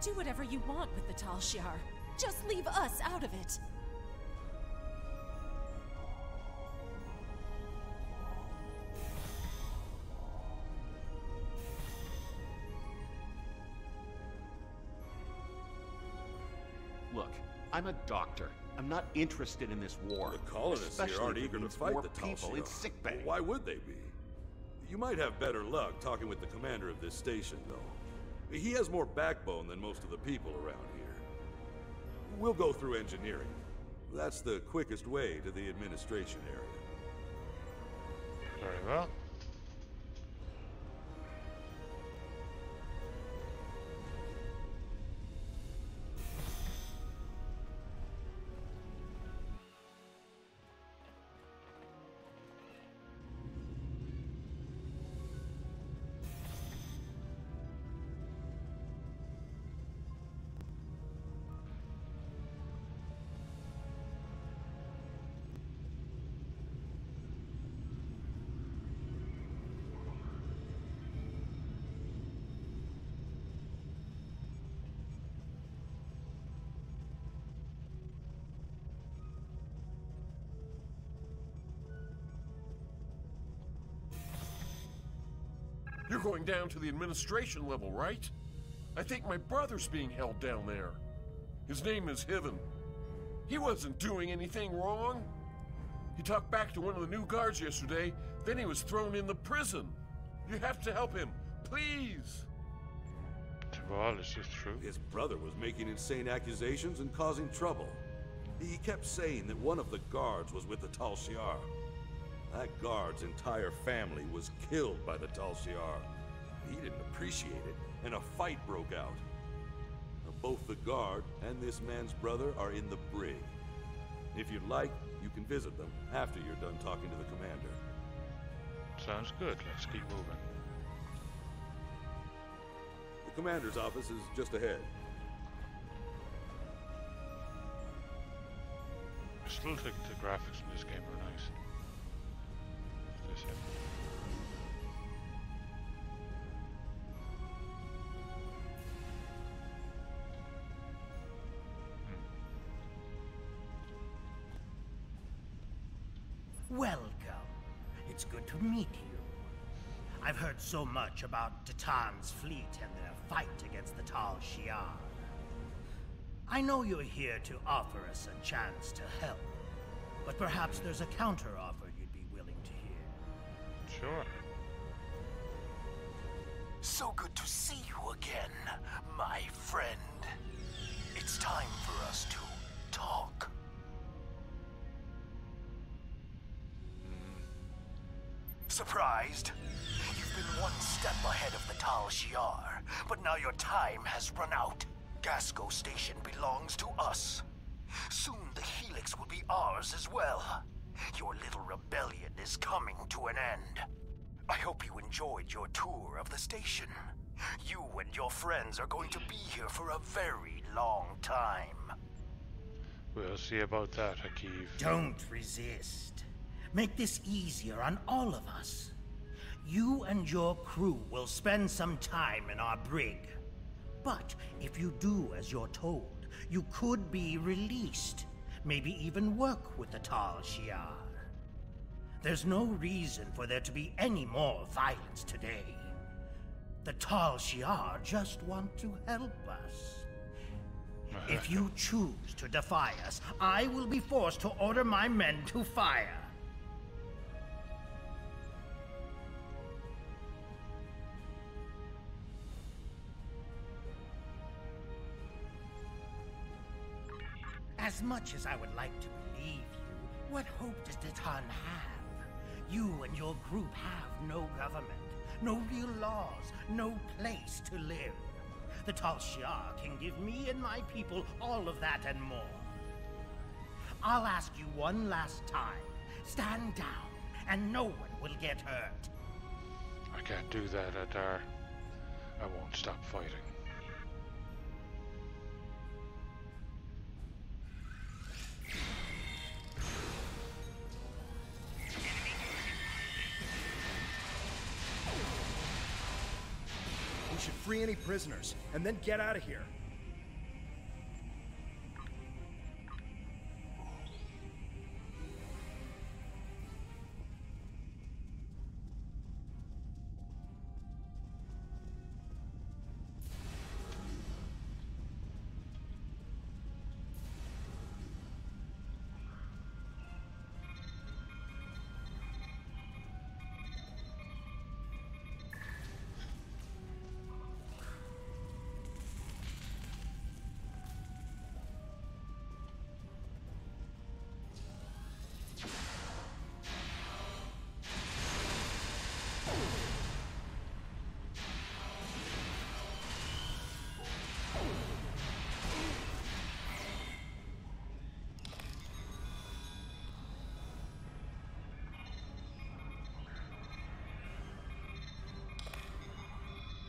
Do whatever you want with the Tal Shiar. Just leave us out of it. Look, I'm a doctor. I'm not interested in this war. The colonists here aren't eager to fight the Tal people in Shiar. sickbay. Why would they be? You might have better luck talking with the commander of this station, though. He has more backbone than most of the people around here. We'll go through engineering. That's the quickest way to the administration area. Very well. You're going down to the administration level, right? I think my brother's being held down there. His name is Hiven. He wasn't doing anything wrong. He talked back to one of the new guards yesterday, then he was thrown in the prison. You have to help him, please. Well, is this true? His brother was making insane accusations and causing trouble. He kept saying that one of the guards was with the Tal Shiar. That guard's entire family was killed by the Tal Shiar. He didn't appreciate it, and a fight broke out. Now, both the guard and this man's brother are in the brig. If you'd like, you can visit them after you're done talking to the commander. Sounds good. Let's keep moving. The commander's office is just ahead. I still think the graphics in this game are nice. Is this it? Welcome. It's good to meet you. I've heard so much about Datan's fleet and their fight against the Tal Shiar. I know you're here to offer us a chance to help, but perhaps there's a counter-offer you'd be willing to hear. Sure. So good to see you again, my friend. It's time for us to talk. Surprised? You've been one step ahead of the Tal Shiar, but now your time has run out. Gasco Station belongs to us. Soon the Helix will be ours as well. Your little rebellion is coming to an end. I hope you enjoyed your tour of the station. You and your friends are going to be here for a very long time. We'll see about that, Hakeem. Don't resist. Make this easier on all of us. You and your crew will spend some time in our brig. But if you do as you're told, you could be released. Maybe even work with the Tal Shiar. There's no reason for there to be any more violence today. The Tal Shiar just want to help us. If you choose to defy us, I will be forced to order my men to fire. As much as I would like to believe you, what hope does Titan have? You and your group have no government, no real laws, no place to live. The Tal Shiar can give me and my people all of that and more. I'll ask you one last time. Stand down, and no one will get hurt. I can't do that, Adar. I won't stop fighting. We should free any prisoners, and then get out of here.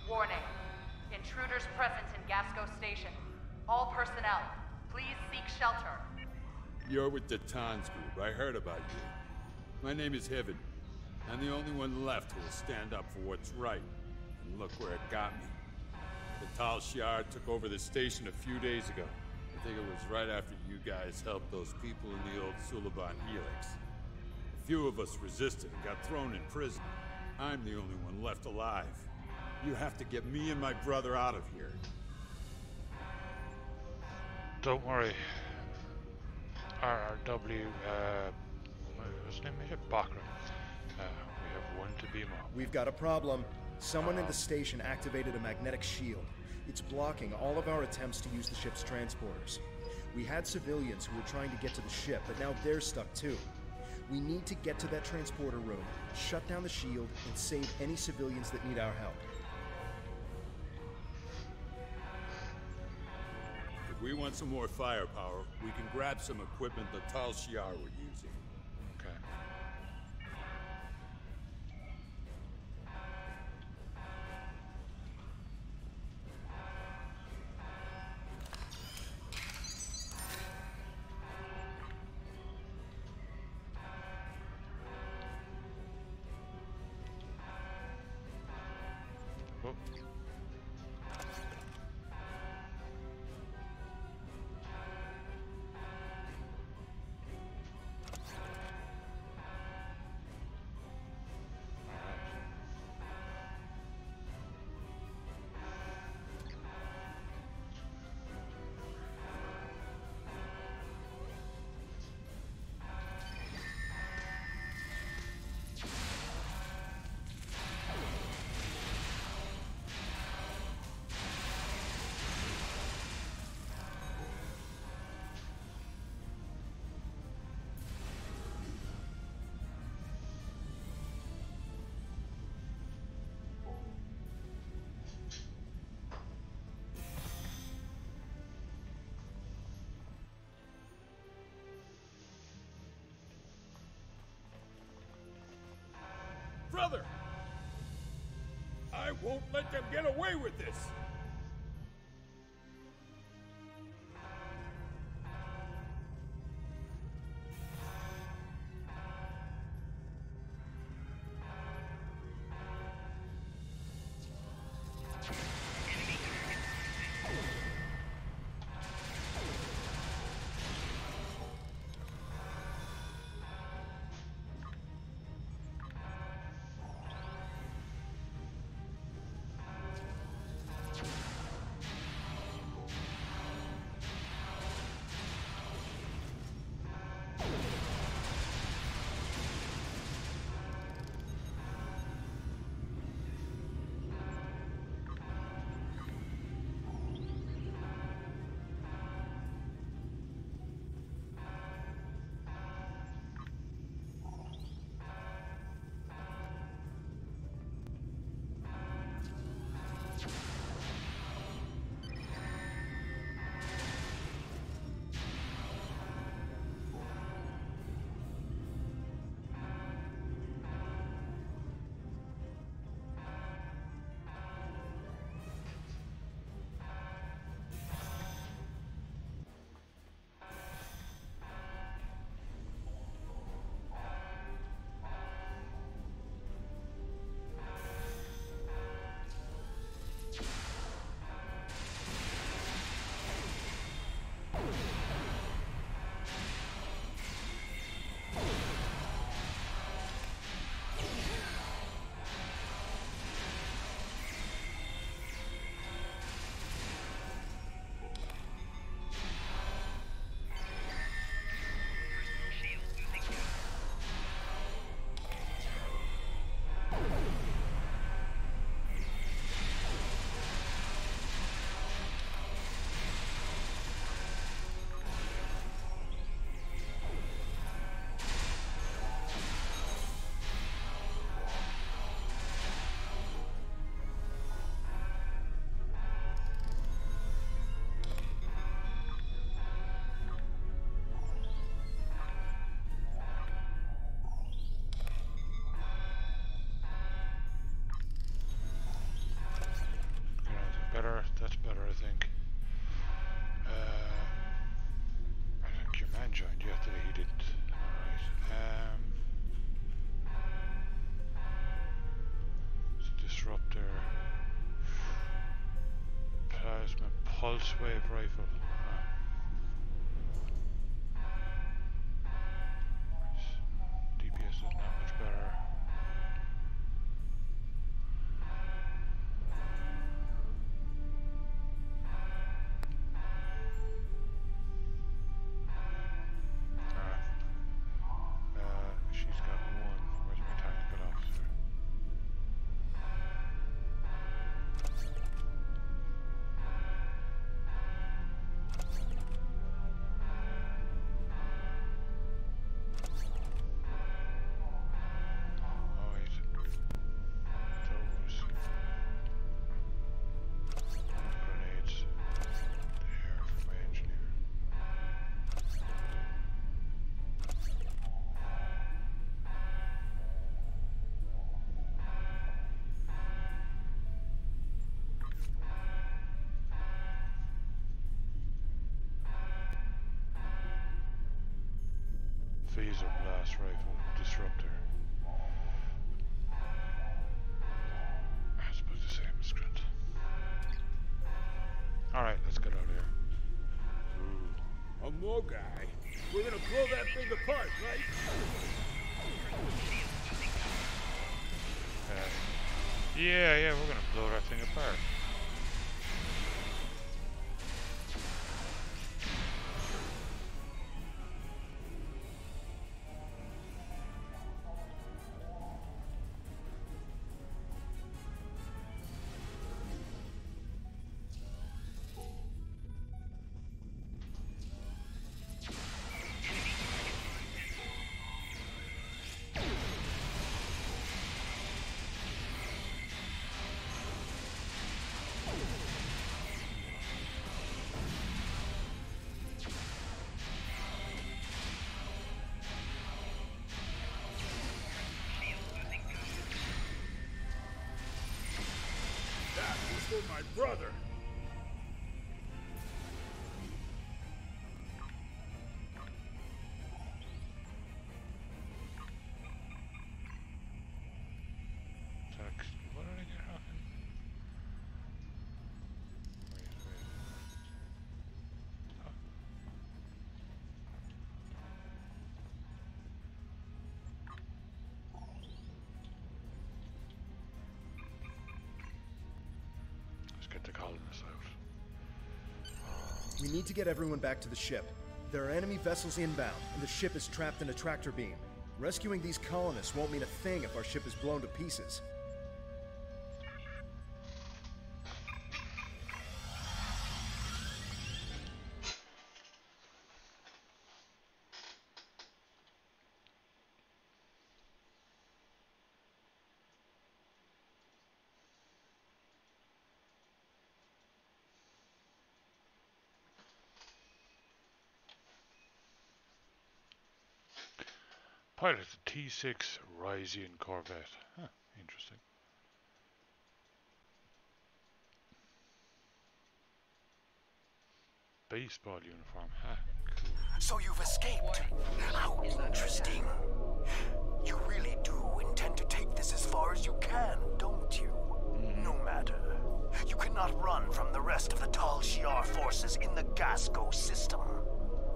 Warning. Intruders present in Gasco Station. All personnel, please seek shelter. You're with the Tans group. I heard about you. My name is Heaven. I'm the only one left who will stand up for what's right. And look where it got me. The Tal Shiar took over the station a few days ago. I think it was right after you guys helped those people in the old Suliban Helix. A few of us resisted and got thrown in prison. I'm the only one left alive. You have to get me and my brother out of here. Don't worry. RRW, what's his name? Bakram. We have one to beam up. We've got a problem. Someone in the station activated a magnetic shield. It's blocking all of our attempts to use the ship's transporters. We had civilians who were trying to get to the ship, but now they're stuck too. We need to get to that transporter room, shut down the shield, and save any civilians that need our help. If we want some more firepower, we can grab some equipment the Tal Shiar were using. Okay. Oh. brother! I won't let them get away with this! Better, that's better, I think. I think your man joined yesterday, he didn't. Alright. Disruptor. Plasma pulse wave rifle. DPS is not much better. She's got one. Where's my tactical officer? Oh wait. Those grenades there for my engineer. Phaser blast rifle, disruptor. I suppose the same as Grunt. Alright, let's get out of here. A more guy? We're gonna blow that thing apart, right? Yeah, we're gonna blow that thing apart. for my brother. What did I get off in? Wait. Oh. Let's get the colonists out. We need to get everyone back to the ship. There are enemy vessels inbound, and the ship is trapped in a tractor beam. Rescuing these colonists won't mean a thing if our ship is blown to pieces. Pilot the T6 Rysian Corvette. Huh, interesting. Baseball uniform, huh? Cool. So you've escaped. How interesting. You really do intend to take this as far as you can, don't you? No matter. You cannot run from the rest of the Tal Shiar forces in the Gasco system.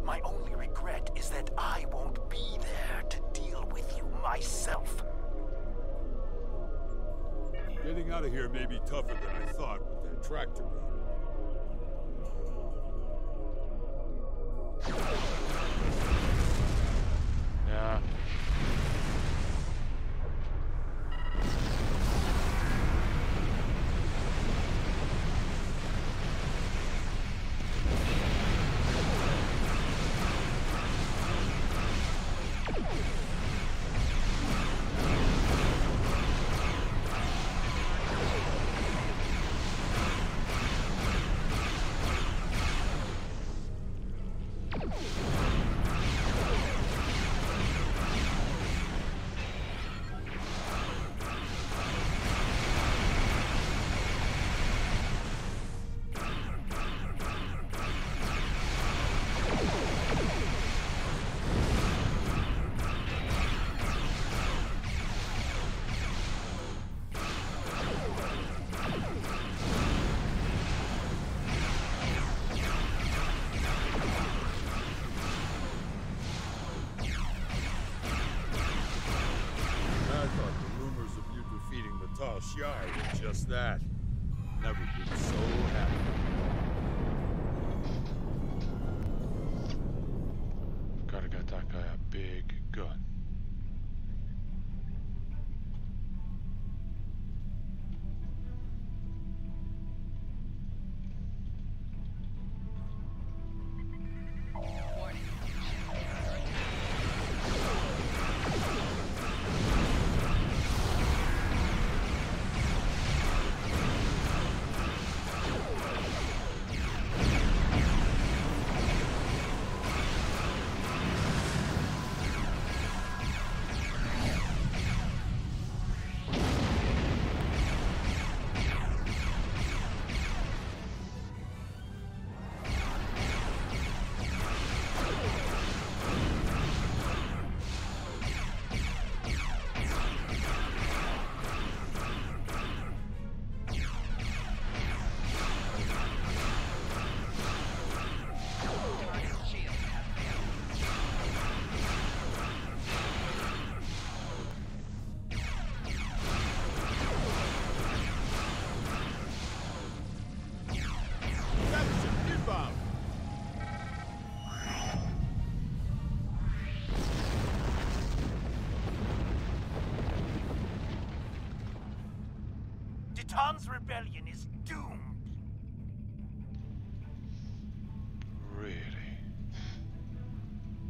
My only regret is that I won't be there to deal with you myself. Getting out of here may be tougher than I thought with that tractor beam. Yeah. Tal Shiar did just that. Never been so happy. Gotta get that guy a big gun. Titan's rebellion is doomed. Really?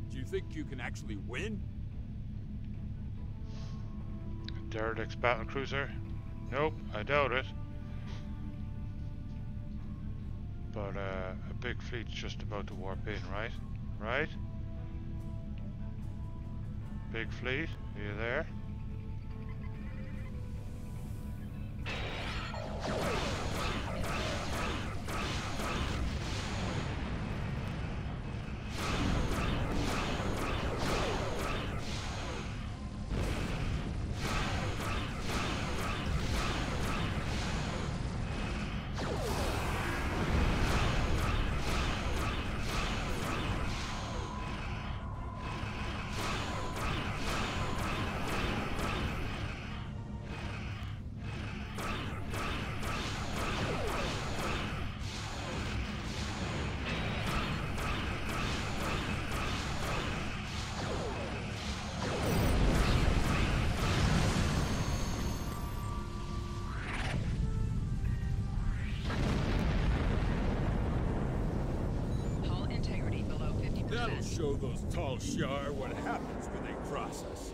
Do you think you can actually win? Derelict's battle cruiser? Nope, I doubt it. But a big fleet's just about to warp in, right? Right? Big fleet, are you there? I'll show those Tal Shiar what happens when they cross us.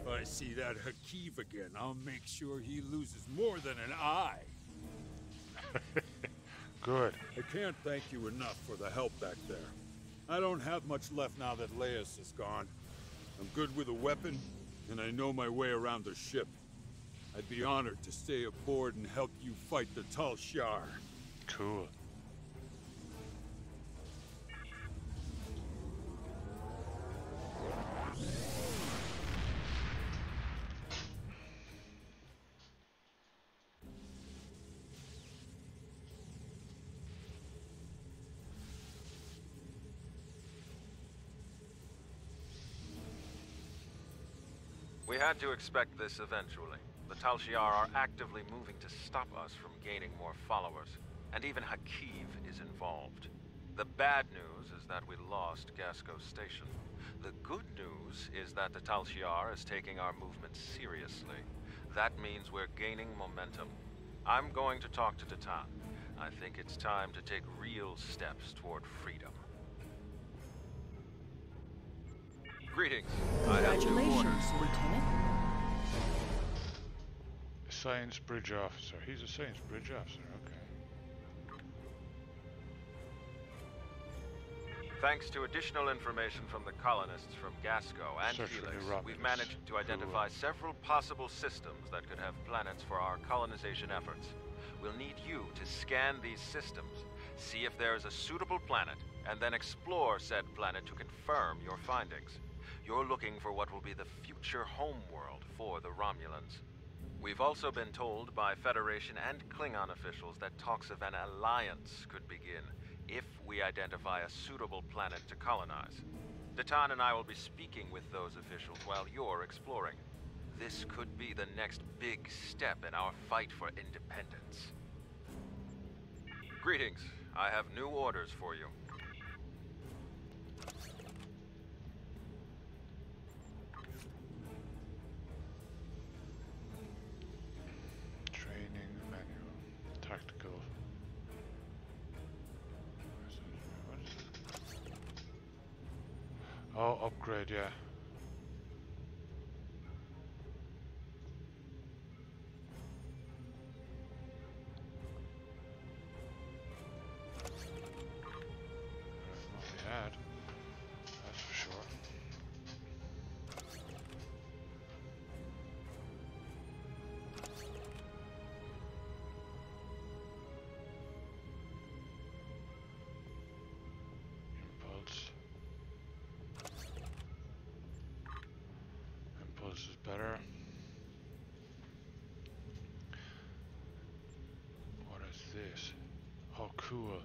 If I see that Hakiv again, I'll make sure he loses more than an eye. Good. I can't thank you enough for the help back there. I don't have much left now that Laius is gone. I'm good with a weapon, and I know my way around the ship. I'd be honored to stay aboard and help you fight the Tal Shiar. Cool. We had to expect this eventually. The Tal Shiar are actively moving to stop us from gaining more followers, and even Hakiv is involved. The bad news is that we lost Gasco Station. The good news is that the Tal Shiar is taking our movement seriously. That means we're gaining momentum. I'm going to talk to Titan. I think it's time to take real steps toward freedom. Greetings. Congratulations, Lieutenant. Science Bridge Officer. He's a Science Bridge Officer, okay. Thanks to additional information from the colonists from Gasco and Helix, we've managed to identify several possible systems that could have planets for our colonization efforts. We'll need you to scan these systems, see if there is a suitable planet, and then explore said planet to confirm your findings. You're looking for what will be the future homeworld for the Romulans. We've also been told by Federation and Klingon officials that talks of an alliance could begin if we identify a suitable planet to colonize. Titan and I will be speaking with those officials while you're exploring. This could be the next big step in our fight for independence. Greetings. I have new orders for you. Training manual. Tactical. What is it? Oh, upgrade, yeah. What we had, that's for sure. Impulse. Impulse is better. What is this? Oh, cool.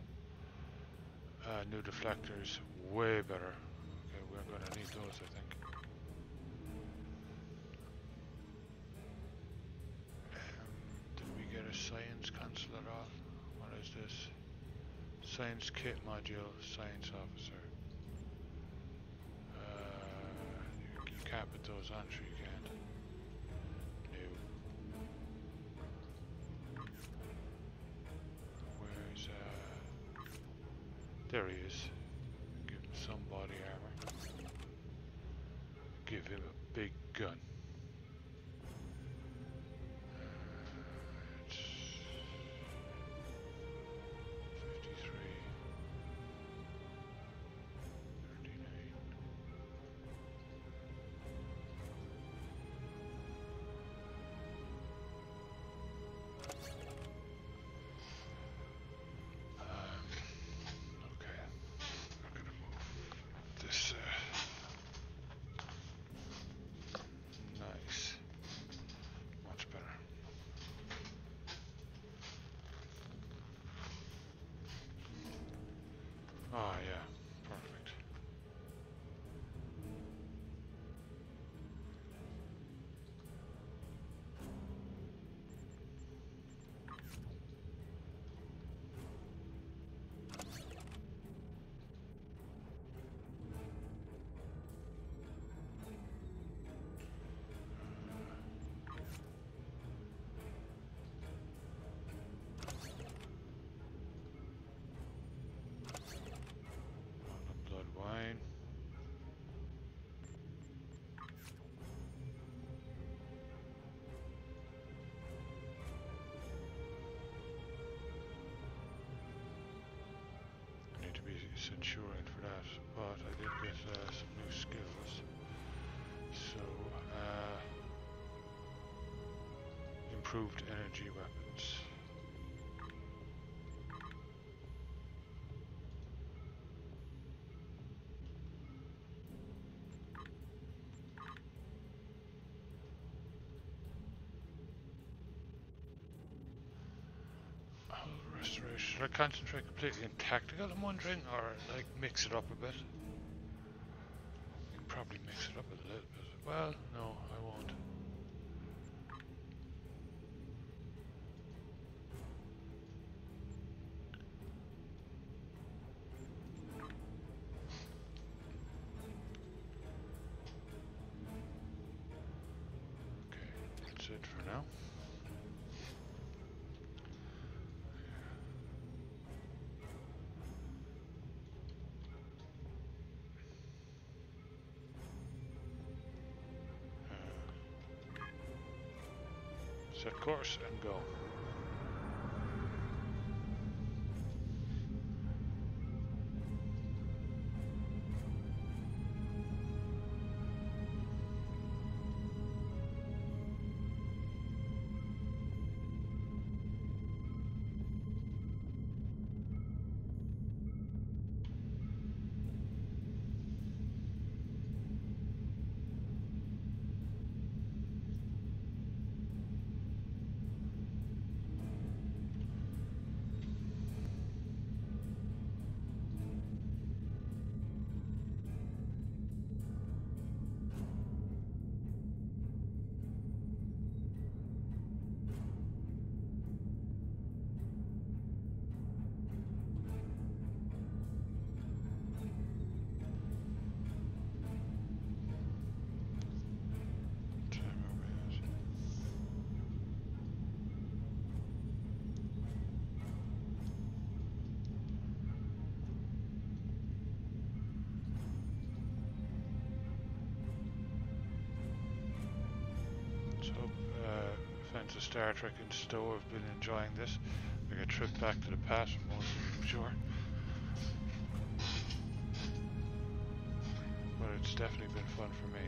New deflectors, way better. Okay, we're gonna need those, I think. Did we get a science console at all? What is this? Science kit module, science officer. You can't put those on, sure you can't. No. Where's there he is. Give him some body armor. Give him a big gun. It's 53. 39. Okay. I'm gonna move this. Nice. Much better. Oh yeah, perfect. Centurion for that, but I did get some new skills. So, improved energy weapons. Restoration. Should I concentrate completely on tactical, I'm wondering, or like mix it up a bit? I can probably mix it up a little bit. Well, no, I won't. Okay, that's it for now. Set course and go. Fans of Star Trek and STO have been enjoying this. Like a trip back to the past, most of you, I'm sure. But it's definitely been fun for me.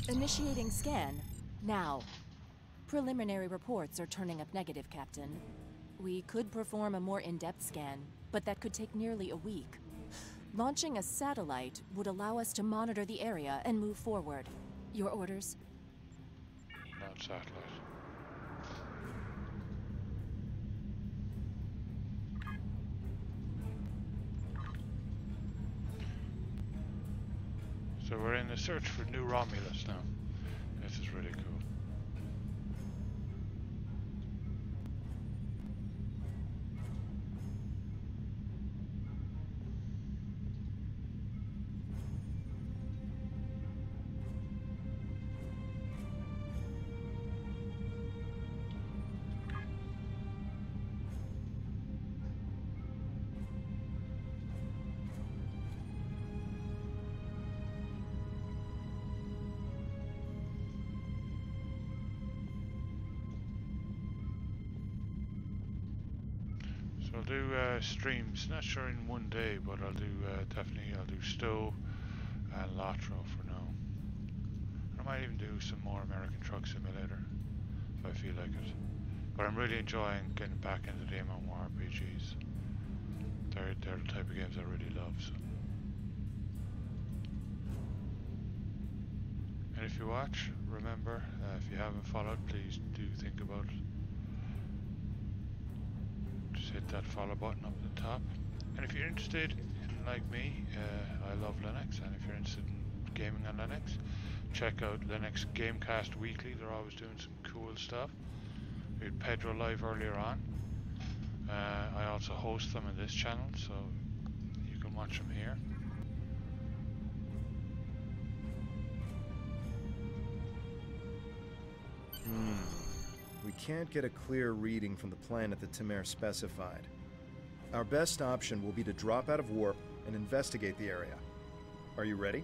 Initiating scan. Now. Preliminary reports are turning up negative, Captain. We could perform a more in-depth scan, but that could take nearly a week. Launching a satellite would allow us to monitor the area and move forward. Your orders? Not satellite. So we're in the search for new Romulus now. This is really cool. I'll do streams, not sure in one day, but I'll do I'll do STO and Latro for now. I might even do some more American Truck Simulator if I feel like it. But I'm really enjoying getting back into the MMORPGs. They're the type of games I really love. So. And if you watch, remember, if you haven't followed, please do think about it. Hit that follow button up at the top. And if you're interested in, like me, I love Linux, and if you're interested in gaming on Linux, check out Linux Gamecast Weekly. They're always doing some cool stuff. We had Pedro live earlier on. I also host them in this channel, so you can watch them here. We can't get a clear reading from the planet that Tamir specified. Our best option will be to drop out of warp and investigate the area. Are you ready?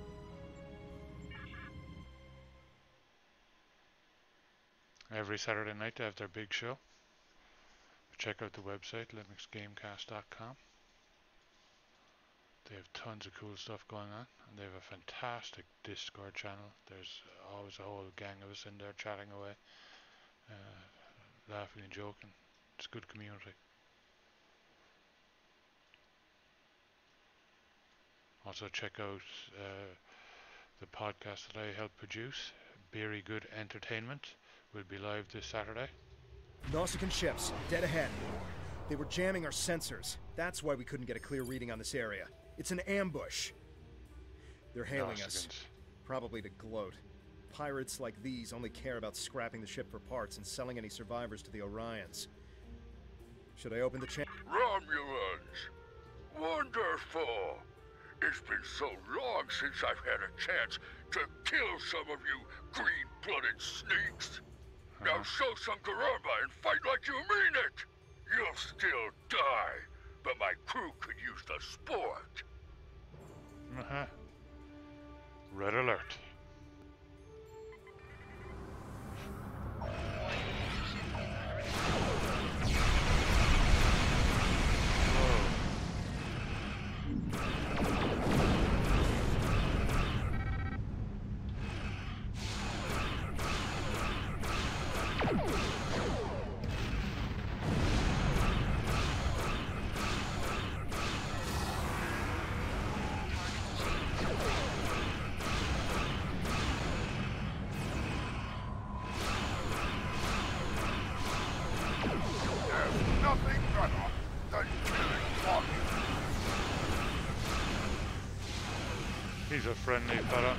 Every Saturday night they have their big show. Check out the website, linuxgamecast.com. They have tons of cool stuff going on, and they have a fantastic Discord channel. There's always a whole gang of us in there chatting away, laughing and joking. It's a good community. Also check out the podcast that I help produce, Beery Good Entertainment, will be live this Saturday. Nausicaan ships, dead ahead. They were jamming our sensors. That's why we couldn't get a clear reading on this area. It's an ambush. They're hailing us. Probably to gloat. Pirates like these only care about scrapping the ship for parts and selling any survivors to the Orions. Should I open the channel? Romulans! Wonderful! It's been so long since I've had a chance to kill some of you green-blooded sneaks. Now show some garamba and fight like you mean it! You'll still die, but my crew could use the sport. Red alert. He's a friendly fella.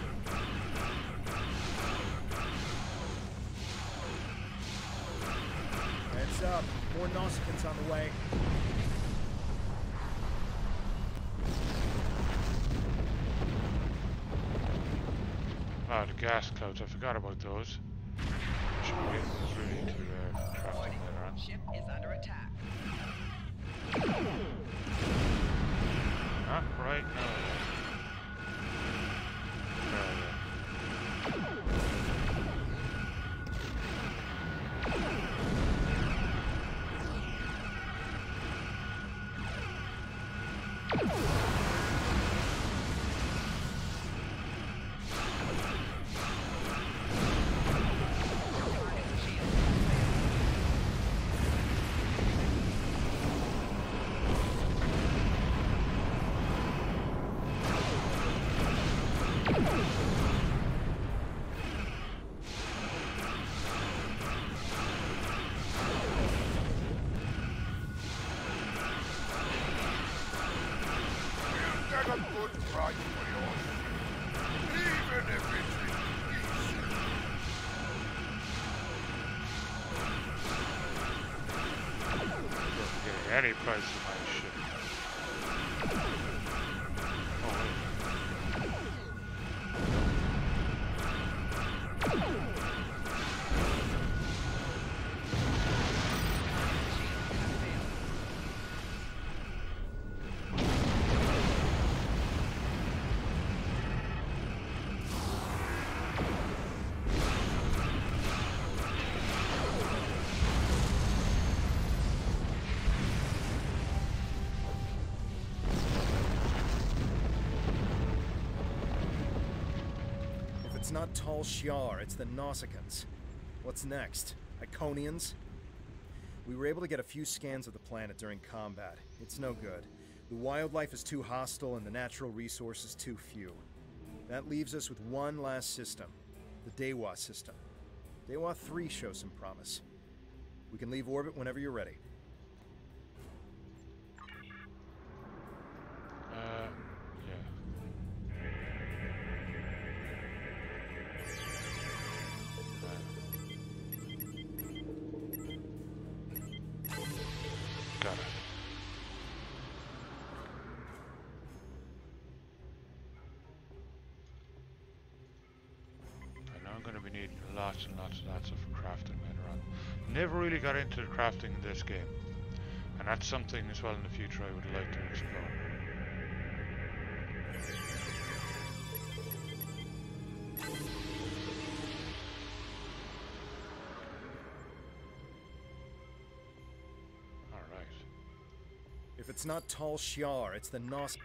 Heads up, more Nausicans on the way. Ah, the gas clouds, I forgot about those. Should we get through to crafting later on? Ship is under attack. Not right now. Any price for my ship. It's not Tal Shiar, it's the Nausicans. What's next? Iconians? We were able to get a few scans of the planet during combat. It's no good. The wildlife is too hostile and the natural resources too few. That leaves us with one last system. The Dewa system. Dewa 3 shows some promise. We can leave orbit whenever you're ready. Got it. I know I'm going to be needing lots and lots of crafting later on. Never really got into the crafting in this game, and that's something as well in the future I would like to explore. If it's not Tal Shiar, it's the Nos...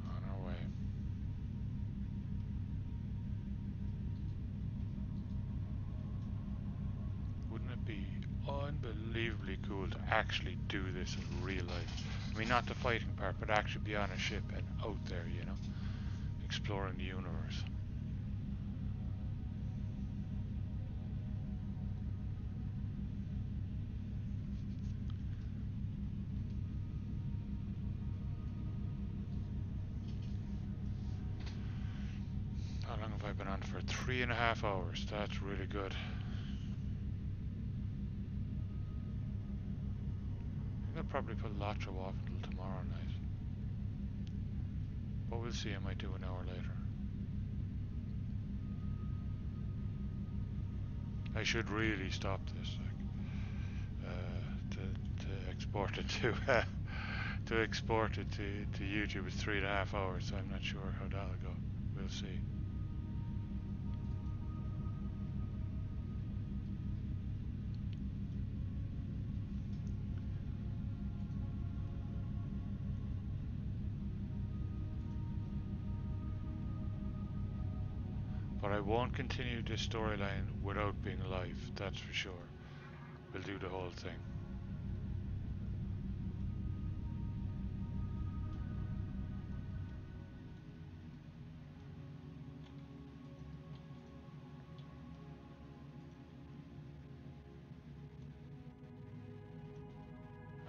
On our way. Wouldn't it be unbelievably cool to actually do this in real life? I mean, not the fighting part, but actually be on a ship and out there, you know, exploring the universe. How long have I been on for? 3.5 hours. That's really good. I'm gonna probably put Latro off until tomorrow night. But we'll see, I might do an hour later. I should really stop this, like, to export it to to export it to YouTube. It's 3.5 hours, so I'm not sure how that'll go. We'll see. But I won't continue this storyline without being live, that's for sure. We'll do the whole thing.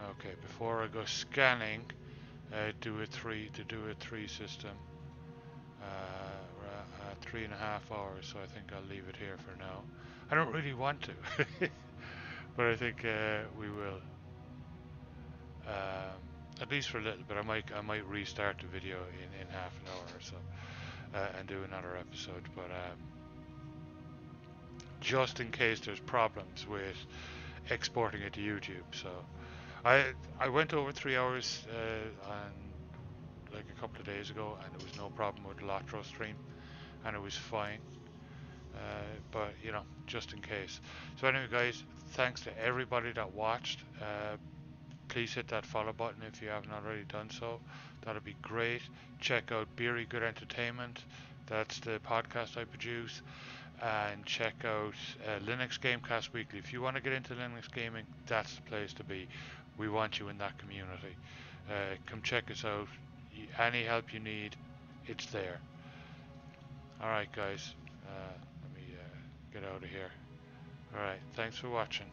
Okay, before I go scanning, do a three system. 3.5 hours, so I think I'll leave it here for now. I don't really want to, but I think we will. At least for a little bit. I might restart the video in half an hour or so and do another episode. But just in case there's problems with exporting it to YouTube, so I went over 3 hours on like a couple of days ago, and there was no problem with the Latro stream, and it was fine. But you know, just in case. So anyway, guys, thanks to everybody that watched. Please hit that follow button if you haven't already done so. That'd be great. Check out Beery Good Entertainment. That's the podcast I produce. And check out Linux Gamecast Weekly. If you want to get into Linux gaming, that's the place to be. We want you in that community. Come check us out. Any help you need, it's there. Alright guys, let me get out of here. Alright, thanks for watching.